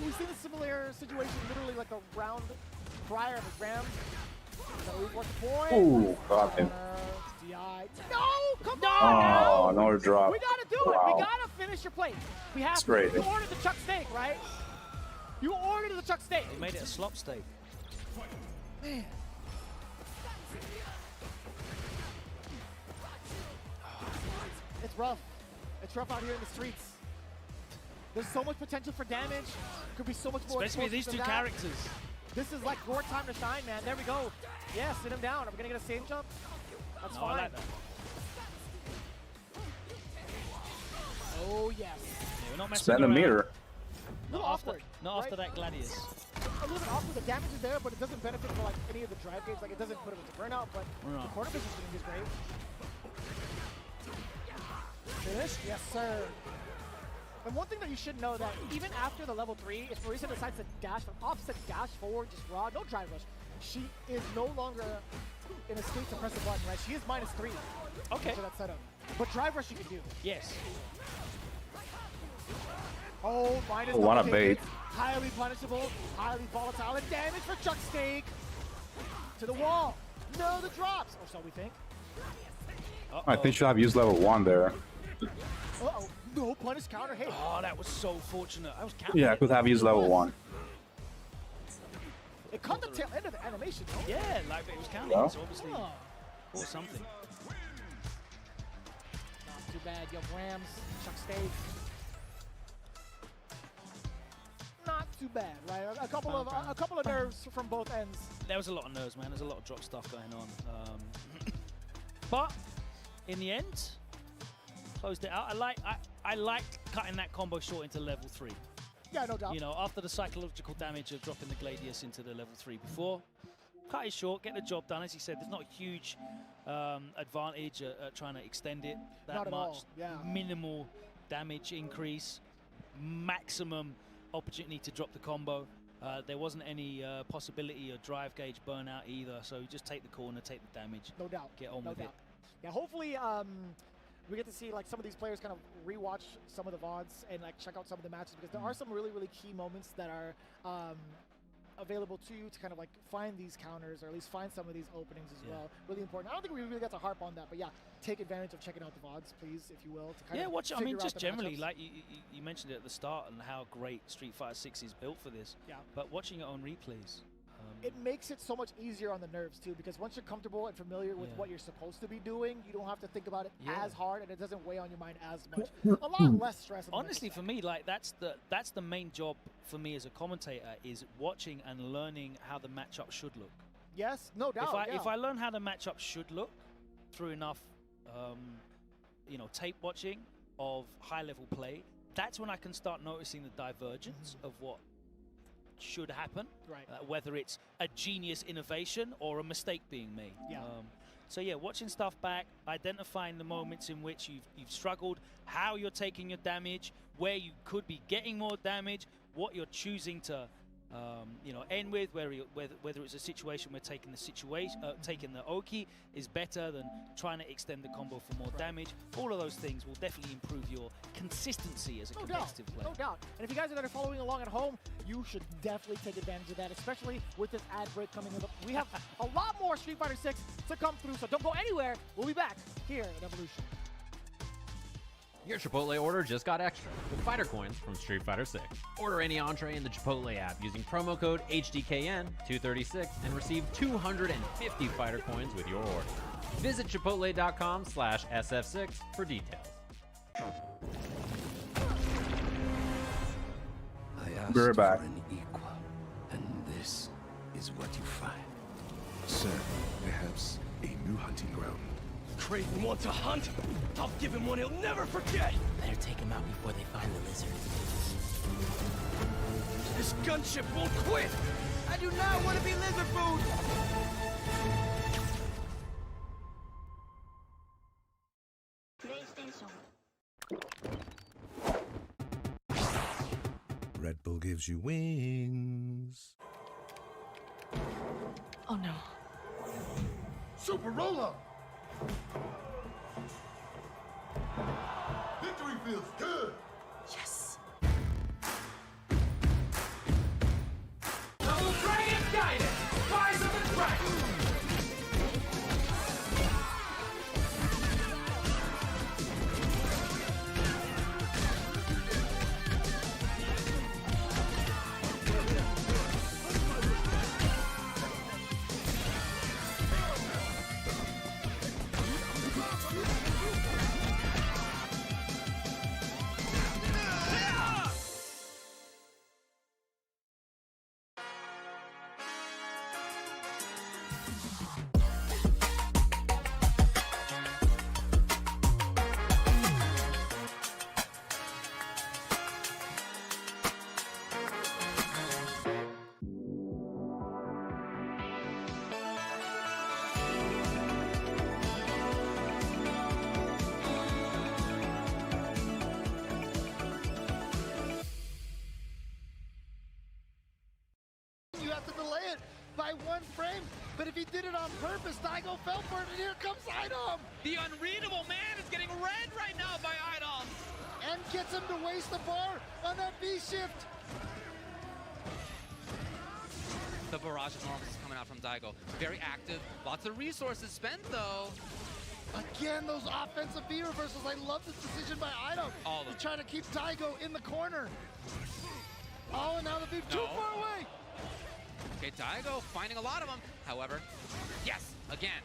We've seen a similar situation literally like a round prior to Rams. So we've worked the point. Ooh, got him. DI. No, come on! Oh, no drop. We gotta do it. Wow. We gotta finish your plate. We have That's to. great. You ordered the Chuck Steak, right? You ordered the Chuck Steak. They made it a slop steak. Man. It's rough. It's rough out here in the streets. There's so much potential for damage. Could be so much more. Especially with these two than that. characters. This is like your time to shine, man. There we go. Yeah, sit him down. Are we gonna get a save jump? That's No, fine. I like that. Oh yes. Yeah, we're not messing Spend a around. meter. Not After, not after that Gladius. A little bit awkward. The damage is there, but it doesn't benefit for like any of the drive games. Like it doesn't put him into burnout, but the corner positioning is great. Finish? Yes, sir. And one thing that you should know that even after the level 3, if Marisa decides to dash from offset dash forward, just raw, no drive rush, she is no longer in a state to press the button, right? She is -3. Okay. For that setup. But drive rush you can do. Yes. Oh, minus Oh, what a double bait. tickets. Highly punishable, highly volatile, and damage for Chuck Steak. To the wall. No, the drops. Or so we think. I think she'll have used level 1 there. Uh-oh. No punish counter. Hey. Oh, that was so fortunate. I was counting. Yeah, I could have used level 1. It caught the tail end of the animation, though. Yeah, like it was counting. Yeah. So obviously, or something. Not too bad, yo, Rams, Chuck Steak. Not too bad, right? A couple of nerves from both ends. There was a lot of nerves, man. There's a lot of drop stuff going on. But in the end, closed it out. I like cutting that combo short into level 3. Yeah, no doubt. You know, after the psychological damage of dropping the Gladius into the level 3 before, cut it short, get the job done. As you said, there's not a huge advantage at trying to extend it that Not at much. all, yeah. Minimal damage increase, maximum opportunity to drop the combo. There wasn't any possibility of drive gauge burnout either, so you just take the corner, take the damage. No doubt. Get on with it. Yeah, hopefully we get to see like some of these players kind of rewatch some of the VODs and like check out some of the matches, because there are some really, really key moments that are available to you to kind of like find these counters, or at least find some of these openings as well. Really important. I don't think we really got to harp on that, but yeah, take advantage of checking out the VODs, please, if you will. To kind of Watch it. I mean, figure out just the generally, matchups. like you mentioned it at the start, and how great Street Fighter 6 is built for this. Yeah. But watching it on replays, It makes it so much easier on the nerves too, because once you're comfortable and familiar with what you're supposed to be doing, you don't have to think about it as hard, and it doesn't weigh on your mind as much. A lot less stress. On honestly, for me, like that's the main job for me as a commentator, is watching and learning how the matchup should look. Yes, no doubt. If I learn how the matchup should look through enough, tape watching of high-level play, that's when I can start noticing the divergence of what should happen, right? Whether it's a genius innovation or a mistake being made. Yeah. So yeah, watching stuff back, identifying the moments in which you've struggled, how you're taking your damage, where you could be getting more damage, what you're choosing to end with, whether it's a situation where taking the Oki is better than trying to extend the combo for more damage. All of those things will definitely improve your consistency as a competitive player. No doubt. And if you guys are following along at home, you should definitely take advantage of that, especially with this ad break coming up. We have a lot more Street Fighter 6 to come through, so don't go anywhere. We'll be back here at Evolution. Your Chipotle order just got extra with fighter coins from Street Fighter 6. Order any entree in the Chipotle app using promo code HDKN236 and receive 250 fighter coins with your order. Visit chipotle.com/SF6 for details. I asked We're back. for an equal, and this is what you find. Sir, perhaps a new hunting ground. Creighton wants a hunt? I'll give him one he'll never forget! Better take him out before they find the lizard. This gunship won't quit! I do not want to be lizard food! Red Bull gives you wings. Oh no. Super roll-up! Victory feels good! Yes. Double Dragon Guidance! Rise of the Dragon! You have to delay it by 1 frame, but if he did it on purpose, Daigo fell for it, and here comes Idom! The unreadable man is getting read right now by Idom. And gets him to waste the bar on that V-shift! The barrage of normals is coming out from Daigo. Very active, lots of resources spent though. Again, those offensive V reversals. I love this decision by Idom. All of them. To try to keep Daigo in the corner. Oh, and now the V too far away! Okay, Daigo finding a lot of them. However, yes, again.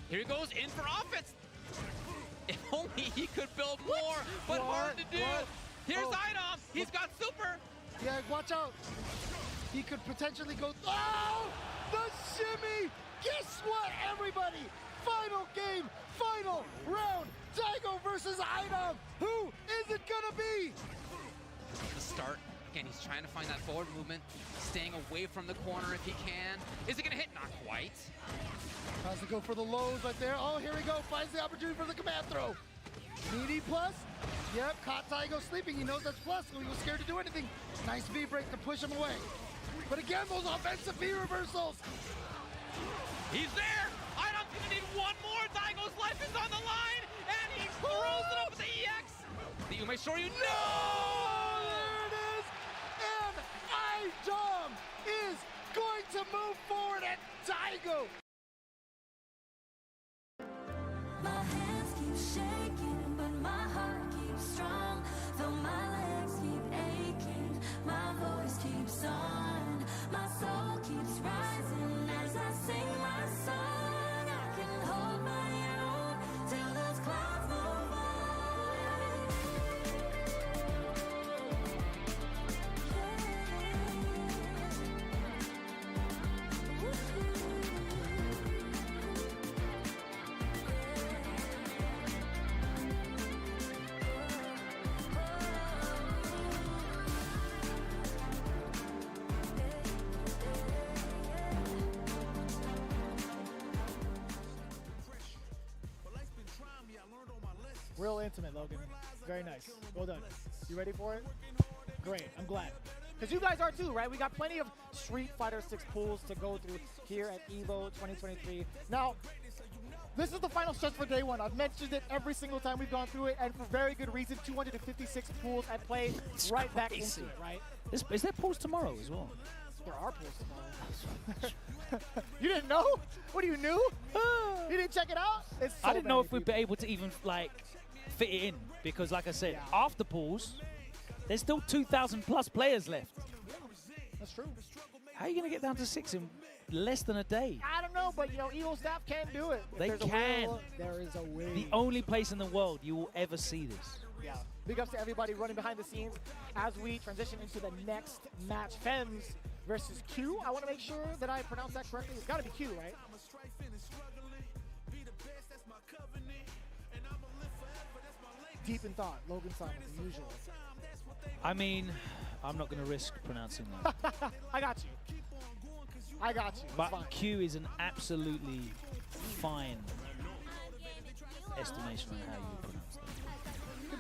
Here he goes in for offense. If only he could build more, but hard to do. Here's Idom. He's got super. Yeah, watch out. He could potentially go. Oh! The shimmy! Guess what, everybody? Final game, final round. Daigo versus Idom. Who is it gonna be? The start. Again, he's trying to find that forward movement, staying away from the corner if he can. Is it gonna hit? Not quite. Tries to go for the lows right there. Oh, here we go. Finds the opportunity for the command throw. Needy plus. Yep, caught Daigo sleeping. He knows that's plus, so he was scared to do anything. Nice V break to push him away. But again, those offensive V reversals. He's there. Idom's gonna need one more. Daigo's life is on the line, and he throws it up with the EX. The Ume Shoryu, no! There it is. And Idom is going to move forward at Daigo. My hands keep shaking, but my heart keeps strong. Though my legs keep aching, my voice keeps on. My soul keeps rising as I sing my song. I can hold my own till those clouds move Real intimate, Logan. Very nice. Well done. You ready for it? Great. I'm glad. Because you guys are too, right? We got plenty of Street Fighter 6 pools to go through here at EVO 2023. Now, this is the final stretch for day one. I've mentioned it every single time we've gone through it, and for very good reason. 256 pools at play, right back into it, right? Is there pools tomorrow as well? There are pools tomorrow. You didn't know? What, are you new? You didn't check it out? It's so I didn't know if many we'd be able to even, like, fit it in. Because, like I said, after pools, there's still 2,000 plus players left. That's true. How are you going to get down to 6 in less than a day? I don't know, but, you know, EVO staff can do it. If They there's a can. will, there is a way. The only place in the world you will ever see this. Yeah. Big ups to everybody running behind the scenes as we transition into the next match. Fems versus Q. I want to make sure that I pronounce that correctly. It's got to be Q, right? Deep in thought, Logan Simon, as usual. I mean, I'm not going to risk pronouncing that. I got you. I got you. But Fine. Q is an absolutely fine estimation on how you pronounce that.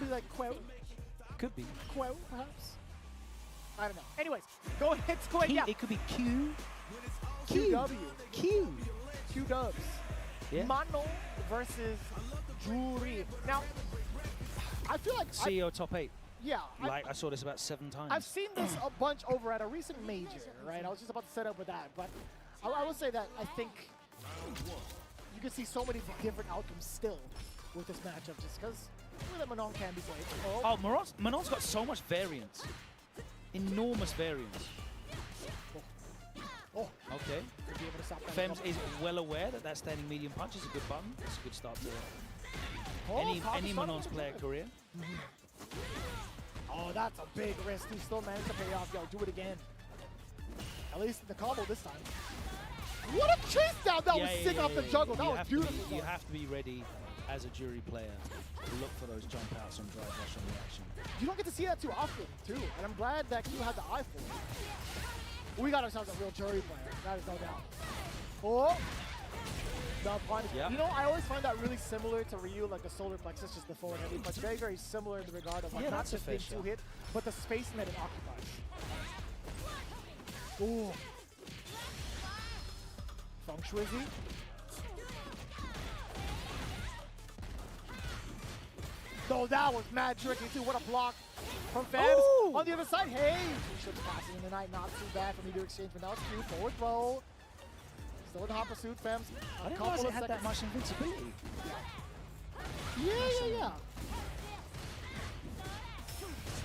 be like Quell. Could be. Quell, perhaps. I don't know. Anyways, go ahead, yeah. It could be Q. QW. Q. Q dubs. Yeah. Mano versus Juri. Now, I feel like CEO top 8. yeah. Like I saw this about 7 times. I've seen this a bunch over at a recent major, right? I was just about to set up with that, but I will say that I think you can see so many different outcomes still with this matchup just because that Manon can be played. Oh, Manon's got so much variance. Enormous variance. Oh. Okay. Could be able to stop that. Fems is well aware that that standing medium punch is a good button. It's a good start to any Manon's player career. Oh, that's a big risk. He still managed to pay off. Yo, do it again. At least in the combo this time. What a chase down! That was sick off the juggle. That was beautiful. You have to be ready as a Jury player to look for those jump outs on drive rush on reaction. You don't get to see that too often, too. And I'm glad that Q had the eye for it. We got ourselves a real Jury player. That is no doubt. Oh! The punish. Yep. You know, I always find that really similar to Ryu, like the solar plexus, just the forward heavy, but very, very similar in the regard of like not just being 2-hit, but the space that it occupies. Ooh. Feng Shuizi. Oh, that was mad tricky too. What a block from Fems. On the other side, hey! Two ships passing in the night, not too bad for me to exchange, but now it's Q, forward throw. Still in the hot pursuit, Fems. I didn't realize it had that much invincibility. Yeah.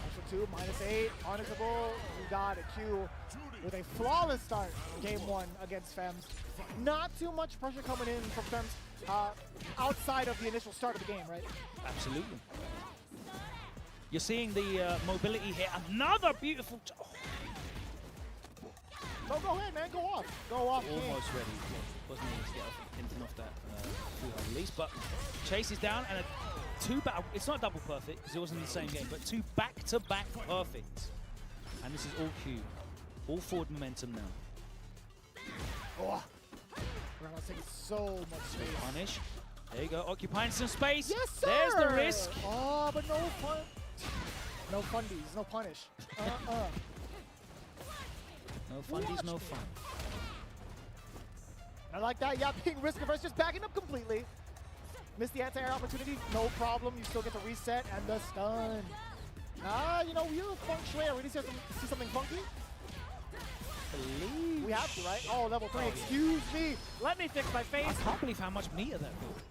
Extra 2, -8, punishable. We got a Q with a flawless start game 1 against Fems. Not too much pressure coming in from Fems outside of the initial start of the game, right? Absolutely. You're seeing the mobility here. Another beautiful... No, go ahead, man. Go off. Go off. Almost ready. Wasn't able to get anything off that full release, but chases down and it's not a double perfect because it wasn't in the same game, but 2 back-to-back perfects. And this is all Q. All forward momentum now. Oh. We're going to take so much space. Punish. There you go. Occupying some space. Yes, sir. There's the risk. Oh, but no fun. No fundies. No punish. No fundies, no fun. I like that. Yeah, being risk averse, just backing up completely. Missed the anti-air opportunity. No problem. You still get to reset and the stun. You know, we're feng shui. Are we going to see something funky? We have to, right? Oh, level 3. Excuse me. Let me fix my face. I can't believe how much meter that built.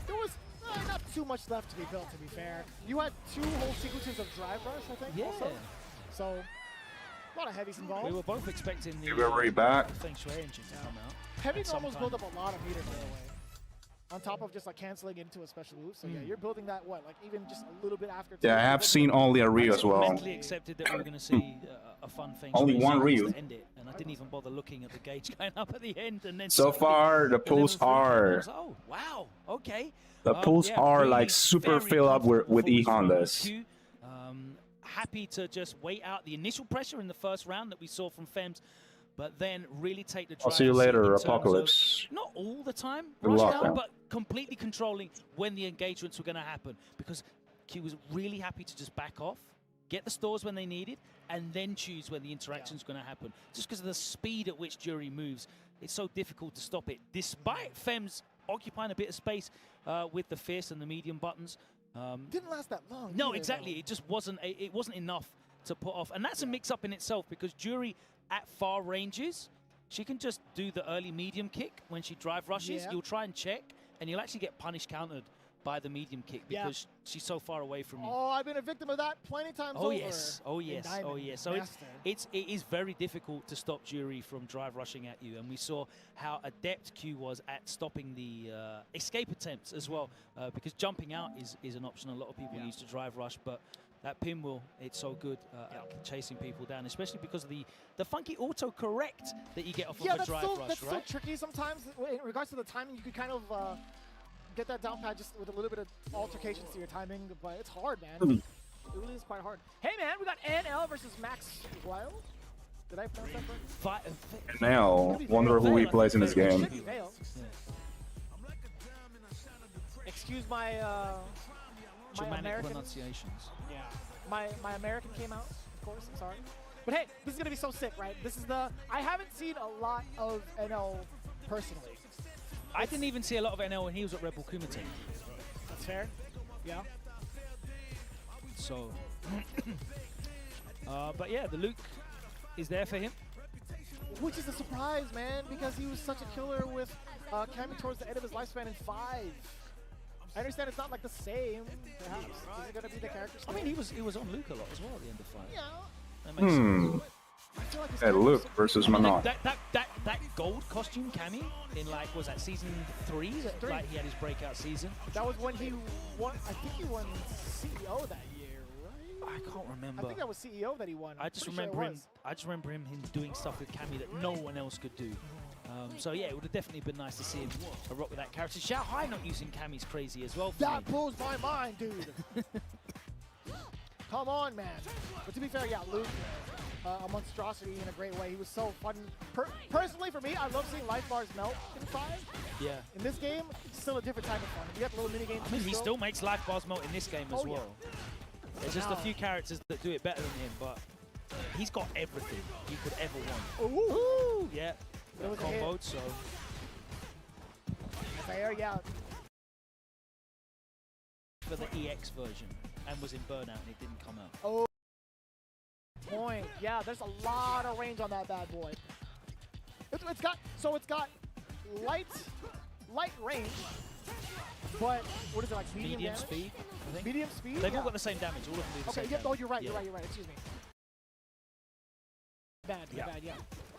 There was not too much left to be built, to be fair. You had 2 whole sequences of drive rush, I think. Yeah. Also. So, a lot of heavies involved. We were both expecting the Feng Shui engine to come out. Heavy normals build up a lot of meter, by the way. On top of just like canceling into a special move. So yeah, you're building that, what, like even just a little bit after. Yeah, I have seen only a Ryu as well. I mentally accepted that we were going to see a fun thing. Only one Ryu. To end it, and I didn't even bother looking at the gauge going up at the end. And then so far, the pools are... Oh, wow, okay. The pools are really like super fill up with E-Hondas. Happy to just wait out the initial pressure in the first round that we saw from Fems, but then really take the drive. I'll see you later, Apocalypse. Not all the time, Good rush luck, down, but completely controlling when the engagements were going to happen, because Q was really happy to just back off, get the stores when they needed, and then choose when the interaction's going to happen. Just because of the speed at which Jury moves, it's so difficult to stop it, despite Fems occupying a bit of space with the fierce and the medium buttons. Didn't last that long. No, exactly. It just wasn't. It wasn't enough to put off, and that's a mix-up in itself because Jury at far ranges, she can just do the early medium kick when she drive rushes. You'll try and check, and you'll actually get punish countered by the medium kick because she's so far away from you. Oh, I've been a victim of that plenty times over. Oh yes. So it is very difficult to stop Jury from drive rushing at you, and we saw how adept Q was at stopping the escape attempts as well, because jumping out is an option a lot of people use to drive rush, but that pinwheel, it's so good at chasing people down, especially because of the funky auto-correct that you get off of a drive rush, that's so tricky sometimes. In regards to the timing, you could kind of get that down pat just with a little bit of altercations to your timing, but it's hard, man. It really is quite hard. Hey, man, we got NL versus Max Guile. Did I pronounce that correct? Now, wonder who he plays in this game. Excuse my Germanic American pronunciations. Yeah. My American came out, of course, I'm sorry. But hey, this is gonna be so sick, right? This is I haven't seen a lot of NL personally. I didn't even see a lot of NL when he was at Rebel Kumite. That's fair. Yeah. So, but yeah, the Luke is there for him. Which is a surprise, man, because he was such a killer with coming towards the end of his lifespan in 5. I understand it's not like the same, perhaps. Is it gonna be the character? I mean, he was on Luke a lot as well at the end of 5. Yeah. That makes sense. Hey, Luke versus Manon. That gold costume Cammy in like, was that season 3? Like he had his breakout season. That was when he won. I think he won CEO that year, right? I can't remember. I think that was CEO that he won. I just remember him. I just remember him doing stuff with Cammy that no one else could do. So yeah, it would have definitely been nice to see him rock with that character. Xiao Hai not using Cammy's crazy as well. That blows my mind, dude. Come on, man. But to be fair, yeah, Luke, a monstrosity in a great way. He was so fun. Personally, for me, I love seeing life bars melt in 5. Yeah. In this game, it's still a different type of fun. You got the little mini games. I mean, he still makes life bars melt in this game as well. Yeah. There's just a few characters that do it better than him, but he's got everything you could ever want. Ooh. Yeah. There was Comboed, so. Fair, yeah. For the EX version, and was in Burnout and it didn't come out. Oh. Point. Yeah, there's a lot of range on that bad boy. It's got light range, but what is it, like medium damage? Speed, I think. Medium speed. They've all got the same damage. All of them do the same damage. Oh, you're right. You're right. Excuse me. Bad. Yeah. I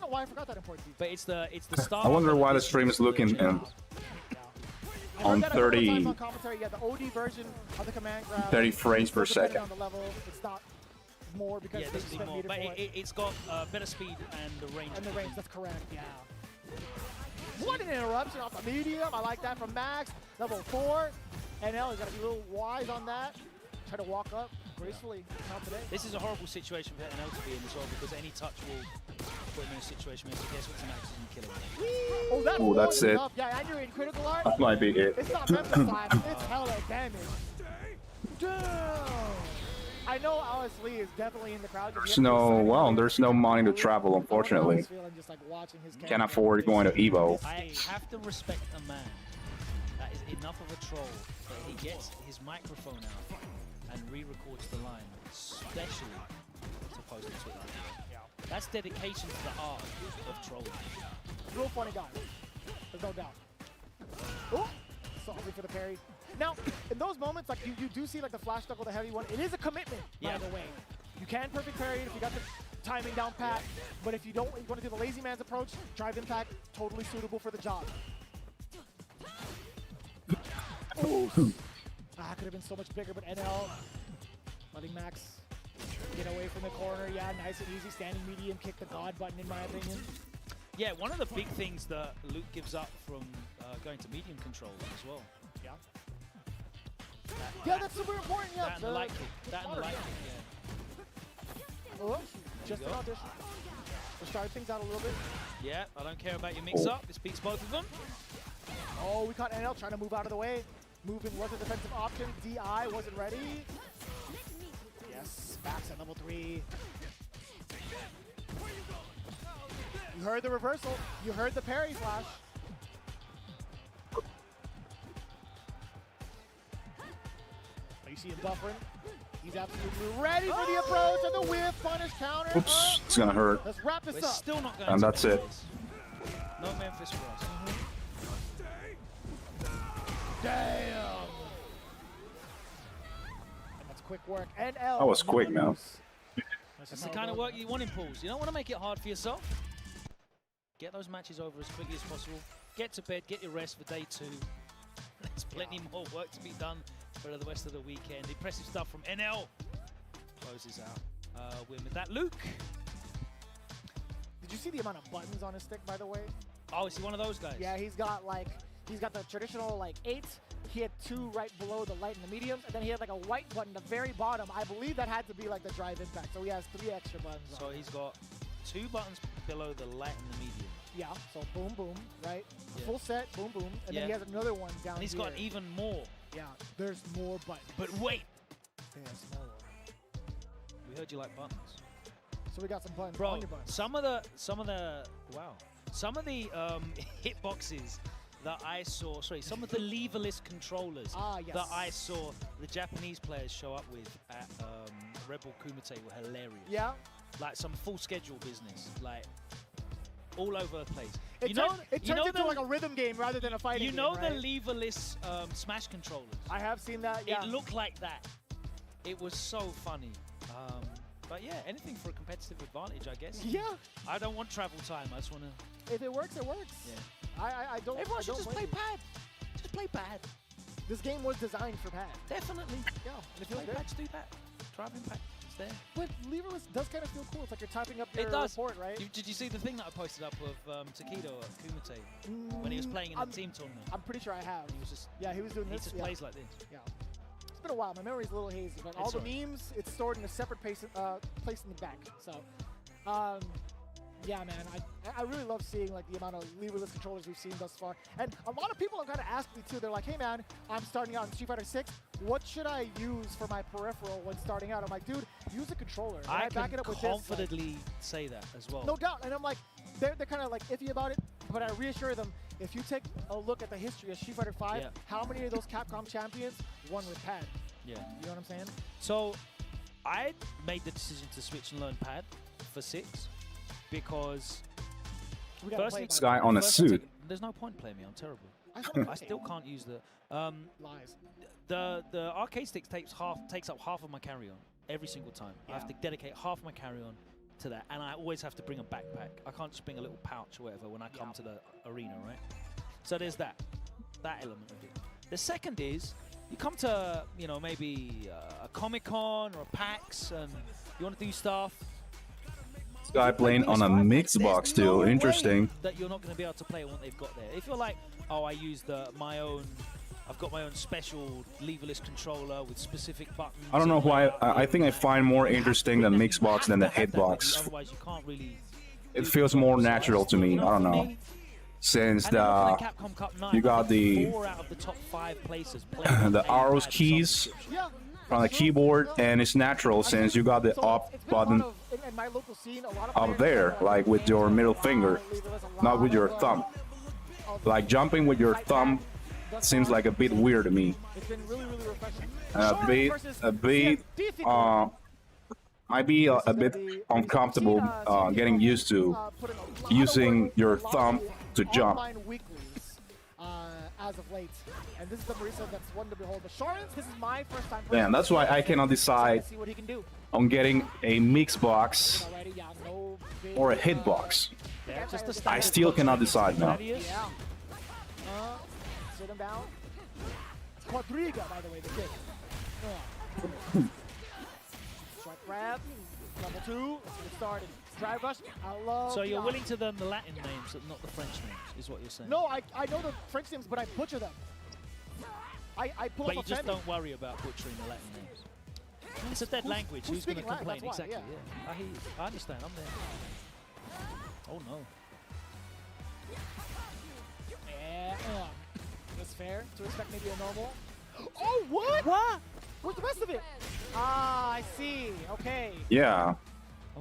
don't know why I forgot that important detail. But it's the start. I wonder why the stream is looking on 30. Yeah, the OD version of the command grab. 30 frames per second. On the level, it's not more because it doesn't need more, but it's got better speed and the range. And the range, that's correct. Yeah. What an interruption off the medium. I like that from Max. Level 4. NL, he's got to be a little wise on that. Try to walk up gracefully. Not today. This is a horrible situation for NL to be in as well, because any touch will put him in a situation where he guess what's Max and kill him. Oh, that's it. Up. Yeah, and you're in critical art. That might be it. It's not meant to slide. It's hella damage. Damn. I know Alice Lee is definitely in the crowd. There's no money to travel, unfortunately. Can't afford going to EVO. I have to respect a man that is enough of a troll that he gets his microphone out and re-records the line, especially to post it to Twitter. Yeah. That's dedication to the art of trolling. Real funny guy. There's no doubt. Oh, sorry for the parry. Now, in those moments, like you do see like the flash knuckle, the heavy one. It is a commitment, by the way. You can perfect parry it if you got the timing down pat, but if you don't, you want to do the lazy man's approach, drive impact, totally suitable for the job. Could have been so much bigger, but NL letting Max get away from the corner. Yeah, nice and easy. Standing medium, kick the God button, in my opinion. Yeah, one of the big things that Luke gives up from going to medium control as well. Yeah. That's super important. Yeah. That and the light kick. That and the light kick. Yeah. Oh, just an audition. We're starting things out a little bit. Yeah, I don't care about your mix-up. This beats both of them. Oh, we caught NL trying to move out of the way. Moving was a defensive option. DI wasn't ready. Yes, Max at level 3. You heard the reversal. You heard the parry flash. You see him buffering. He's absolutely ready for the approach and the whiff punish counter. Oops, it's gonna hurt. Let's wrap this up. Still not going and that's it. No Memphis for us. Damn! And that's quick work. And L. That was quick, man. That's the kind of work you want in pools. You don't want to make it hard for yourself. Get those matches over as quickly as possible. Get to bed, get your rest for day 2. There's plenty more work to be done for the rest of the weekend. Impressive stuff from NL. Closes out. Win with that, Luke. Did you see the amount of buttons on his stick, by the way? Oh, is he one of those guys? Yeah, he's got the traditional like 8. He had 2 right below the light and the mediums, and then he had like a white button at the very bottom. I believe that had to be like the drive impact. So he has 3 extra buttons. So he's got 2 buttons below the light and the medium. Yeah, so boom, boom, right? Yeah. Full set, boom, boom, and then he has another one down And he's here. got even more Yeah, there's more buttons. But wait, Yeah, smaller. we heard you like buttons. So we got some buttons on Bro, your buttons. some of the hitboxes that I saw, some of the leverless controllers yes. that I saw the Japanese players show up with at Red Bull Kumite were hilarious. Yeah. Like some full schedule business, like all over the place. It turns into like a rhythm game rather than a fighting game, You know right? the leverless Smash controllers? I have seen that, yeah. It looked like that. It was so funny. But yeah, anything for a competitive advantage, I guess. Yeah. I don't want travel time. I just want to. If it works, it works. Yeah. I don't. Everyone should I don't just play blame pad. Just play pad. you. This game was designed for pad. Definitely. Yeah. And it feels Play good. pads do that. Driving pad. It's there. But leverless does kind of feel cool. It's like you're typing up your It does. report, right? Did you see the thing that I posted up of Takedo at Kumite when he was playing in the team tournament? I'm pretty sure I have. He was just. Yeah, he was doing He this. just yeah. plays like this. Yeah. It's been a while. My memory's a little hazy, but all It's the alright. memes, it's stored in a separate place in the back. So, yeah, man, I really love seeing like the amount of leverless controllers we've seen thus far. And a lot of people have kind of asked me too. They're like, hey man, I'm starting out in Street Fighter 6. What should I use for my peripheral when starting out? I'm like, dude, use a controller. And I back can it up with this, like, confidently say that as well. no doubt. And I'm like, they're kind of like iffy about it, but I reassure them, if you take a look at the history of Street Fighter 5, Yeah. how many of those Capcom champions won with pad? Yeah. You know what I'm saying? So, I made the decision to switch and learn pad for 6 because We gotta play firstly, it, This guy on a suit. There's no point playing me. I'm terrible. I I still can't use the Lies. the arcade stick takes up half of my carry-on every single time. I have to dedicate half my carry-on to that, and I always have to bring a backpack. I can't just bring a little pouch or whatever when I come to the arena, right? So there's that element of it. The second is you come to maybe a Comic-Con or a PAX, and you want to do stuff. This guy playing on a mixed box too. No Interesting. way that you're not going to be able to play what they've got there. If you're like, oh, I use I've got my own special leverless controller with specific buttons. I don't know why. I think I find more interesting the mixed box than the hitbox. Otherwise, you can't really. It feels more natural to me. I don't know. Since And then the for Capcom Cup 9, you got the 4 out of the top 5 places playing the with arrows pad keys subscription. from the keyboard, and it's natural since you got the up button In my local scene, a lot of up players there, are like with your middle finger, not with your thumb. Like jumping with your thumb seems like a bit weird to me. It's been really, really refreshing. Might be a bit uncomfortable getting used to using your thumb to jump. Online weeklies, as of late, and this is the Marisa that's one to behold. But Sharans, this is my first time. Man, that's why I cannot decide See what he can do. on getting a mixed box Alrighty, yeah, no big, or a hitbox. Yeah, just a I standard still cannot decide now. Gladius. Yeah. Sit him down. Quadriga, by the way, the kick. Strike grab. Level 2. Let's get started. Drive rush. I love. So you're the willing to learn the Latin names, but not the French names, is what you're saying? No, I know the French names, but I butcher them. I pull But up you a just Femi. don't worry about butchering the Latin names. It's a dead language. who's Who's going to speaking Latin? complain? That's why, Exactly. yeah. Yeah. I hear you. I understand. I'm there. Oh no. Yeah. That's fair to expect maybe a normal. Oh, what? What? Where's the rest of it? Ah, I see. Okay. Yeah,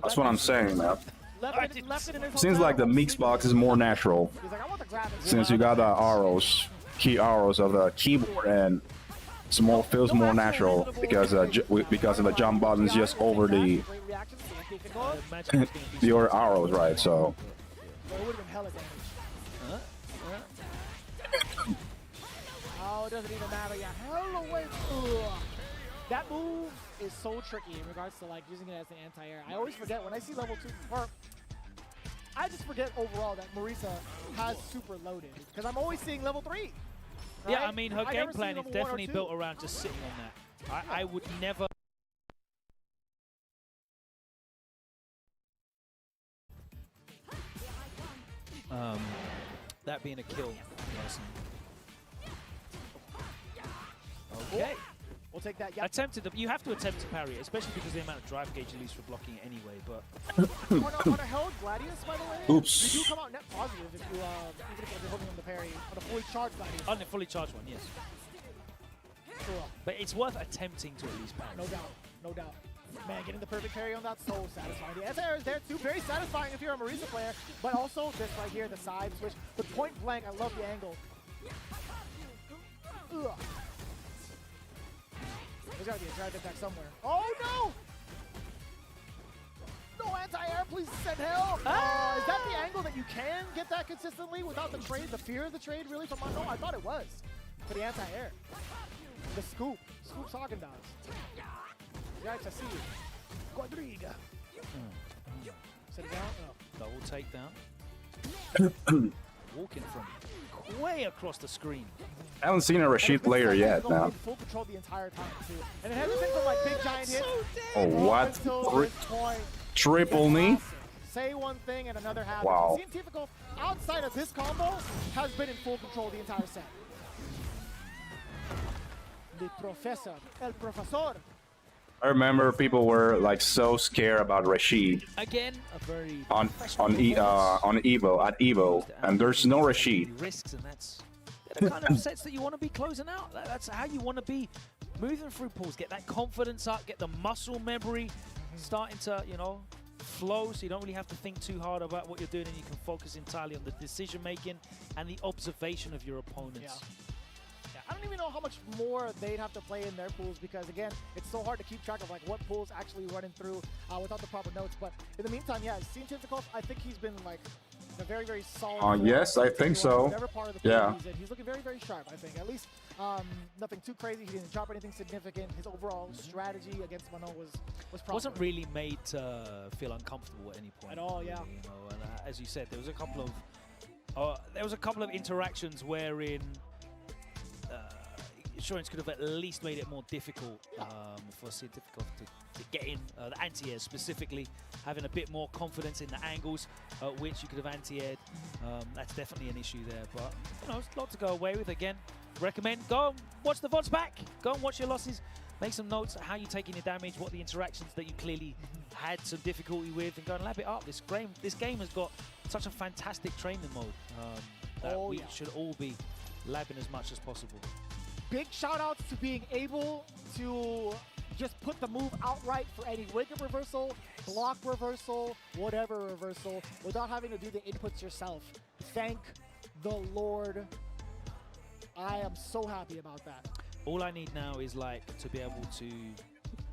that's what I'm saying, man. Left it in his Seems hotel. like the mixed box is more natural He's like, I want the grab it. since you got the arrows, key arrows of the keyboard, and it's more feels more natural because of the jump buttons just over the Great reaction. Imagine it's gonna be your arrows, right? So It would have been hella damage. Oh, it doesn't even matter. Yeah, hella weight. Ugh. That move is so tricky in regards to like using it as an anti-air. I always forget when I see level 2, or I just forget overall that Marisa has super loaded because I'm always seeing level 3. Yeah, right? I mean, her I game never see plan is level 1 or definitely 2. built around just sitting on that. I would never. That being a kill, personally. Okay. We'll take that. Yeah. You have to attempt to parry it, especially because of the amount of drive gauge you lose for blocking it anyway. But on a held Gladius, by the way, Oops. you do come out net positive if you even if you're holding on the parry on a fully charged Gladius. on the fully charged one, yes. But it's worth attempting to at least parry. No doubt, no doubt. Man, getting the perfect parry on that, so satisfying. The SAR is there too, very satisfying if you're a Marisa player, but also this right here, the side switch, the point blank, I love the angle. Ugh. There's gotta be a drive attack somewhere. Oh no! No anti-air, please send help! Is that the angle that you can get that consistently without the trade, the fear of the trade really from no, I thought it was for the anti-air. The scoop. Scoop's Haagen-Dazs. Yikes, I see you. Quadriga. Set it down. Oh. Double takedown. Walking from way across the screen. I haven't seen a Rashid player yet now. Full control the entire time too. And it hasn't been from like big giant hits. Oh, what? Triple knee? Say one thing and another happens. Wow. Typical outside of this combo has been in full control the entire set. The professor, el profesor. I remember people were like so scared about Rashid. Again, a very on EVO at EVO, and there's no Rashid. Risks, and that's the kind of sets that you want to be closing out. That's how you want to be moving through pools. Get that confidence up, get the muscle memory starting to, you know, flow, so you don't really have to think too hard about what you're doing, and you can focus entirely on the decision making and the observation of your opponents. Yeah. I don't even know how much more they'd have to play in their pools because, again, it's so hard to keep track of like what pools actually running through without the proper notes. But in the meantime, yeah, Scientificoff, I think he's been like a very, very solid. Yes, I think so. Whatever part of the pool Yeah. he's in. He's looking very, very sharp, I think. At least nothing too crazy. He didn't drop anything significant. His overall strategy against Mano was proper. Wasn't really made to feel uncomfortable at any point. At all, yeah. You know, and as you said, there was a couple of interactions wherein Insurance could have at least made it more difficult for Scientificoff to get in. The anti-air specifically, having a bit more confidence in the angles at which you could have anti-aired. That's definitely an issue there, but you know, it's a lot to go away with. Again, recommend go and watch the VODs back. Go and watch your losses. Make some notes of how you're taking your damage, what the interactions that you clearly had some difficulty with, and go and lab it up. This game has got such a fantastic training mode that we should all be labbing as much as possible. Big shout outs to being able to just put the move outright for any wake-up reversal, block reversal, whatever reversal, without having to do the inputs yourself. Thank the Lord. I am so happy about that. All I need now is like to be able to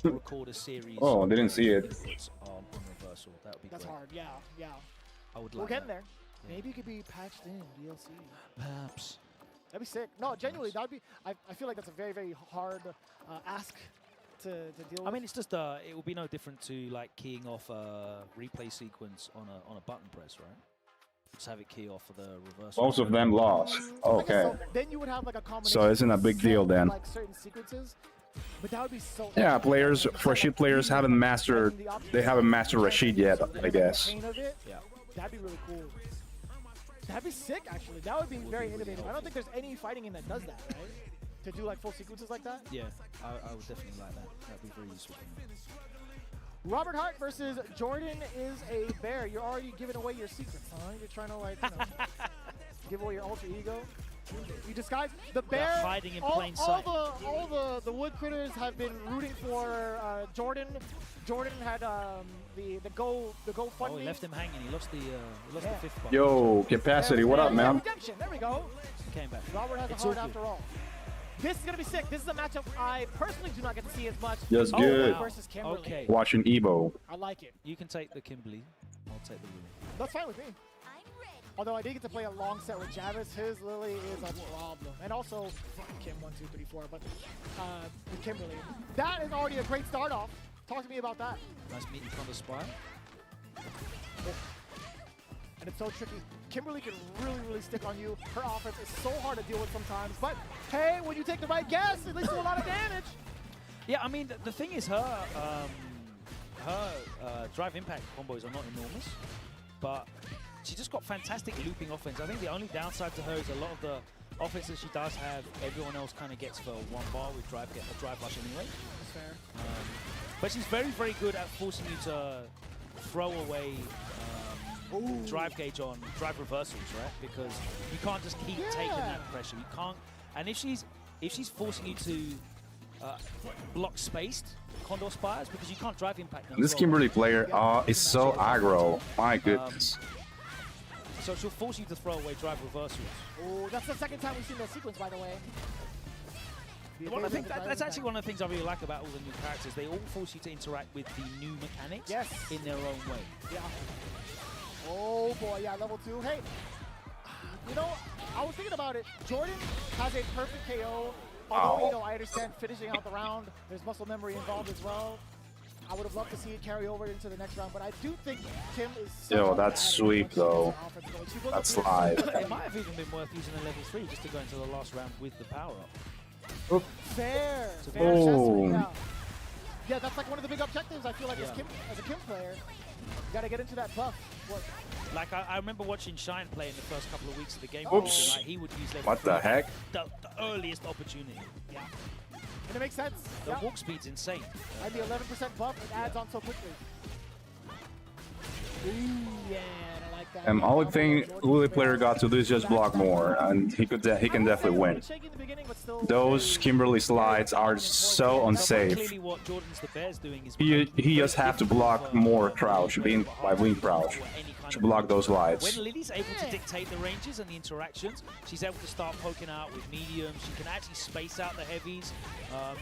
record a series. Oh, I didn't see it. On reversal. That would be That's great. hard, yeah, yeah. I would We're like getting that. there. Maybe it could be patched in DLC. Perhaps. That'd be sick. No, genuinely, that'd be. I feel like that's a very, very hard ask to deal with. I mean, it's just it will be no different to like keying off a replay sequence on a button press, right? Just have it key off for the reversal. Most of them lost. Okay. So then you would have like a combination. So it isn't a big deal then. Like certain sequences, but that would be so. Yeah, players, Rashid players haven't mastered. They haven't mastered Rashid yet, I guess. Yeah. That'd be really cool. That'd be sick, actually. That would be very innovative. I don't think there's any fighting game that does that, right? To do like full sequences like that? Yeah, I would definitely like that. That'd be very useful. Robert Hart versus Jordan is a bear. You're already giving away your secrets, huh? You're trying to like, you know, give away your alter ego. You disguise the bear. They're hiding in plain sight. All the wood critters have been rooting for Jordan. Jordan had the GoFundMe. Oh, he left him hanging. He lost the the fifth one. Yo, Capacity, what up, man? Redemption. There we go. He came back. Robert has a heart after all. This is gonna be sick. This is a matchup I personally do not get to see as much. Just good. Versus Kimberly. Okay. Watching EVO. I like it. You can take the Kimberly. I'll take the Lily. That's fine with me. Although I did get to play a long set with Javis, his Lily is a problem. And also, Kim 1, 2, 3, 4, but with Kimberly. That is already a great start off. Talk to me about that. Nice meeting from the spire. And it's so tricky. Kimberly can really, really stick on you. Her offense is so hard to deal with sometimes. But hey, when you take the right guess, it leads to a lot of damage. Yeah, I mean, the thing is her drive impact combos are not enormous, but she just got fantastic looping offense. I think the only downside to her is a lot of the offense that she does have, everyone else kind of gets for one bar with drive rush anyway. That's fair. But she's very, very good at forcing you to throw away drive gauge on drive reversals, right? Because you can't just keep taking that pressure. You can't. And if she's forcing you to block spaced Condor Spires because you can't drive impact them. This Kimberly player is so aggro. My goodness. So she'll force you to throw away drive reversals. Oh, that's the second time we've seen that sequence, by the way. Well, I think that's actually one of the things I really like about all the new characters. They all force you to interact with the new mechanics in their own way. Yeah. Oh boy, yeah, level 2. Hey, you know, I was thinking about it. Jordan has a perfect KO. Although, you know, I understand finishing out the round. There's muscle memory involved as well. I would have loved to see it carry over into the next round, but I do think Kim is. Yo, that's sweep though. That's live. It might have even been worth using a level 3 just to go into the last round with the power up. Fair. Oh. Yeah, that's like one of the big objectives. I feel like as a Kim player, you got to get into that buff. Like I remember watching Shine play in the first couple of weeks of the game. Oops. Like, he would use level What the heck? The earliest opportunity. Yeah. And it makes sense. The walk speed's insane. And the 11% buff, it adds on so quickly. Ooh, yeah, I like that. Only thing Guile player got to do is just block more, and he can definitely win. Those Kimberly slides are so unsafe. He just have to block more crouch, lean crouch, to block those slides. When Lily's able to dictate the ranges and the interactions, she's able to start poking out with mediums. She can actually space out the heavies.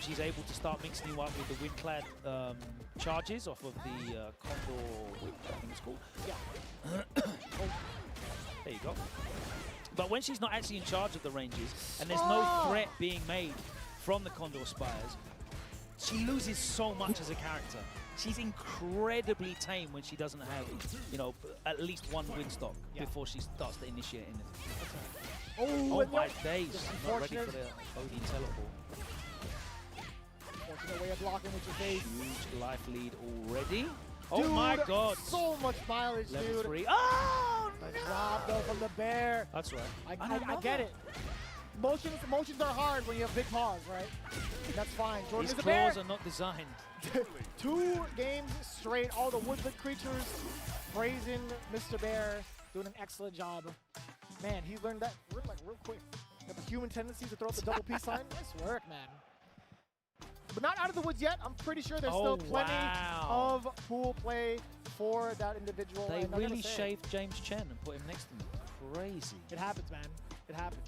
She's able to start mixing you up with the Windclad charges off of the Condor Whip, I think it's called. Yeah. There you go. But when she's not actually in charge of the ranges and there's no threat being made from the Condor Spires, she loses so much as a character. She's incredibly tame when she doesn't have, you know, at least one win stock before she starts to initiate anything. Oh my days! Not ready for the Odin teleport. Fortunate way of blocking with your face. Huge life lead already. Dude, oh my god! So much mileage, Level dude. 3. Oh! The drop though from the bear. That's right. I get it. Motions are hard when you have big paws, right? That's fine. Jordan These is a bear. claws are not designed. 2 games straight, all the woodland creatures praising Mr. Bear, doing an excellent job. Man, he learned that real quick. Got the human tendency to throw up the double peace sign. Nice work, man. But not out of the woods yet. I'm pretty sure there's still plenty of pool play for that individual. They really shaved James Chen and put him next to me. Crazy. It happens, man. It happens.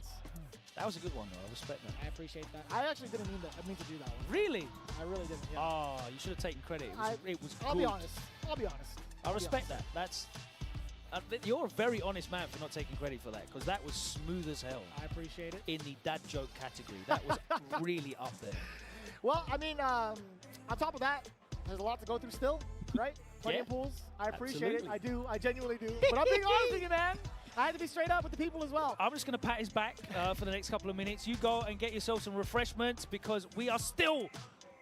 That was a good one, though. I respect that. I appreciate that. I actually didn't mean to do that one. Really? I really didn't. Yeah. Oh, you should have taken credit. It was I'll good. be honest. I'll be honest. I respect that. That's you're a very honest man for not taking credit for that, because that was smooth as hell. I appreciate it. In the dad joke category, that was really up there. Well, I mean, on top of that, there's a lot to go through still, right? Plenty of pools. I appreciate it. I do. I genuinely do. But I'm being honest with you, man. I had to be straight up with the people as well. I'm just going to pat his back for the next couple of minutes. You go and get yourself some refreshments, because we are still.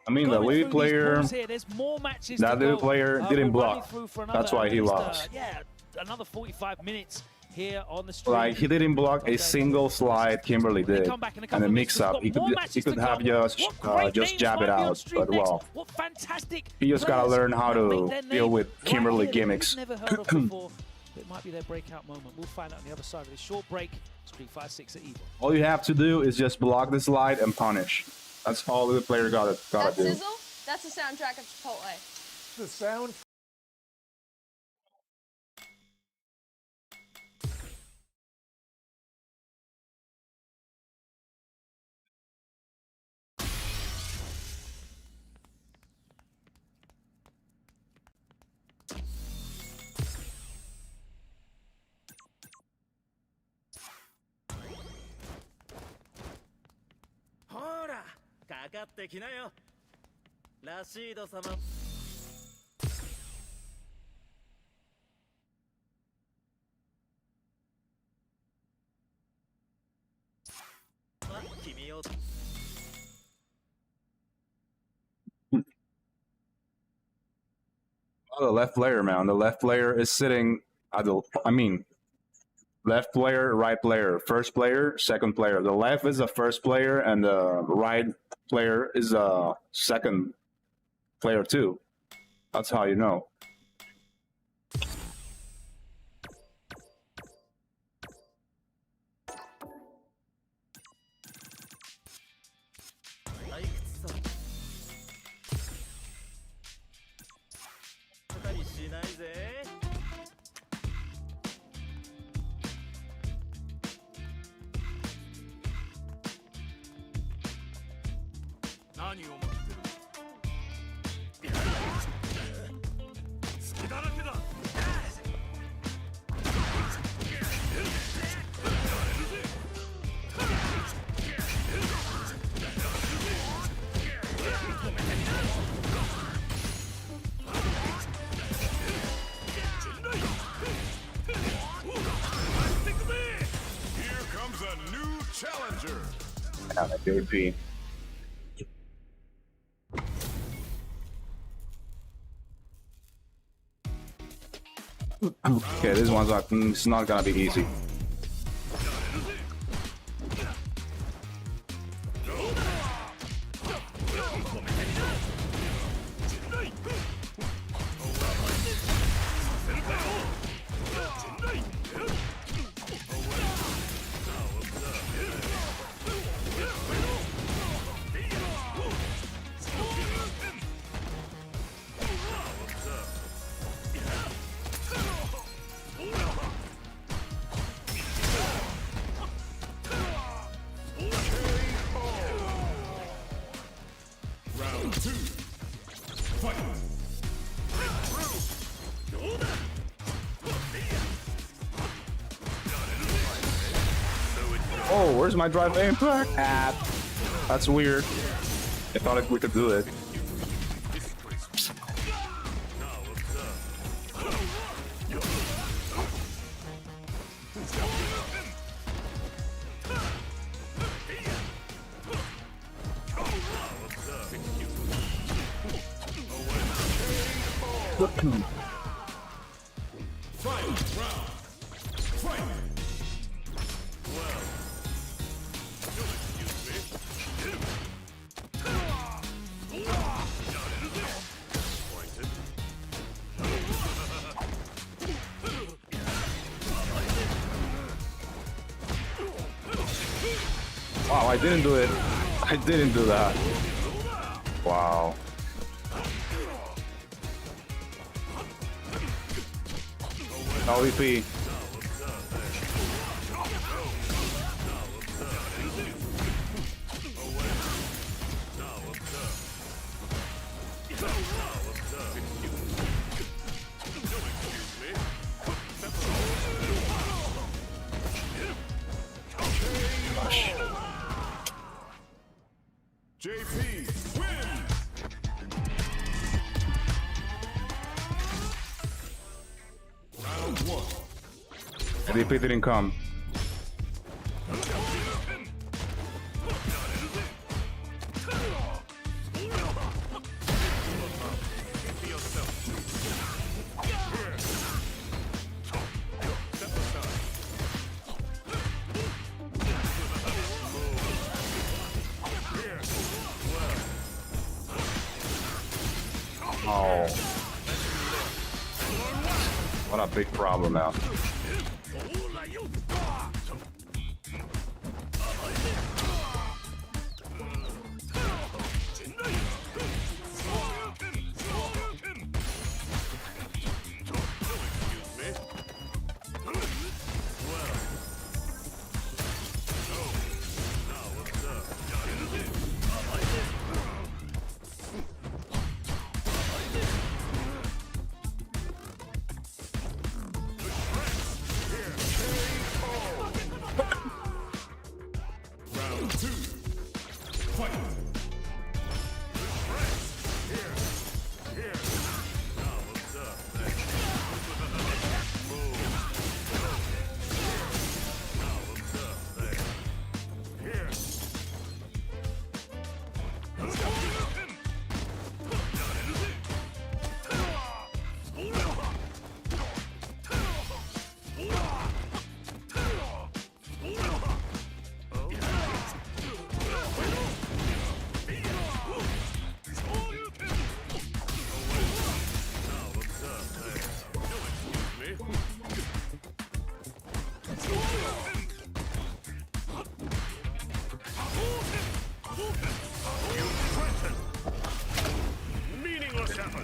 I mean, the Livy player, There's more matches that Livy player didn't block. That's why he lost. Yeah, another 45 minutes here on the stream. Like, he didn't block a single slide Kimberly did, and a mix-up. He could have just jab it out, but well, what fantastic he just gotta learn how to deal with Kimberly gimmicks. Never heard of before. It might be their breakout moment. We'll find out on the other side of this short break. Street 5-6 at EVO. All you have to do is just block the slide and punish. That's all the player gotta do. Sizzle? That's the soundtrack of Chipotle. The sound. Hora! かかってきなよ。ラシード様。君を。Oh, the left player, man. The left player is sitting at the. I mean, left player, right player, first player, second player. The left is the first player, and the right player is a second player too. That's how you know. Here comes a new challenger. Yeah, that JP. Okay, this one's not. It's not gonna be easy. Oh, where's my drive impact? Ah, that's weird. I thought we could do it. Wow, I didn't do it. I didn't do that. Wow. LVP. JP wins. Round 1. LVP didn't come. Oh. What a big problem now.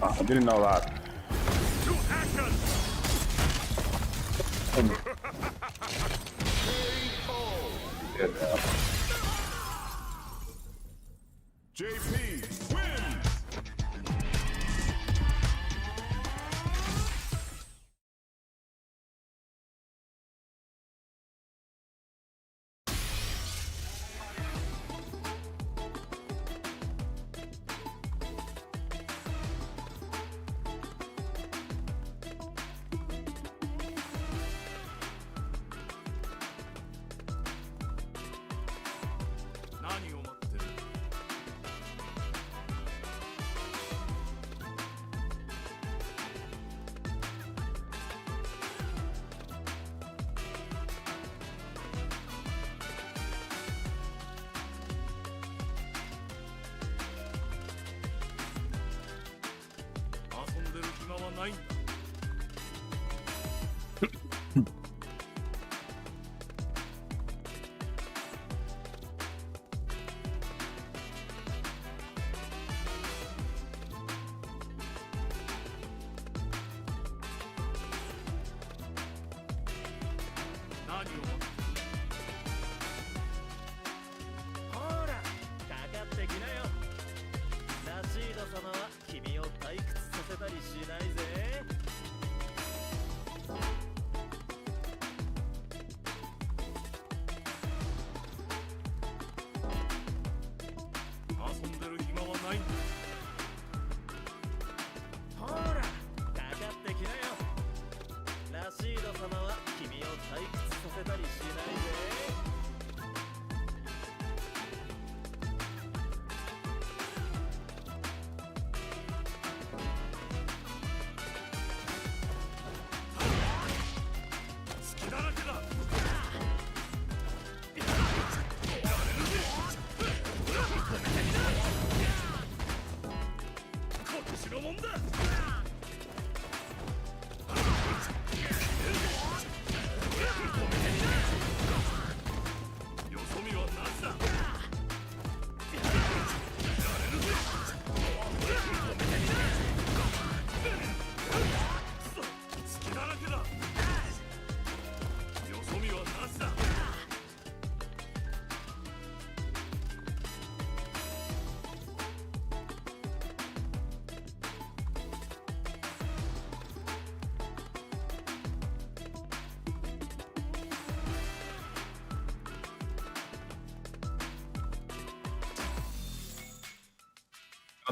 I didn't know that. JP wins!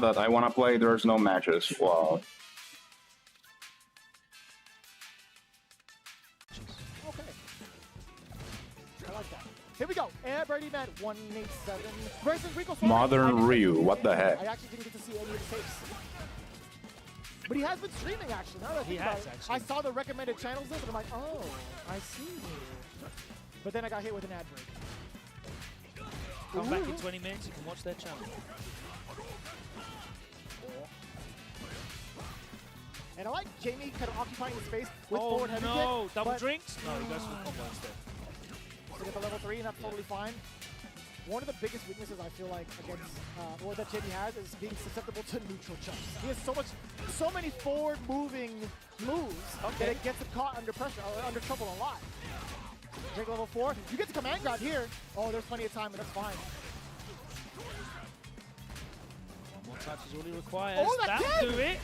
That I want to play, there's no matches. Wow. Okay. I like that. Here we go. Air Birdie Man 187 versus Rico Suarez. Modern Ryu, what the heck? I actually didn't get to see any of the tapes. But he has been streaming, actually. Now that I think about it, I saw the recommended channels list, and I'm like, oh, I see. But then I got hit with an ad break. Come back in 20 minutes, you can watch their channel. And I like Jamie kind of occupying the space with forward heavy kick. Double drinks? No, he goes for the combo instead. So get the level 3, and that's totally fine. One of the biggest weaknesses I feel like against, or that Jamie has, is being susceptible to neutral jumps. He has so many forward-moving moves that it gets him caught under pressure, or under trouble a lot. Drink level 4. You get the command grab here. Oh, there's plenty of time, but that's fine. One more touch is all he requires. Oh, that'll do it.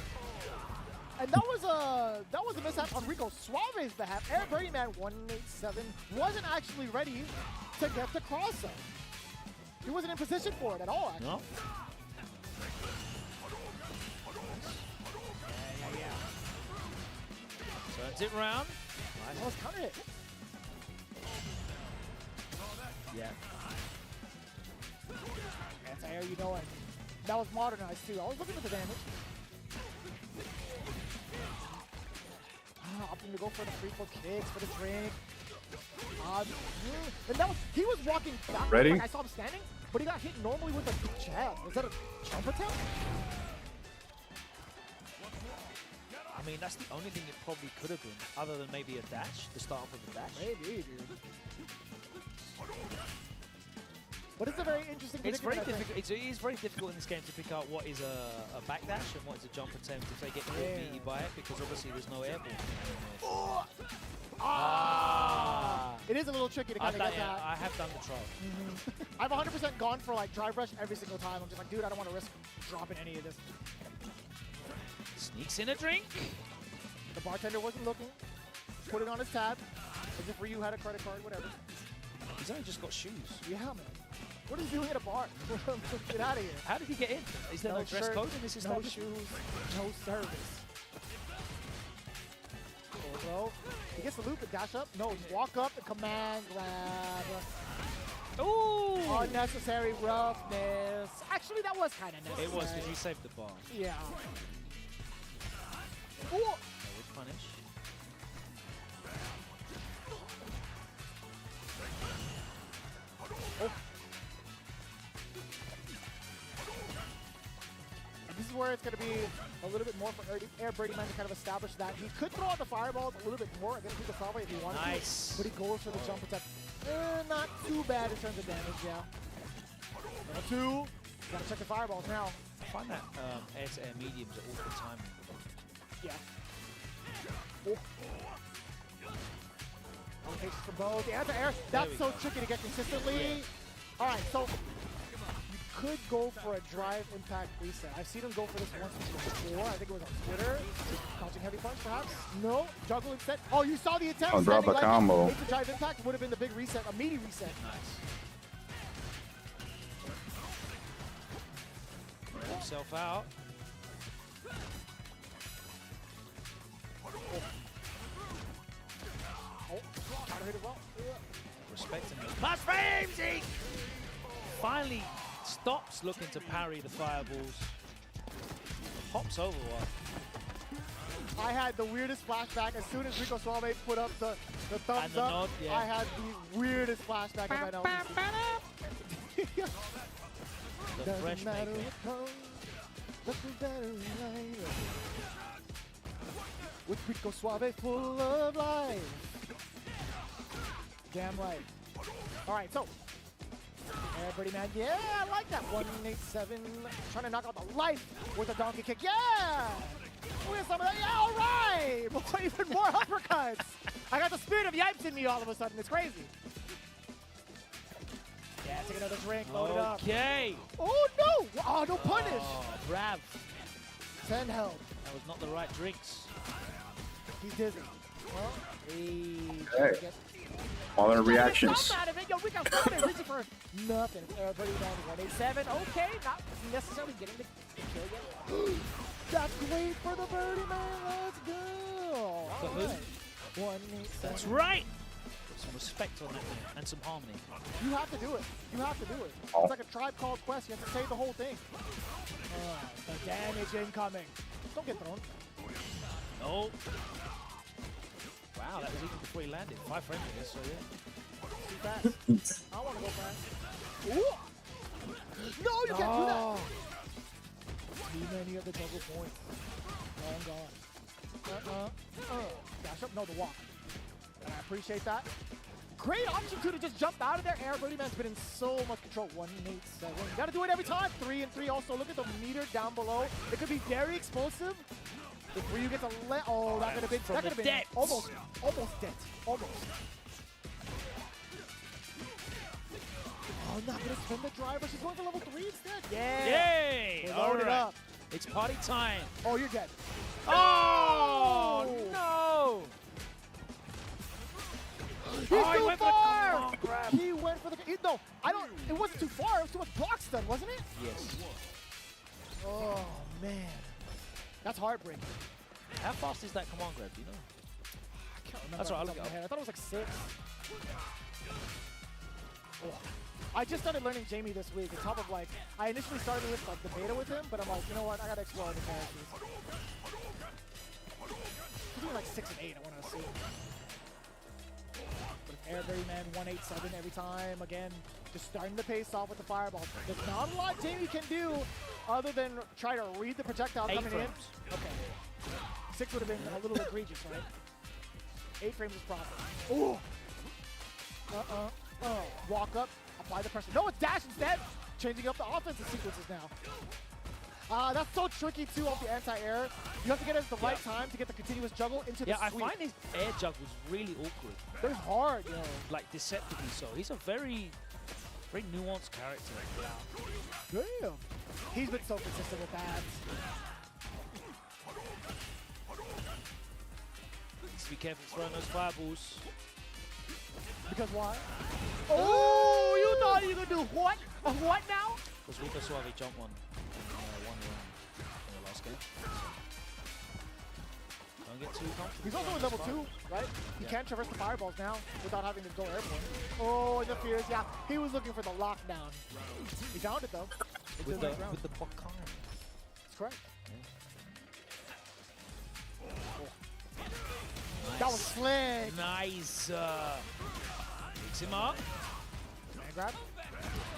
And that was a mishap on Rico Suave's behalf. Air Birdie Man 187 wasn't actually ready to get the cross up. He wasn't in position for it at all, actually. No. Turns it round. Nice. That was counter hit. Yeah. Anti-air, you know it. That was modernized too. I was looking for the damage. Opting to go for the free for kicks, for the drink. And that was, he was walking back. Ready? Like I saw him standing, but he got hit normally with a jab. Was that a jump attack? I mean, that's the only thing it probably could have been, other than maybe a dash, the start off with a dash. Maybe, dude. But it's a very interesting. It's very difficult. It is very difficult in this game to pick out what is a backdash and what is a jump attempt if they get meaty by it, because obviously there's no airball. Oh, It is a little tricky to kind of get that. I have done the troll. I've 100% gone for like drive rush every single time. I'm just like, dude, I don't want to risk dropping any of this. Sneaks in a drink. The bartender wasn't looking. Put it on his tab. As if Ryu had a credit card, whatever. He's only just got shoes. Yeah, man. What is he doing at a bar? Get out of here. How did he get in? Is there no dress shirt, code in this no establishment? shoes, no service. Bro, he gets the loop and dash up. No, walk up and command grab. Ooh! Unnecessary roughness. Actually, that was kind of necessary. It was because he saved the bar. Yeah. Ooh! That would punish. Oh. This is where it's going to be a little bit more for Air Birdie Man to kind of establish that he could throw out the fireballs a little bit more against the Salve if he wanted to. But he goes for the jump attack. Not too bad in terms of damage, yeah. Level 2. Gotta check the fireballs now. I find that air-to-air mediums are awkward timing. Yeah. Oh. Rotations from both. The anti-air, that's so tricky to get consistently. All right, so you could go for a drive impact reset. I've seen him go for this once before. I think it was on Twitter. Crouching heavy punch, perhaps? No, juggle instead. Oh, you saw the attempt. I'll drop a combo. The drive impact would have been the big reset, a meaty reset. Nice. Himself out. Oh, trying to hit it well. Respecting him. Plus frames, Zeke! Finally stops looking to parry the fireballs. Hops over one. I had the weirdest flashback as soon as Rico Suave put up the thumbs the up. nod, yeah. I had the weirdest flashback as I know. The fresh maker. With Rico Suave full of life. Damn right. All right, so. Yeah, Birdie Man, yeah, I like that. 187, trying to knock out the life with a donkey kick. Yeah! Look at some of that. Yeah, all right! Even more uppercuts. I got the spirit of Yipes in me all of a sudden. It's crazy. Yeah, take another drink, load it up. Okay. Oh, no! Oh, no punish. Oh, Brav. 10 help. That was not the right drinks. He's dizzy. Well, Hey. All their reactions. Out of it. Yo, we got something reaching for nothing. Birdie Man 187. Okay, not necessarily getting the kill yet. That's great for the Birdie Man. Let's go. For who? 187. That's right. Put some respect on that and some harmony. You have to do it. You have to do it. Oh. It's like a Tribe Called Quest. You have to save the whole thing. The damage incoming. Don't get thrown. No. Wow, that was even before he landed. 5 frames, I guess, so yeah. Too fast. I want to go fast. Ooh. No, you can't do that. Too many of the double points. Long gone. Dash up. No, the walk. And I appreciate that. Great option, too, to just jump out of there. Air Birdie Man's been in so much control. 187. You got to do it every time. 3 and 3. Also, look at the meter down below. It could be very explosive. If Ryu gets a oh, that could have been almost dead. Almost. Oh, not gonna spin the driver. She's going for level 3 instead. Yeah. Yay! Load it up. It's party time. Oh, you're dead. Oh no! He's he too went far. for the grab. He went for the. No, I don't. It wasn't too far. It was too much block stun, wasn't it? Yes. Oh man. That's heartbreaking. How fast is that command grab? Do you know? I can't remember. That's right. I'll look it up. I thought it was like 6. Oh. I just started learning Jamie this week. On top of like, I initially started with like the beta with him, but I'm like, you know what? I gotta explore the characters. He's doing like 6 and 8. I want to see. But if Air Birdie Man 187 every time again, just starting the pace off with the fireball. There's not a lot Jamie can do other than try to read the projectile 8 coming frames. in. Okay. 6 would have been a little egregious, right? 8 frames is proper. Ooh. Walk up, apply the pressure. No, it's dash instead. Changing up the offensive sequences now. That's so tricky too off the anti-air. You have to get it at the right time to get the continuous juggle into the I sweep. find his air juggles really awkward. They're hard, you know. Like deceptively so. He's a very nuanced character. Damn. He's been so consistent with that. Just be careful throwing those fireballs. Because why? Oh, you thought you were going to do what? A what now? Because Rico Suave jumped one round in the last game. Don't get too comfortable. He's also in level 2, right? He can't traverse the fireballs now without having to go airborne. Oh, interferes. Yeah, he was looking for the lockdown. He found it though. With the Bokan. That's correct. That was slick. Nice. Mix him up. Man grab.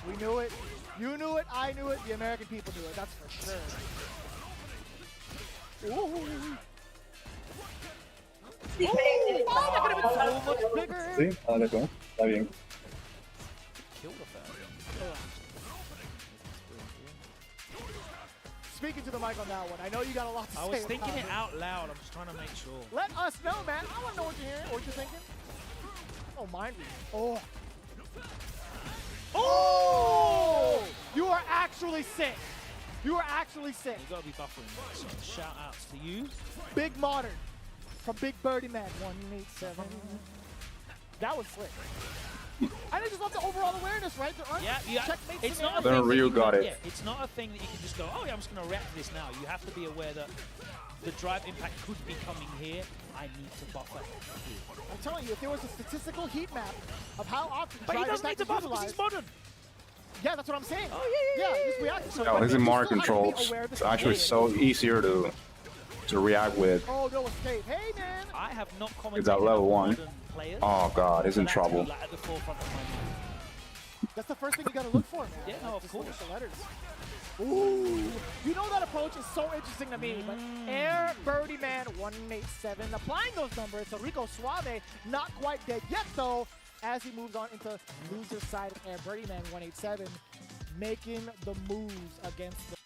We knew it. You knew it. I knew it. The American people knew it. That's for sure. Ooh. Oh, that could have been so much bigger. Sí, dale tú. Está bien. Kill the fat. Speaking to the mic on that one, I know you got a lot to say. I was thinking about it out loud. I'm just trying to make sure. Let us know, man. I want to know what you're hearing, what you're thinking. Oh, mind reading. Oh. Oh! You are actually sick. You are actually sick. You gotta be buffering that. So shout outs to you. Big Modern from Big Birdie Man 187. That was slick. I just love the overall awareness, right? There aren't checkmates. It's not a Then thing Ryu got it. Yeah, it's not a thing that you can just go, oh yeah, I'm just going to react to this now. You have to be aware that the drive impact could be coming here. I need to buffer here. I'm telling you, if there was a statistical heat map of how often But he drive doesn't need impact to is buffer because utilized. he's modern. Yeah, that's what I'm saying. Oh, yeah. Just react. So No, he's in Mario controls. It's actually so easier to react with. Oh, no escape. Hey, man. I have not commented. It's at level 1. Players, Oh god, he's in trouble. like at the forefront of my mind. That's the first thing you gotta look for, man. Yeah, no, of Just look course. at the letters. Ooh, you know that approach is so interesting to me, but Air Birdie Man 187 applying those numbers to Rico Suave, not quite dead yet though, as he moves on into loser side of Air Birdie Man 187, making the moves against the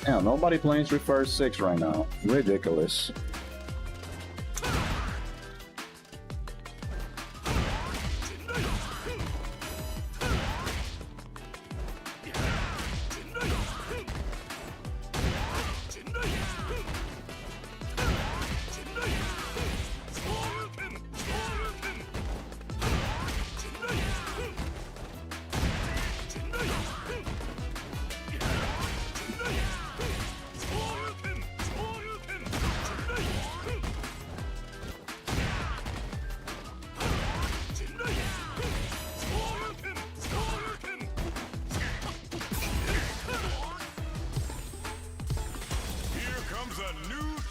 Damn, nobody playing Street Fighter 6 right now. Ridiculous.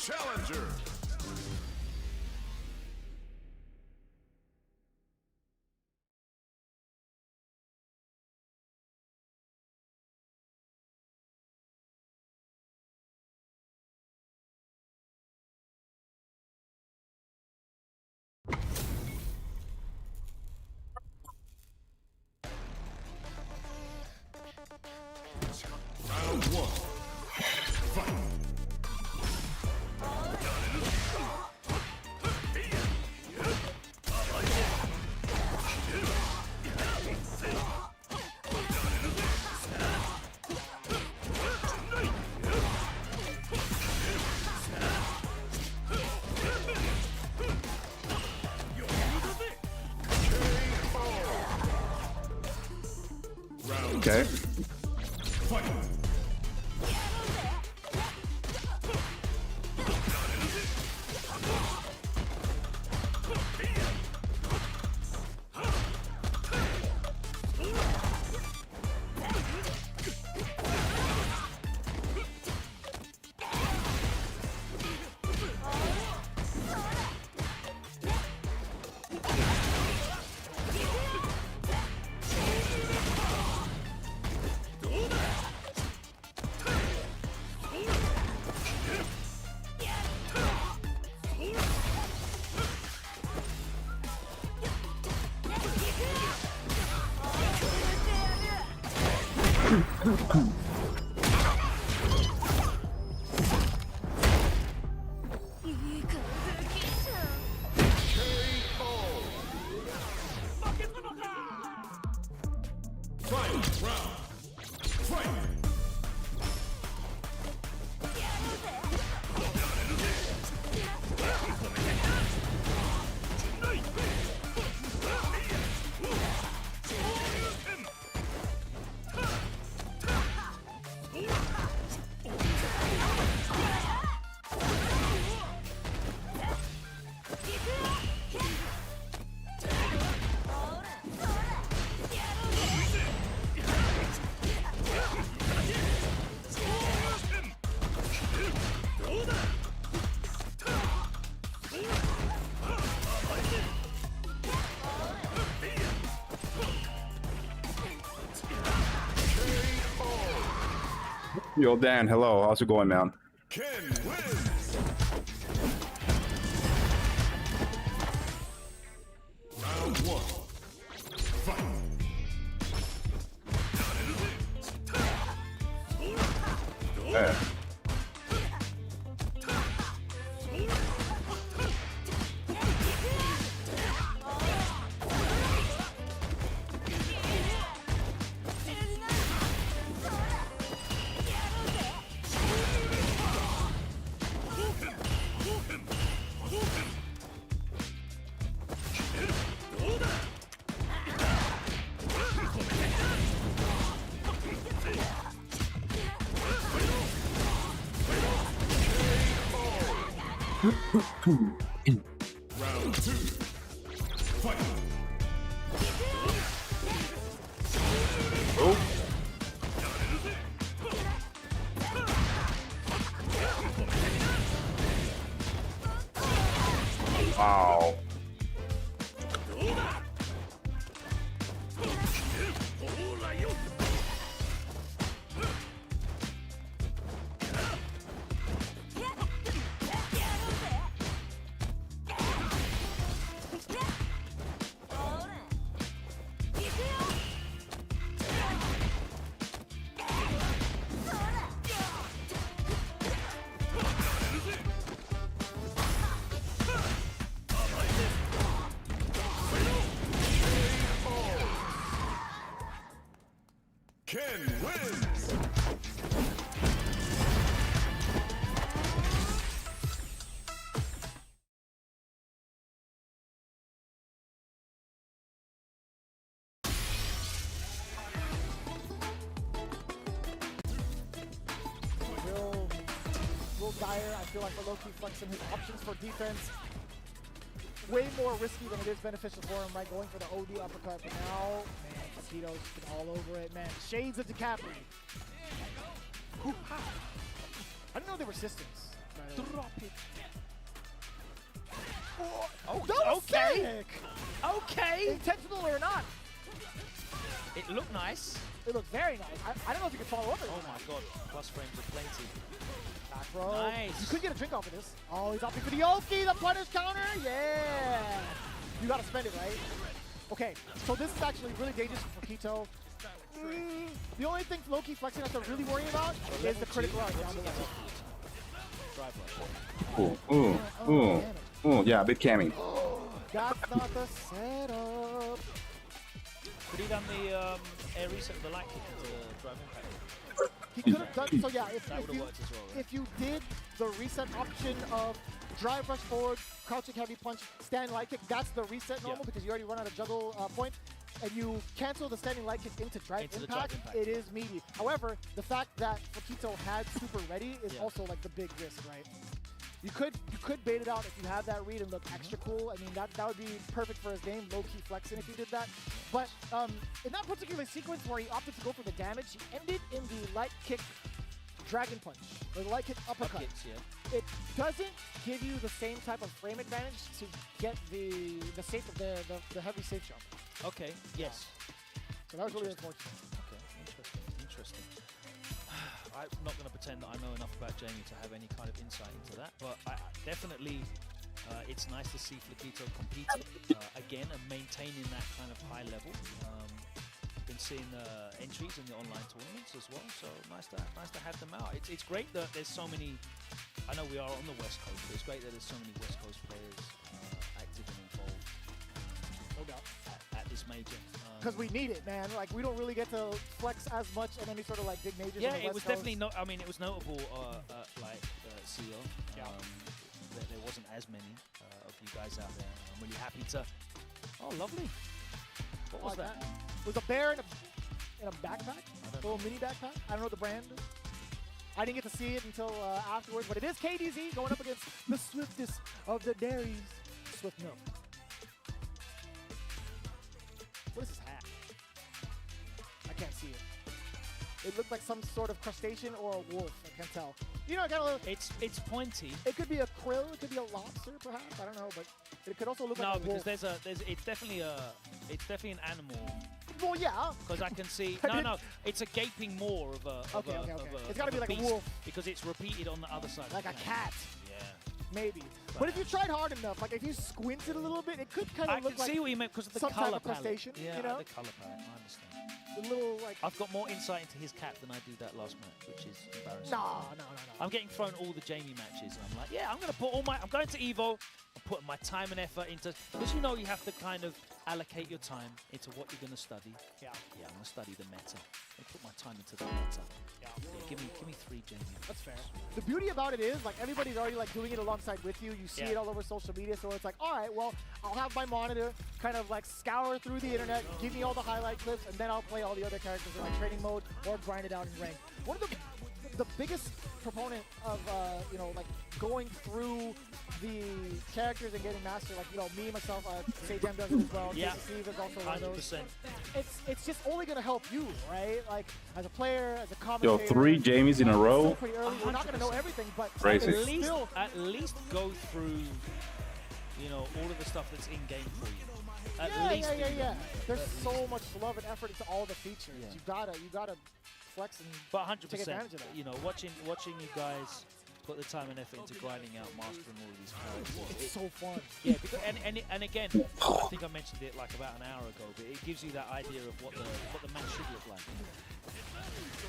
Challenger. Round 1. Fight. Okay. Yo, Dan, hello. How's it going, man? Ken wins. Round 1. Fight. Yeah. Round 2. Fight. Oh. Wow. Ken wins. Will Guile, I feel like for low-key flexing his options for defense. Way more risky than it is beneficial for him, right? Going for the OD uppercut, but now, man, Taquito's been all over it, man. Shades of DiCaprio. I didn't know they were systems. Drop it. Oh, that was okay. sick. Okay. Intentional or not, It looked nice. it looked very nice. I don't know if you can follow up. Oh my god. Plus frames are plenty. Back row. Nice. You could get a drink off of this. Oh, he's opting for the Yoki, the punish counter. Yeah. You got to spend it, right? Okay, so this is actually really dangerous for Quito. The only thing low-key flexing has to really worry about is the critical run down the level. Yeah, bit camming. That's not the setup. Could he done the air reset of the light kick into drive impact? He could have done, so yeah, That would've worked as well, right? if you did the reset option of drive rush forward, crouching heavy punch, stand light kick, that's the reset normal because you already run out of juggle point. and you cancel the standing light kick into Drive Impact, it is meaty. However, the fact that Fukito had super ready is also like the big risk, right? You could bait it out if you have that read and look extra cool. I mean, that would be perfect for his game, low-key flexing if he did that. But in that particular sequence where he opted to go for the damage, he ended in the light kick dragon punch, or the light kick uppercut. It doesn't give you the same type of frame advantage to get the heavy safe jump. Okay, yes. So that was really unfortunate. Okay, interesting. I'm not going to pretend that I know enough about Jamie to have any kind of insight into that, but definitely it's nice to see Fukito competing again and maintaining that kind of high level. Been seeing entries in the online tournaments as well, so nice to have them out. It's great that there's so many. I know we are on the West Coast, but it's great that there's so many West Coast players active and involved. No doubt. At this major. Because we need it, man. Like, we don't really get to flex as much on any sort of like big majors. Yeah, on the it West was Coast. definitely not. I mean, it was notable like CEO. That there wasn't as many of you guys out there. I'm really happy to. Oh, lovely. What was that? Was a bear in a backpack? A little mini backpack? I don't know the brand. I didn't get to see it until afterwards, but it is KDZ going up against the swiftest of the dairies. Swift Milk. What is his hat? I can't see it. It looked like some sort of crustacean or a wolf. I can't tell. You know, I got a little. It's pointy. It could be a krill. It could be a lobster, perhaps. I don't know, but it could also look like a wolf. No, because it's definitely an animal. Well, yeah. Because I can see. No, it's a gaping maw of a. Okay. It's got to be like a wolf. Because it's repeated on the other side. Like a cat. Yeah. Maybe. But if you tried hard enough, like if you squinted a little bit, it could kind of look like. I can see what you meant because of the some color type of crustacean. palette. Yeah, you know? the color palette. I understand. The little like. I've got more insight into his cap than I do that last match, which is embarrassing. No. I'm getting thrown all the Jamie matches, and I'm like, yeah, I'm going to EVO. I'm putting my time and effort into, because you know you have to kind of allocate your time into what you're going to study. Yeah, I'm going to study the meta. I put my time into the meta. Yeah, give me 3 Jamie. That's fair. The beauty about it is, like, everybody's already like doing it alongside with you. You see it all over social media, so it's like, all right, well, I'll have my monitor kind of like scour through the internet, give me all the highlight clips, and then I'll play all the other characters in like training mode or grind it out in rank. One of the biggest proponent of like going through the characters and getting mastered, like, you know, me myself, Sajam does it as well. Yeah, Steve is also one of those. 100%. It's just only gonna help you, right? Like, as a player, as a commentator. Yo, 3 Jamies in a row. Still pretty early. We're not gonna know everything, but Crazy. At least go through, you know, all of the stuff that's in game for you. Yeah. There's so much love and effort into all the features. Yeah. You gotta flex and but 100%, take advantage of that. You know, watching you guys put the time and effort into grinding out, mastering all of these characters. It's so fun. Yeah, because, and again, I think I mentioned it like about an hour ago, but it gives you that idea of what the match should look like,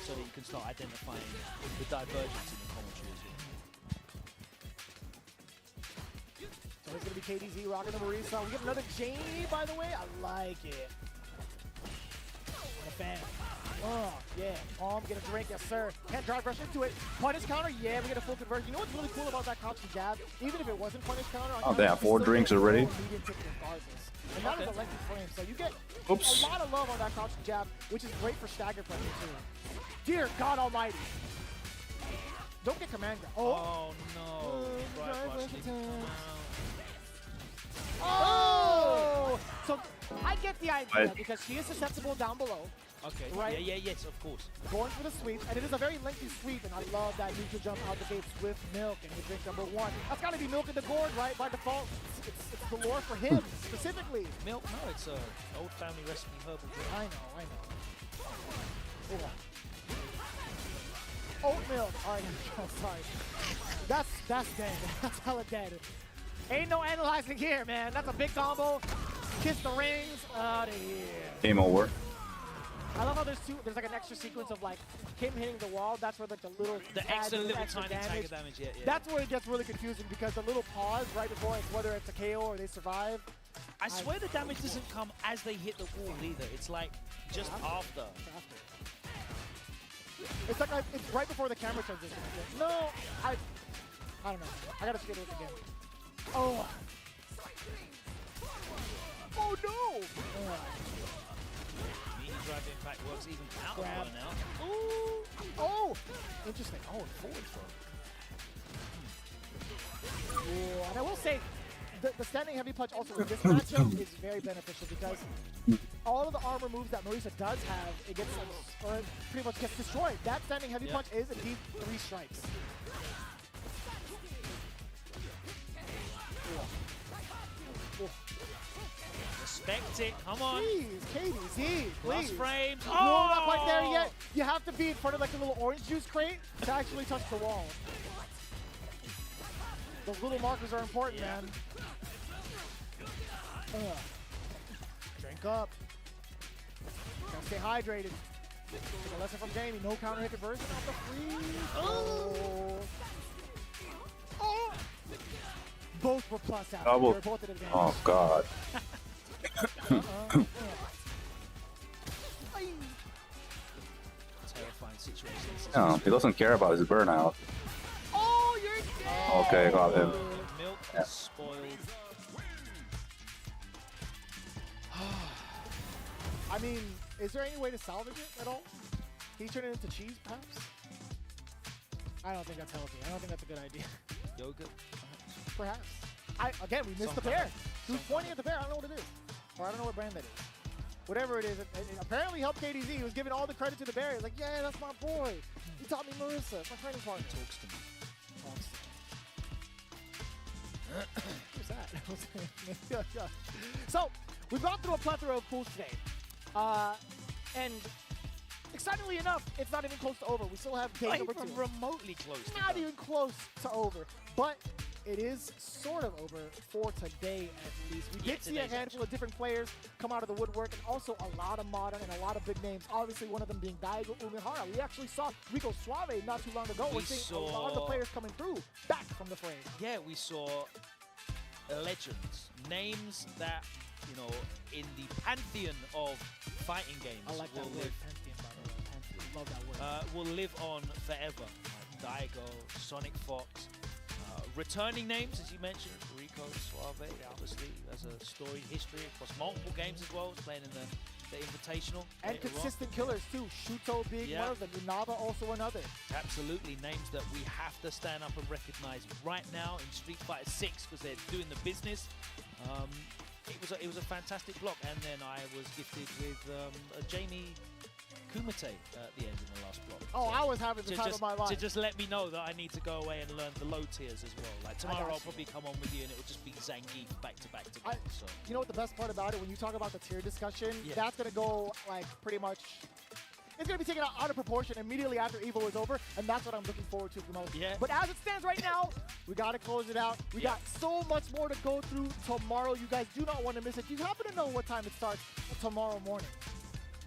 so that you can start identifying the divergence in the commentary as well. So it's gonna be KDZ rocking the Marisa. We get another Jamie, by the way. I like it. I'm a fan. Oh, yeah. Get a drink, yes, sir. Can't drive rush into it. Punish counter, yeah, we get a full conversion. You know what's really cool about that crouch and jab? Even if it wasn't punish counter, Oh, they have 4 drinks already. And that is a lengthy frame, so you get a lot of love on that crouch and jab, which is great for stagger pressure, too. Dear God Almighty. Don't get command grab. Oh no. Oh! So I get the idea because she is susceptible down below. Okay. Right? Yes, of course. Going for the sweep, and it is a very lengthy sweep, and I love that neutral jump out the gates with Milk and with drink number 1. That's got to be Milk in the gourd, right? By default, it's the lore for him specifically. Milk? No, it's an old family recipe herbal drink. I know. Hold on. Oat milk. All right, I'm sorry. That's dead. That's hella dead. Ain't no analyzing here, man. That's a big combo. Kiss the rings. Out of here. Game over. I love how there's like an extra sequence of like him hitting the wall. That's where like the extra little tiny tag of damage. Yeah. That's where it gets really confusing because the little pause right before it's whether it's a KO or they survive. I swear the damage doesn't come as they hit the wall either. It's like just after. It's like it's right before the camera transition. No, I don't know. I gotta skip it again. Oh. Oh no! drive impact works even out of Grab. burnout. Ooh! Oh! Interesting. Oh, forward throw. Ooh, and I will say, the standing heavy punch also in this matchup is very beneficial because all of the armor moves that Marisa does have, it gets, or it pretty much gets destroyed. That standing heavy punch is indeed 3 strikes. Ooh. Respect it, come on. Jeez, KDZ, Plus please. frames. Oh! No, not quite there yet. You have to be in front of like the little orange juice crate to actually touch the wall. Those little markers are important, man. Drink up. Gotta stay hydrated. Take a lesson from Jamie. No counter hit conversion off the freeze. Oh! Oh! Both were plus out. Double. They were both at advantage. Oh God. Terrifying situation. No, he doesn't care about his burnout. Oh, you're dead! Okay, got him. Milk Yeah. is spoiled. I mean, is there any way to salvage it at all? Can you turn it into cheese, perhaps? I don't think that's healthy. I don't think that's a good idea. Yogurt. Perhaps. Again, we missed the bear. He was pointing at the bear. I don't know what it is. Or I don't know what brand that is. Whatever it is, it apparently helped KDZ. He was giving all the credit to the bear. He's like, yeah, that's my boy. He taught me Marissa. It's my training partner. Talks to me. Who's that? So, we've gone through a plethora of pools today. And excitingly enough, it's not even close to over. We still have game number 2. Remotely close. Not even close to over. But it is sort of over for today, at least. We did see a handful of different players come out of the woodwork, and also a lot of modern and a lot of big names. Obviously, one of them being Daigo Umehara. We actually saw Rico Suave not too long ago. We're seeing a lot of the players coming through, back from the fray. Yeah, we saw legends, names that, you know, in the pantheon of fighting games. I like that word, pantheon, by the way. Pantheon. Love that word. Will live on forever. Like Daigo, Sonic Fox. Returning names, as you mentioned, Rico Suave, obviously, has a storied history across multiple games as well, playing in the Invitational. And consistent killers, too. Shuto being one of them, Inaba also another. Absolutely, names that we have to stand up and recognize right now in Street Fighter 6 because they're doing the business. It was a fantastic block, and then I was gifted with a Jamie Kumite at the end in the last block. Oh, I was having the time of my life. To just let me know that I need to go away and learn the low tiers as well. Like tomorrow I'll probably come on with you and it will just be Zangief back to back to back. So. You know what the best part about it, when you talk about the tier discussion, that's going to go like pretty much, it's going to be taken out of proportion immediately after EVO is over, and that's what I'm looking forward to the most. Yeah. But as it stands right now, we got to close it out. We got so much more to go through tomorrow. You guys do not want to miss it. You happen to know what time it starts tomorrow morning?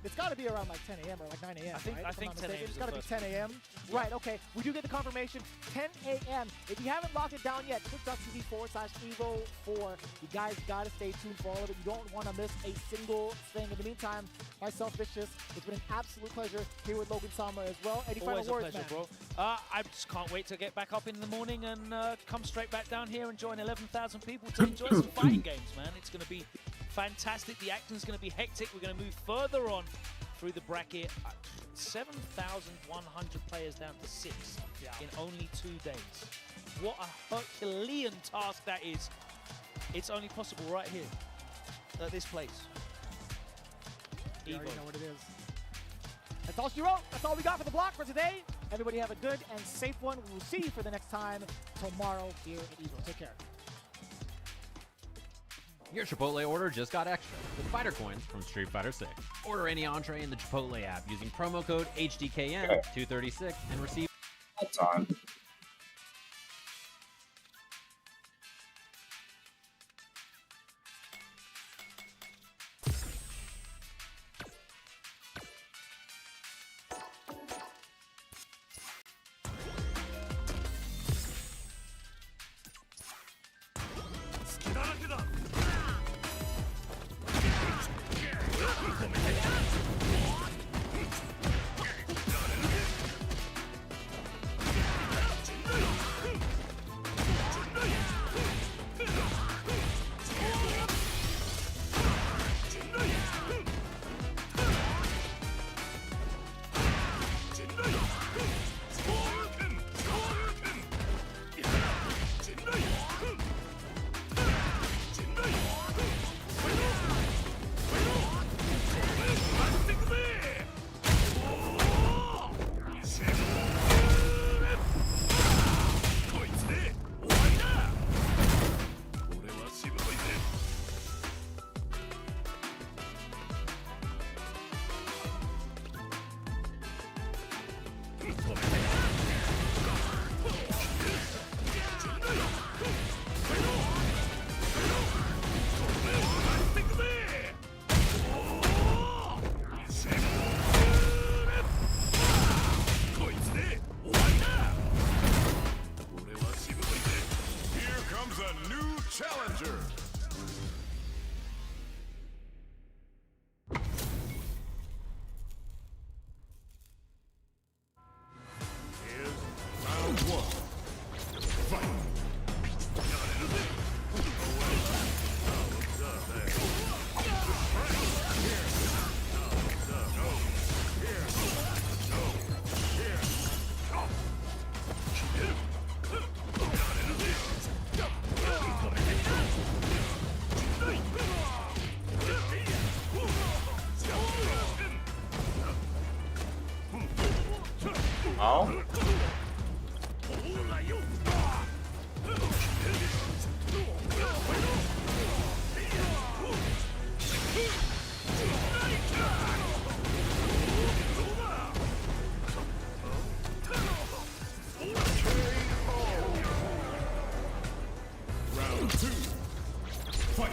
It's got to be around like 10 a.m. or like 9 a.m. I think 10 a.m. It's got to be 10 a.m. Right, okay. We do get the confirmation, 10 a.m. If you haven't locked it down yet, twitch.tv/EVO4. You guys got to stay tuned for all of it. You don't want to miss a single thing. In the meantime, myself, Vicious, it's been an absolute pleasure here with Logan Sama as well. Any final words, Always a pleasure, man? bro. I just can't wait to get back up in the morning and come straight back down here and join 11,000 people to enjoy some fighting games, man. It's going to be fantastic. The action's going to be hectic. We're going to move further on through the bracket. 7,100 players down to 6 in only 2 days. What a Herculean task that is. It's only possible right here at this place. You already know what it is. That's all she wrote. That's all we got for the block for today. Everybody have a good and safe one. We'll see you for the next time tomorrow here at EVO. Take care. Your Chipotle order just got extra with fighter coins from Street Fighter 6. Order any entree in the Chipotle app using promo code HDKN236 and receive time. Observe. Here's round one. Fight. Oh. Round two. Fight.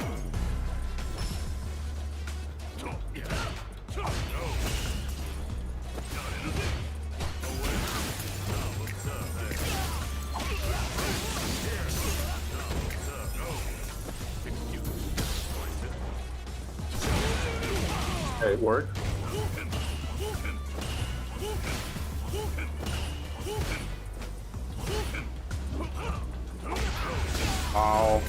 Hey, it worked. Oh.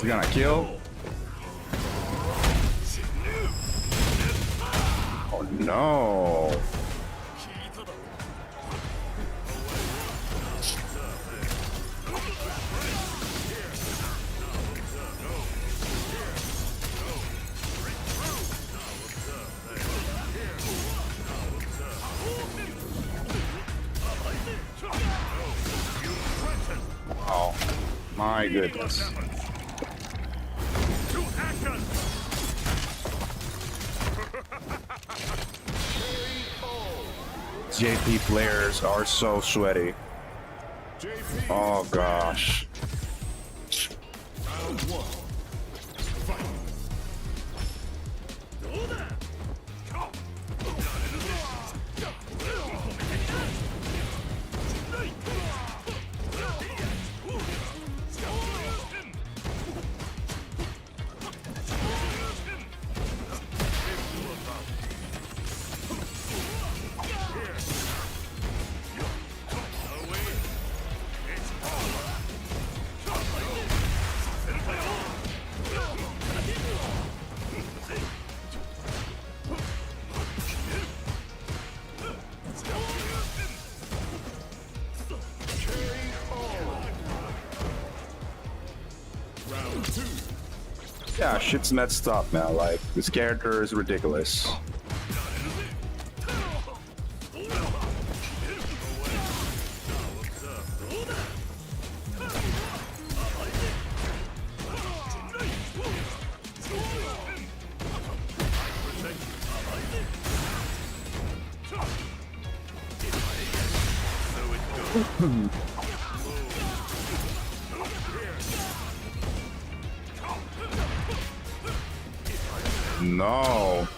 He's gonna kill. Oh no. Oh my goodness. JP players are so sweaty. Oh gosh. Round one. Fight. Yeah, shit's messed up now. Like, this character is ridiculous. No.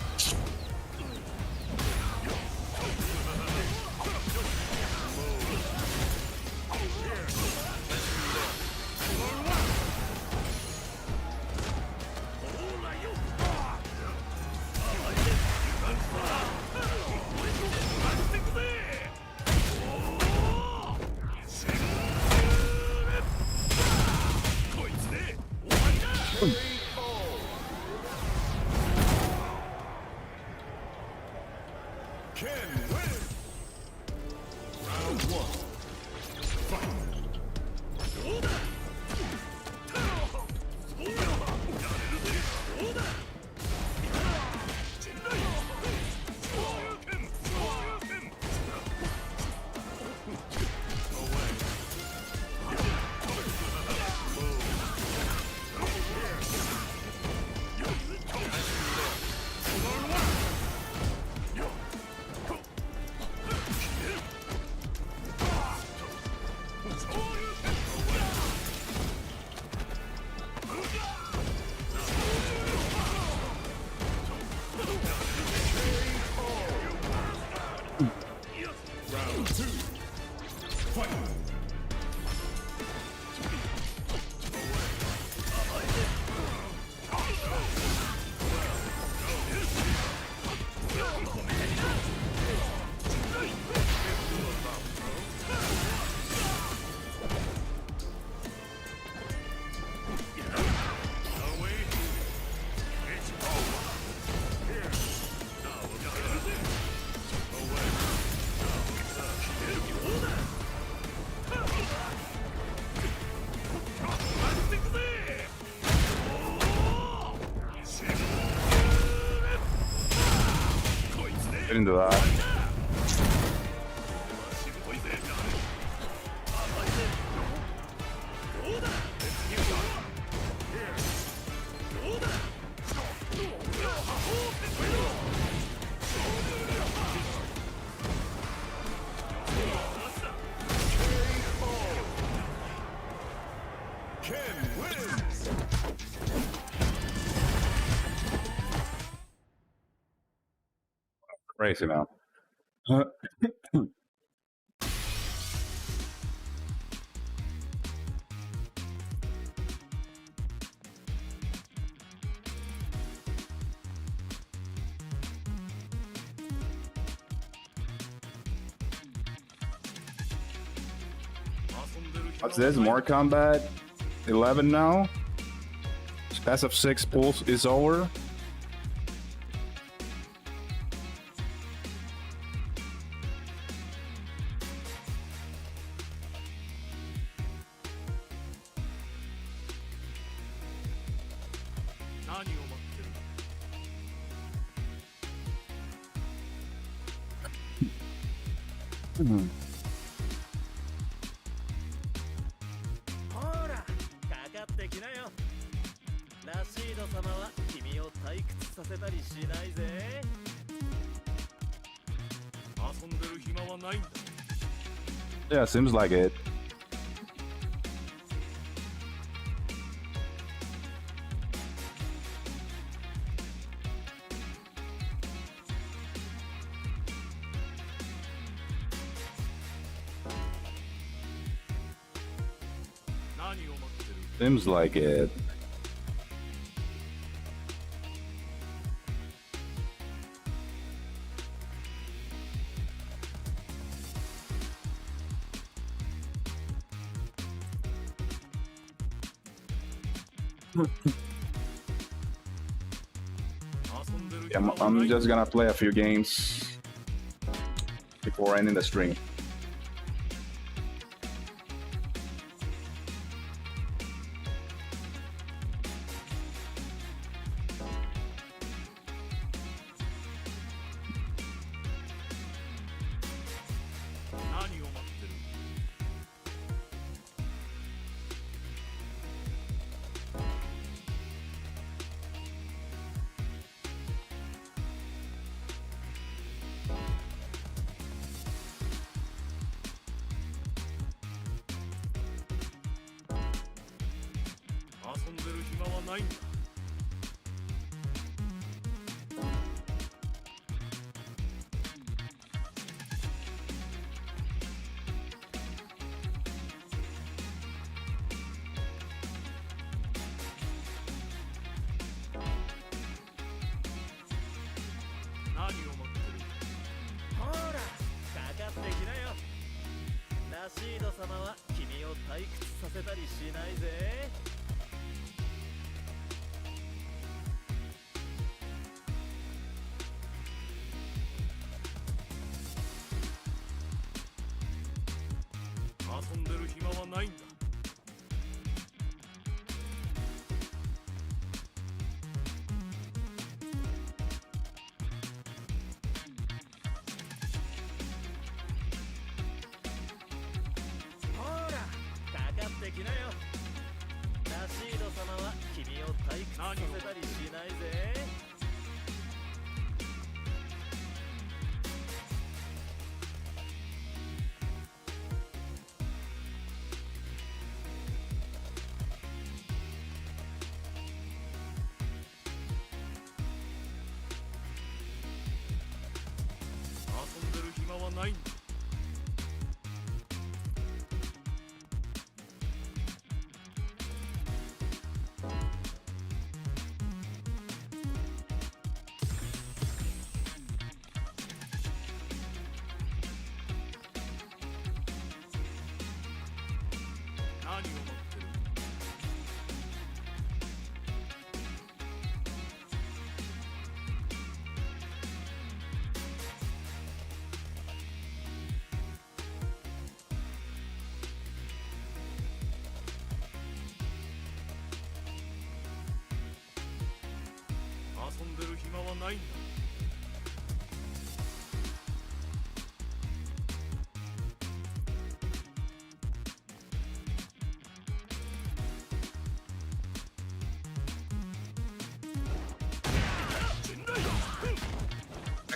get into that. Crazy now. What's this? More combat? 11 now? SF6 pulse is over. Hmm. ほら、かかってきなよ。ラシード様は君を退屈させたりしないぜ。遊んでる暇はないんだ。 Yeah, seems like it. Seems like it. Yeah, I'm just gonna play a few games before ending the stream.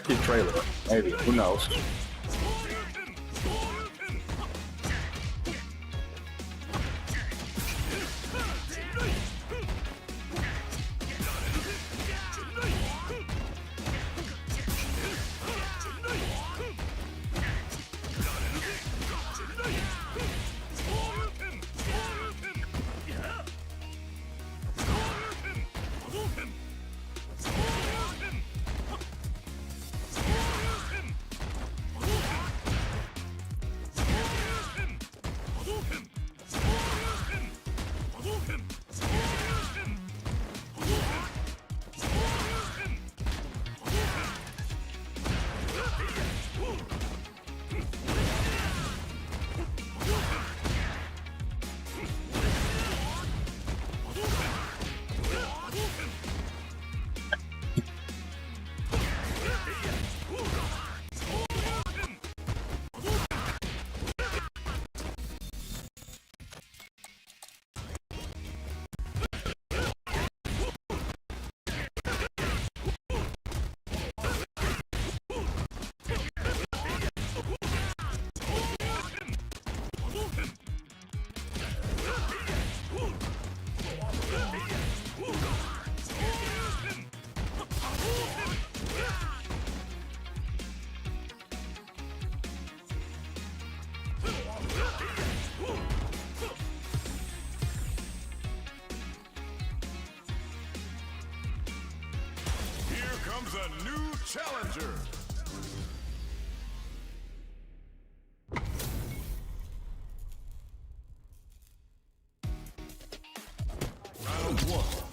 rookie trailer. Maybe. Who knows? A new challenger. Round one.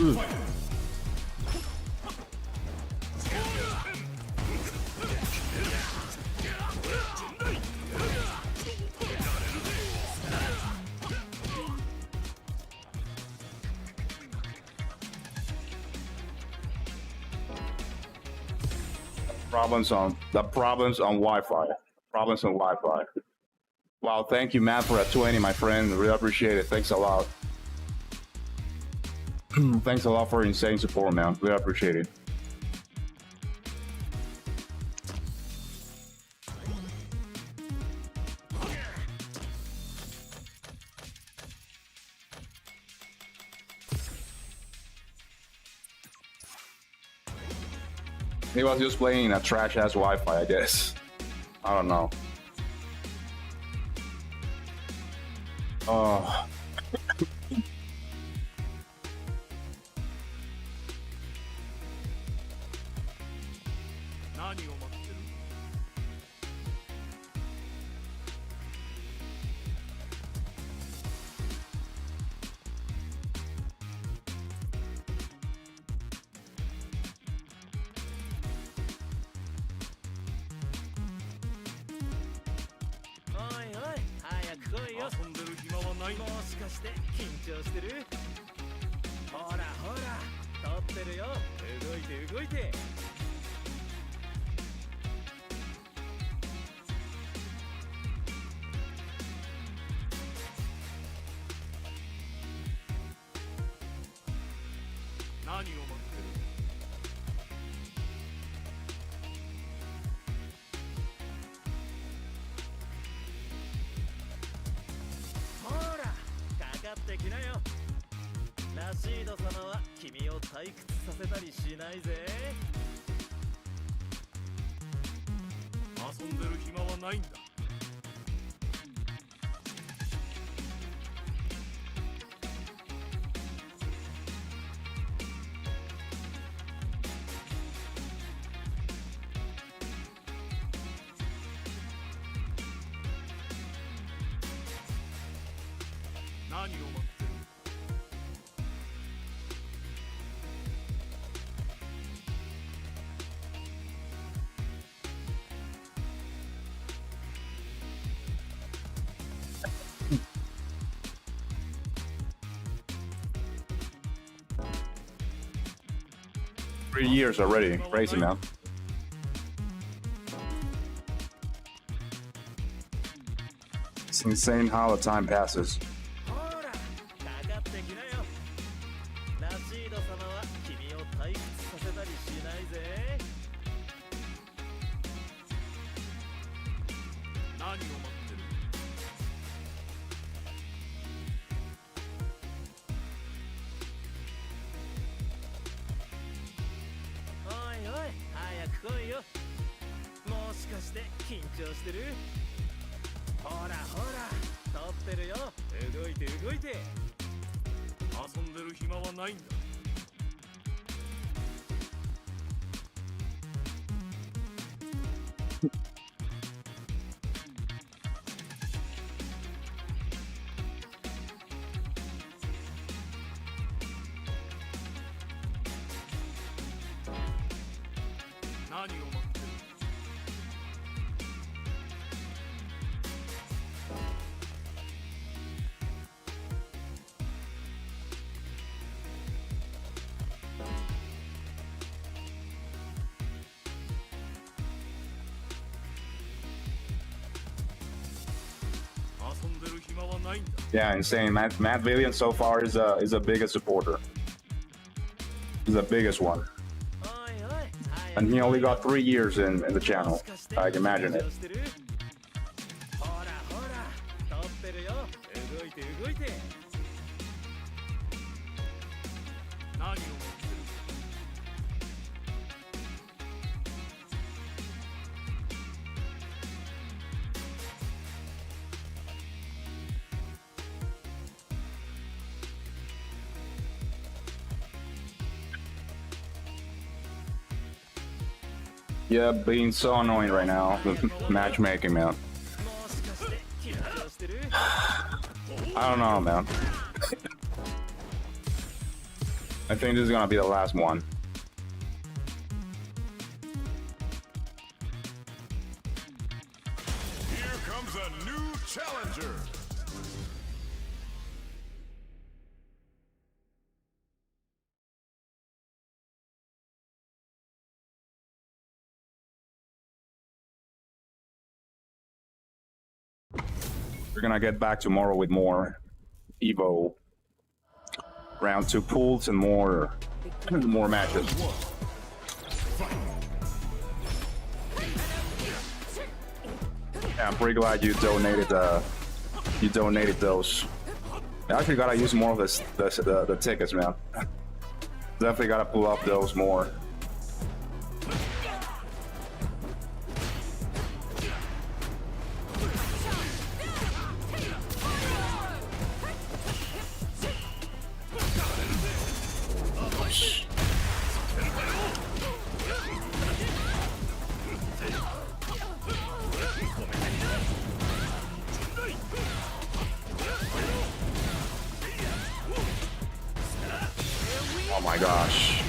Fight. Problems on Wi-Fi. Problems on Wi-Fi. Wow, thank you, Matt, for a 20, my friend. Really appreciate it. Thanks a lot. Thanks a lot for insane support, man. Really appreciate it. He was just playing a trash-ass Wi-Fi, I guess. I don't know. Oh. ってきなよ。ラシード様は君を退屈させたりしないぜ。遊んでる暇はないんだ。何を待ってる。3 years already. Crazy, man. It's insane how the time passes. ほら、かかってきなよ。ラシード様は君を退屈させたりしないぜ。何を待ってる。おいおい、早く来いよ。もしかして緊張してる？ほらほら、撮ってるよ。動いて動いて。遊んでる暇はないんだ。何を待ってる。遊んでる暇はないんだ。 Yeah, insane. Matt Villian so far is the biggest supporter. He's the biggest one. And he only got 3 years in the channel. I can imagine it. ほらほら、撮ってるよ。動いて動いて。何を待ってる。Yeah, being so annoying right now. The matchmaking, man. I don't know, man. I think this is gonna be the last one. Here comes a new challenger. We're gonna get back tomorrow with more EVO round 2 pools and more matches. Yeah, I'm pretty glad you donated those. I actually gotta use more of the tickets, man. Definitely gotta pull up those more. Oh my gosh.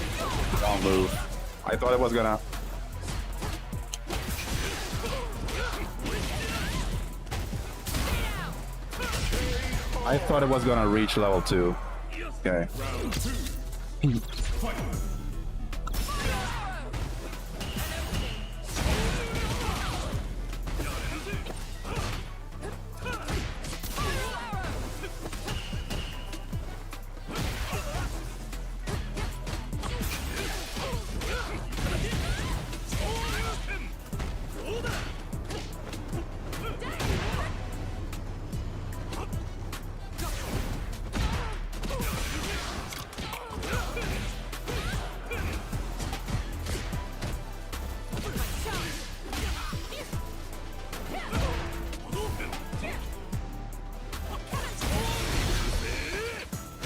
Don't move. I thought it was gonna... I thought it was gonna reach level 2. Okay.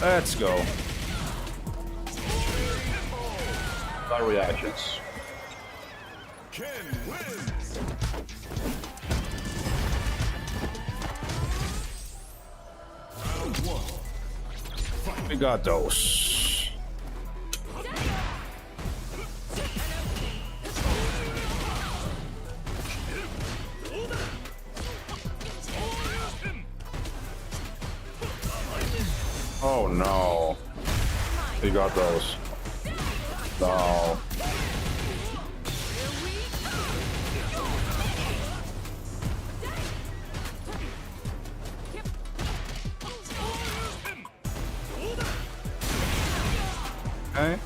Let's go. Got reactions. Ken wins. Round 1. We got those. Oh no. We got those. No. Okay.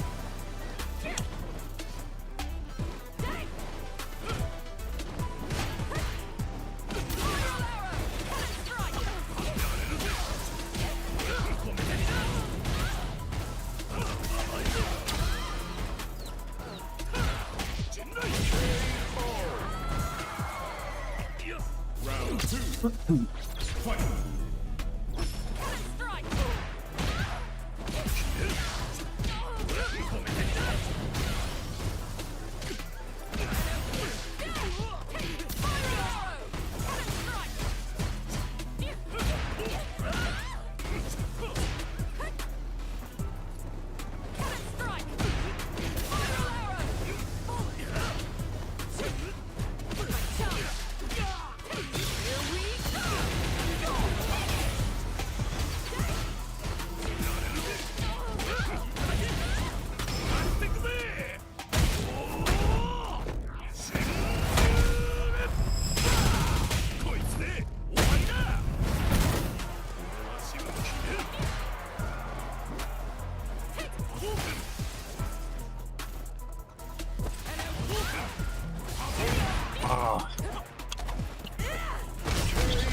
Round 2. Fight.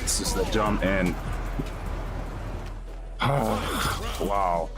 This is the jump in. Wow.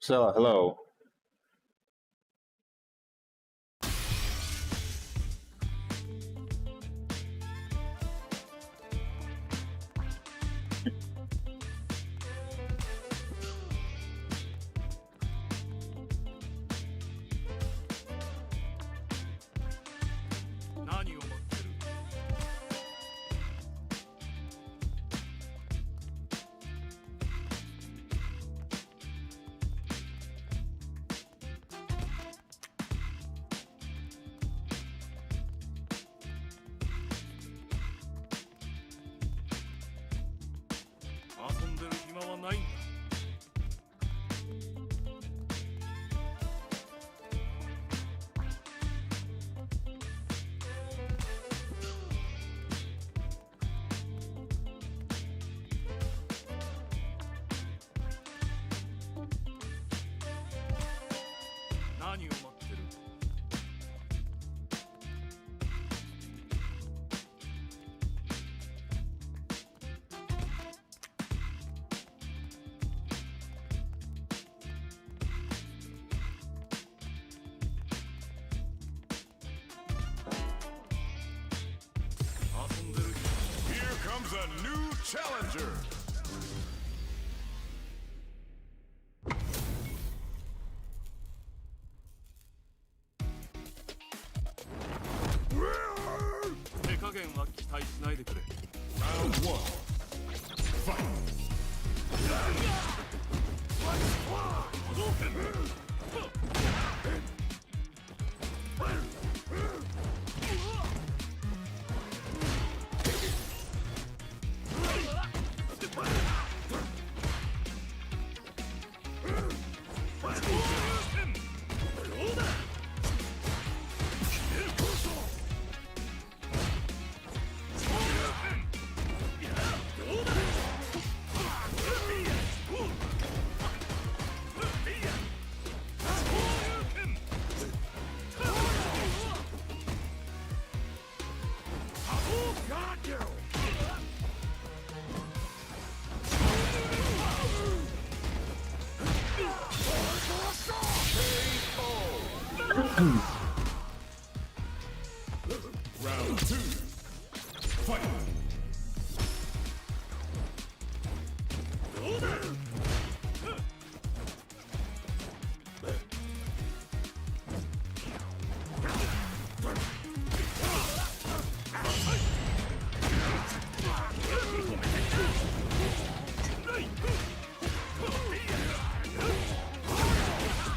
So, hello. A new challenger. Round one. Fight. Round two. Fight.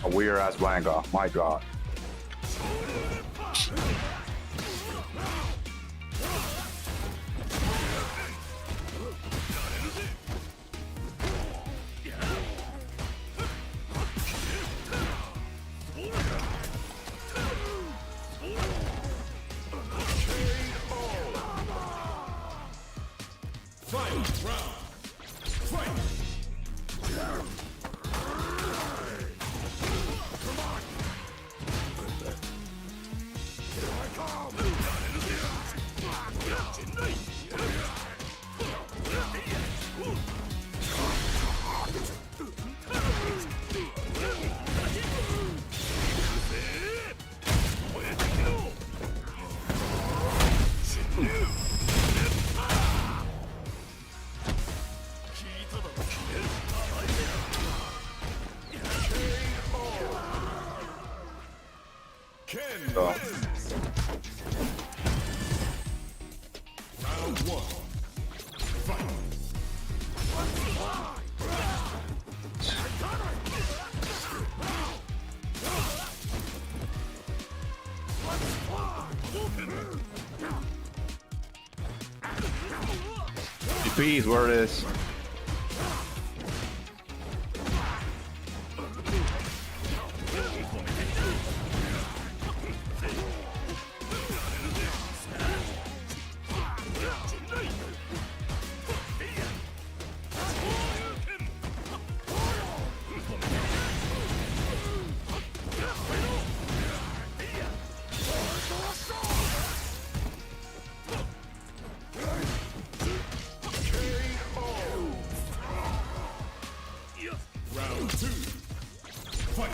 A weird ass Blanca. My god. Round one. Fight. Please, where it is. Round two. Fight.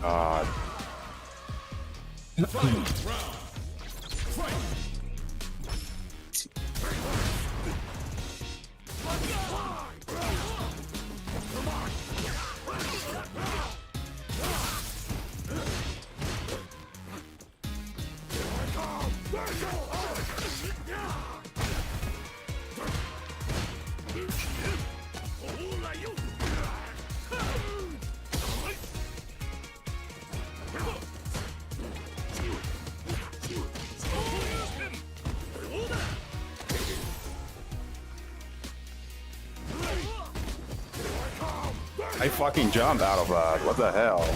God. Final round. Fight. I fucking jumped out of that. What the hell?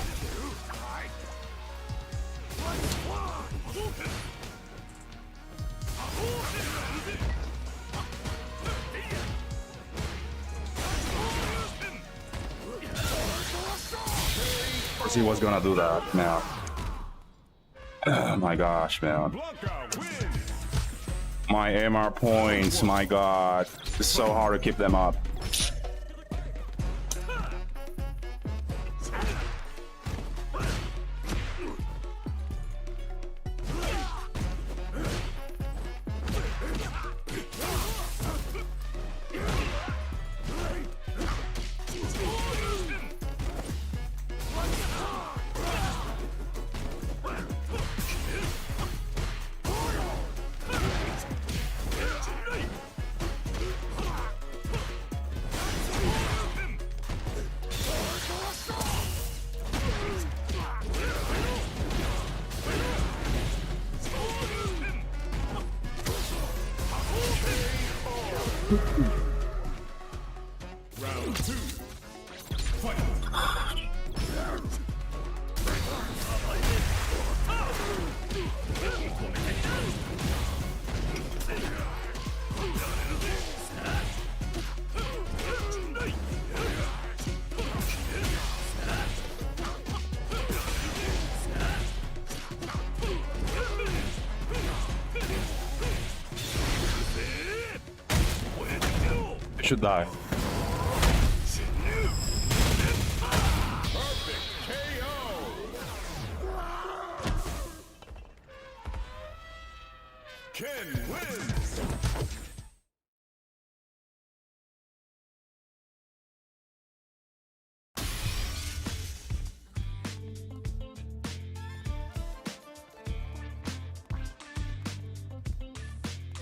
course he was gonna do that now. Oh my gosh, man. My MR points, my god. It's so hard to keep them up. Round 2. Fight. It should die. Ken wins!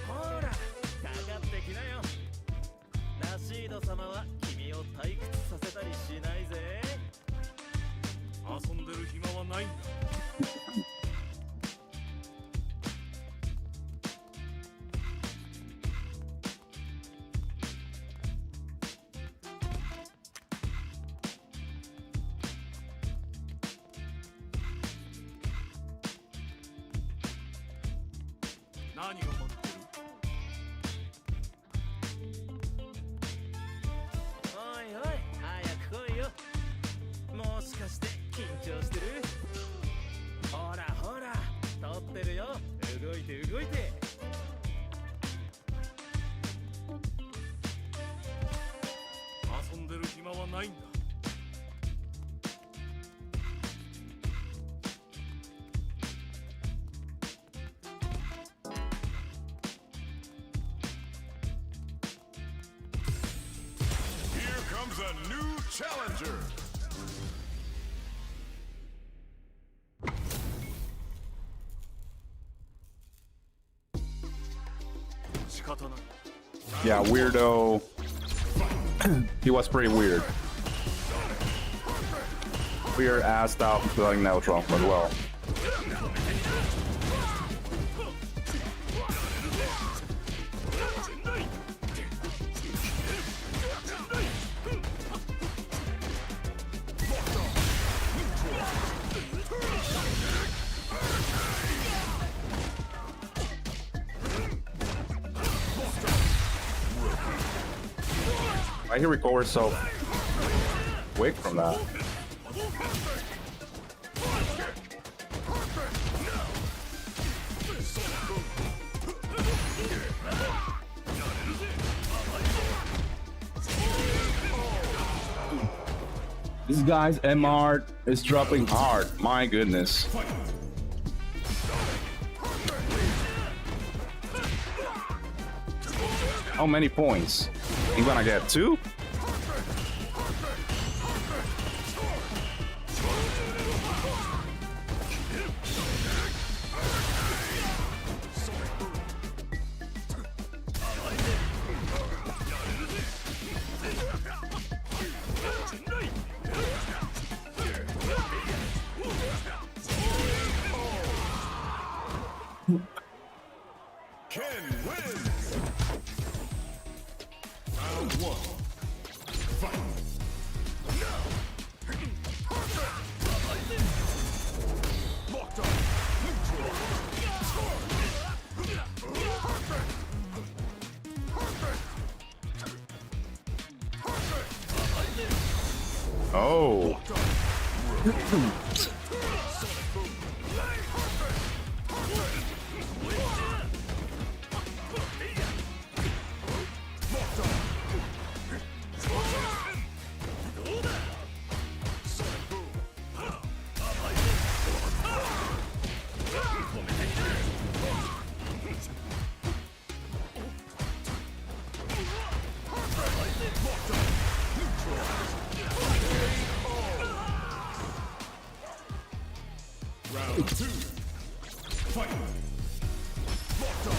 Hora, かかってきなよ。ナシード様は君を退屈させたりしないぜ。遊んでる暇はないんだ。何が待ってる？おいおい、早く来いよ。もしかして緊張してる？ほらほら、撮ってるよ。動いて動いて。遊んでる暇はないんだ。Here comes a new challenger. Yeah, weirdo. He was pretty weird. Weird assed out feeling neutral as well. Why he recovers so quick from that? This guy's MR is dropping hard. My goodness. How many points? You gonna get 2? Ken wins! Round 1. Fight! Locked on! Neutral! Oh. Round 2. Fight. Locked on.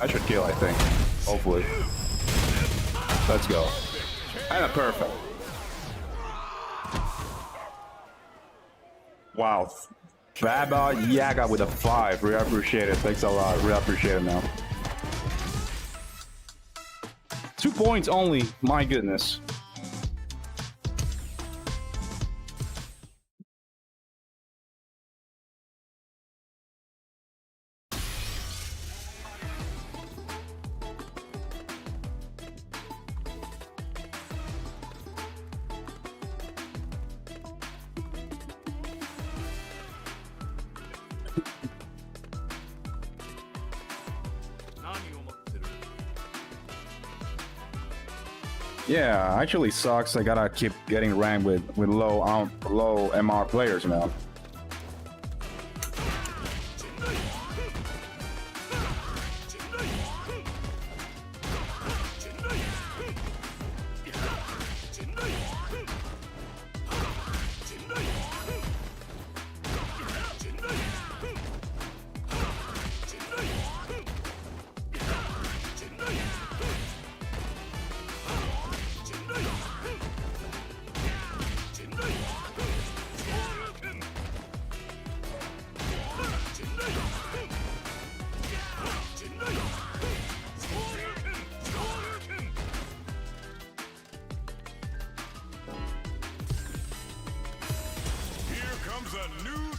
I should kill, I think. Hopefully. Let's go. And a perfect. Wow. Baba Yaga with a 5. Really appreciate it. Thanks a lot. Really appreciate it now. 2 points only. My goodness. Yeah, actually sucks. I gotta keep getting ranked with low MR players now.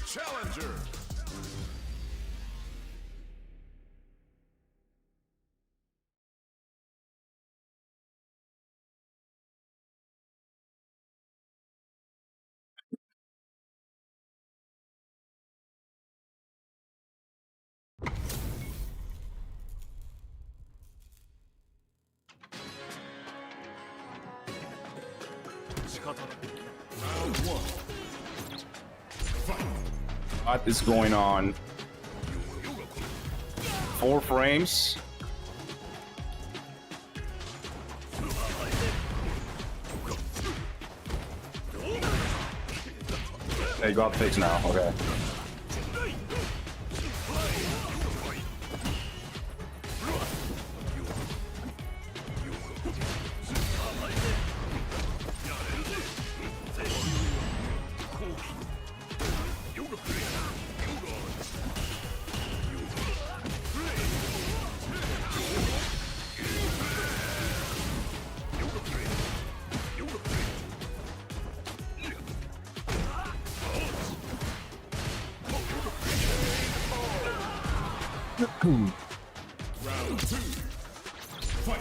Challenger. Round 1. Fight. What is going on? 4 frames. They got fixed now. Okay. Round 2. Fight.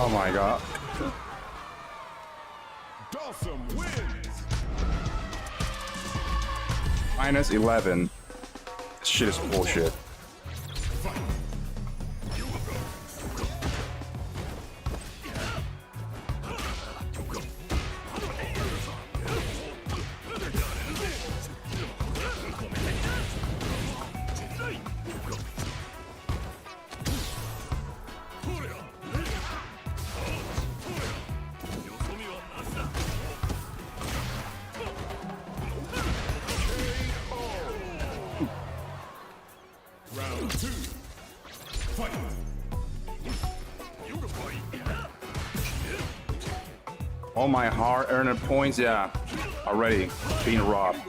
Oh my god. Dawson wins. Minus 11. This shit is bullshit. Round 2. Fight. All my hard-earned points, yeah, already being robbed.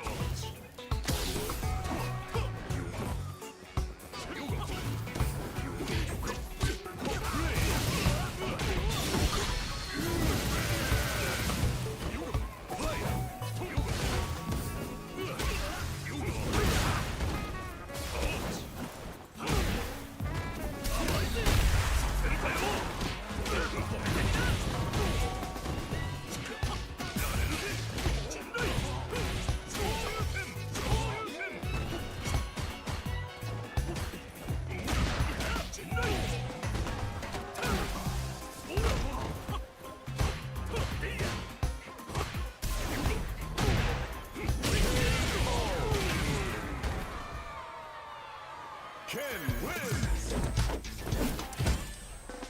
Ken wins.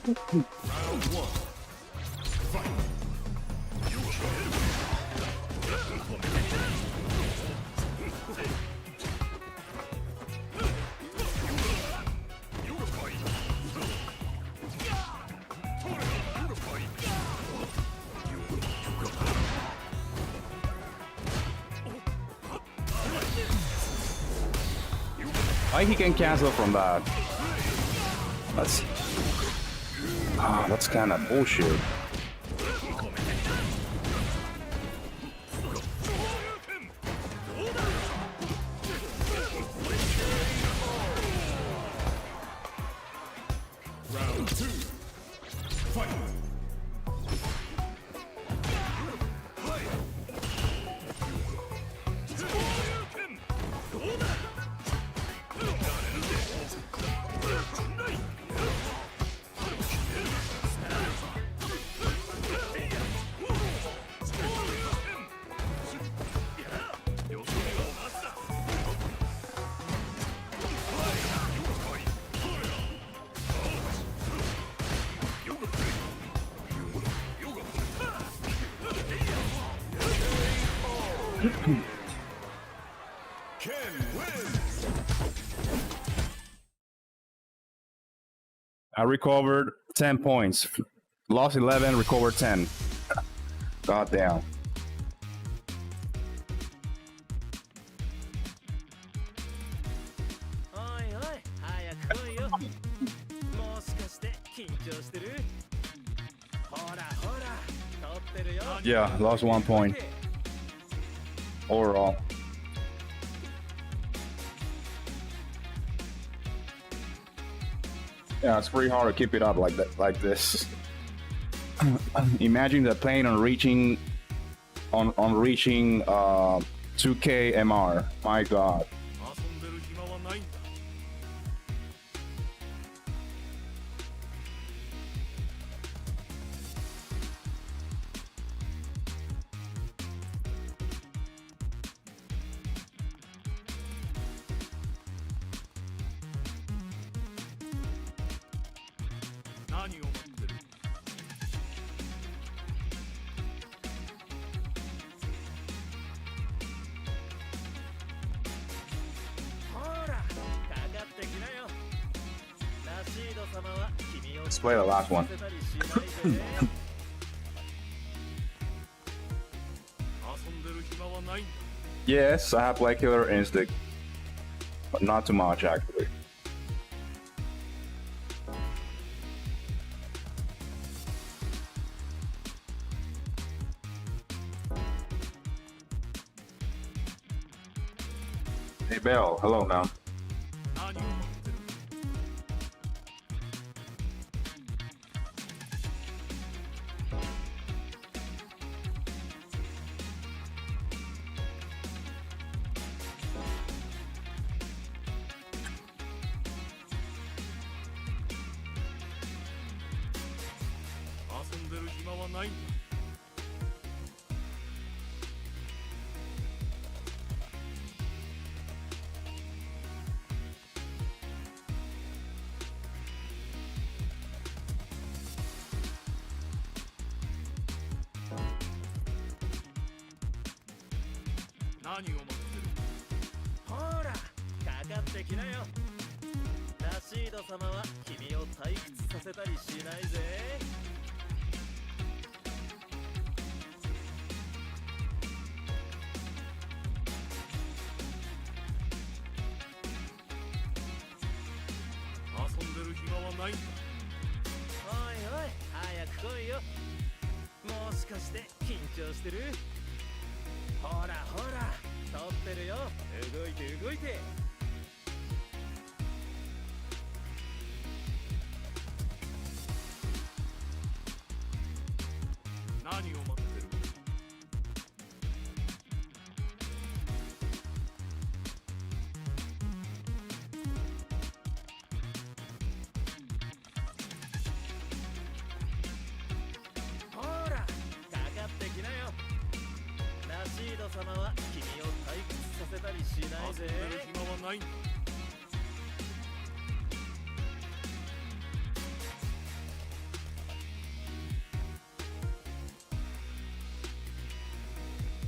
Round 1. Fight. Why he can cancel from that? That's kind of bullshit. Round 2. Fight. Ken wins. I recovered 10 points. Lost 11, recovered 10. God damn. Yeah, lost 1 point. Overall. Yeah, it's pretty hard to keep it up like that, like this. Imagine the plane on reaching 2K MR. My God. Let's play the last one. Yes, I have played Killer Instinct, but not too much actually. Hey Bell, hello now. ないんだ。何を待ってる。ほら、かかってきなよ。ラシード様は君を退屈させたりしないぜ。遊んでる暇はないんだ。おいおい、早く来いよ。もしかして緊張してる？ほらほら、撮ってるよ。動いて動いて。何を待ってる。ほら、かかってきなよ。ラシード様は君を退屈させたりしないぜ。遊んでる暇はないんだ。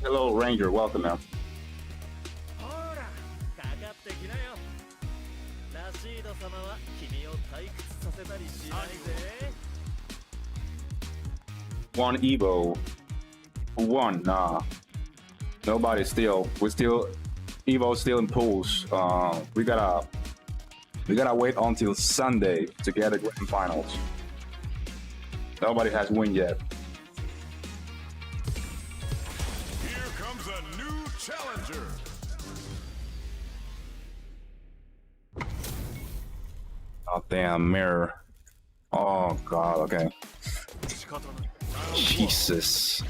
Hello, Ranger. Welcome, man. ほら、かかってきなよ。ラシード様は君を退屈させたりしないぜ。 One EVO. Who won? Nah. Nobody still. We're still EVO still in pools. We gotta wait until Sunday to get the grand finals. Nobody has won yet. Here comes a new challenger. Oh damn, mirror. Oh god, okay. Jesus.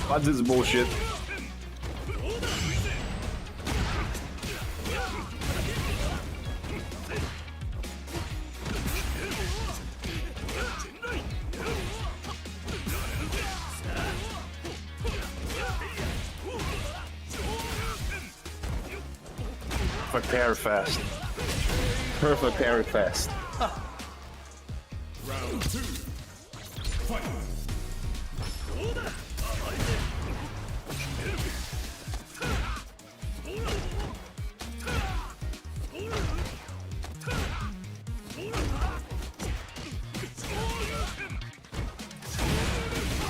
What's this bullshit? Perfect parry fast. Perfect parry fast. Round 2. Fight.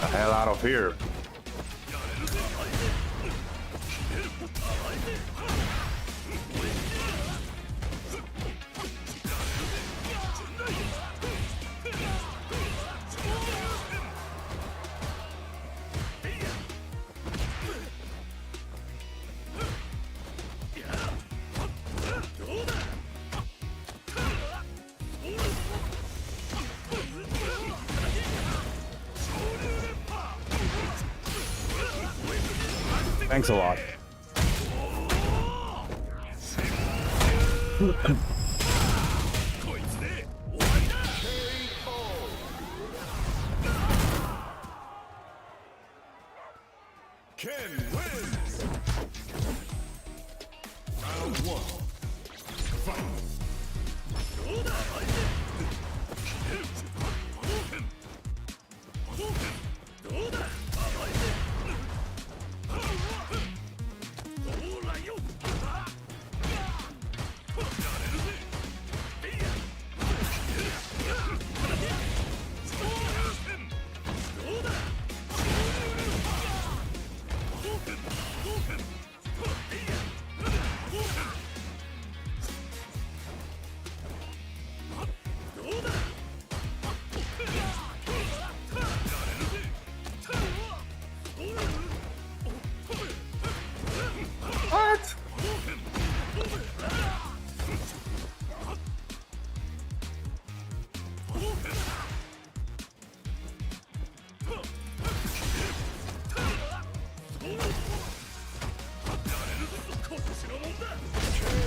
The hell out of here. Thanks a lot. Ken wins. Round 1. Fight.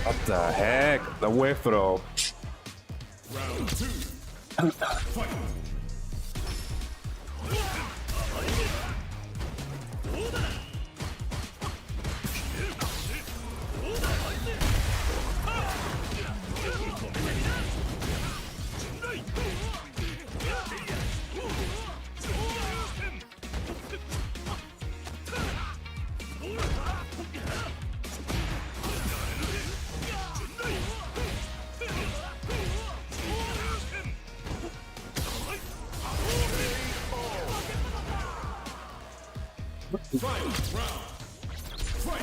What the heck? The whiff throw. Round 2. Fight. Final round. Fight.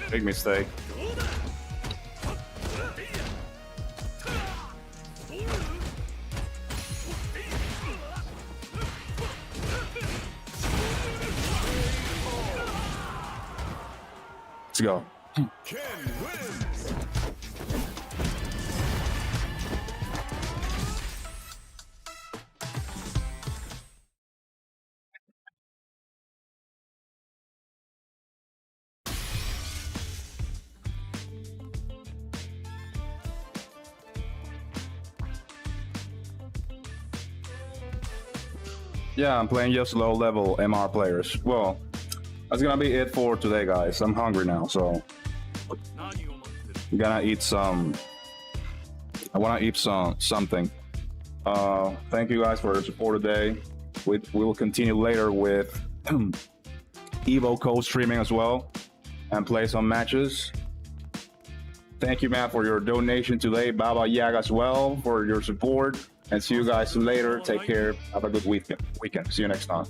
Big mistake. Let's go. Ken wins. Yeah, I'm playing just low-level MR players. Well, that's gonna be it for today, guys. I'm hungry now, so I'm gonna eat some. I wanna eat something. Thank you guys for your support today. We will continue later with EVO co-streaming as well and play some matches. Thank you, Matt, for your donation today. Baba Yag as well for your support. And see you guys later. Take care. Have a good weekend. See you next time.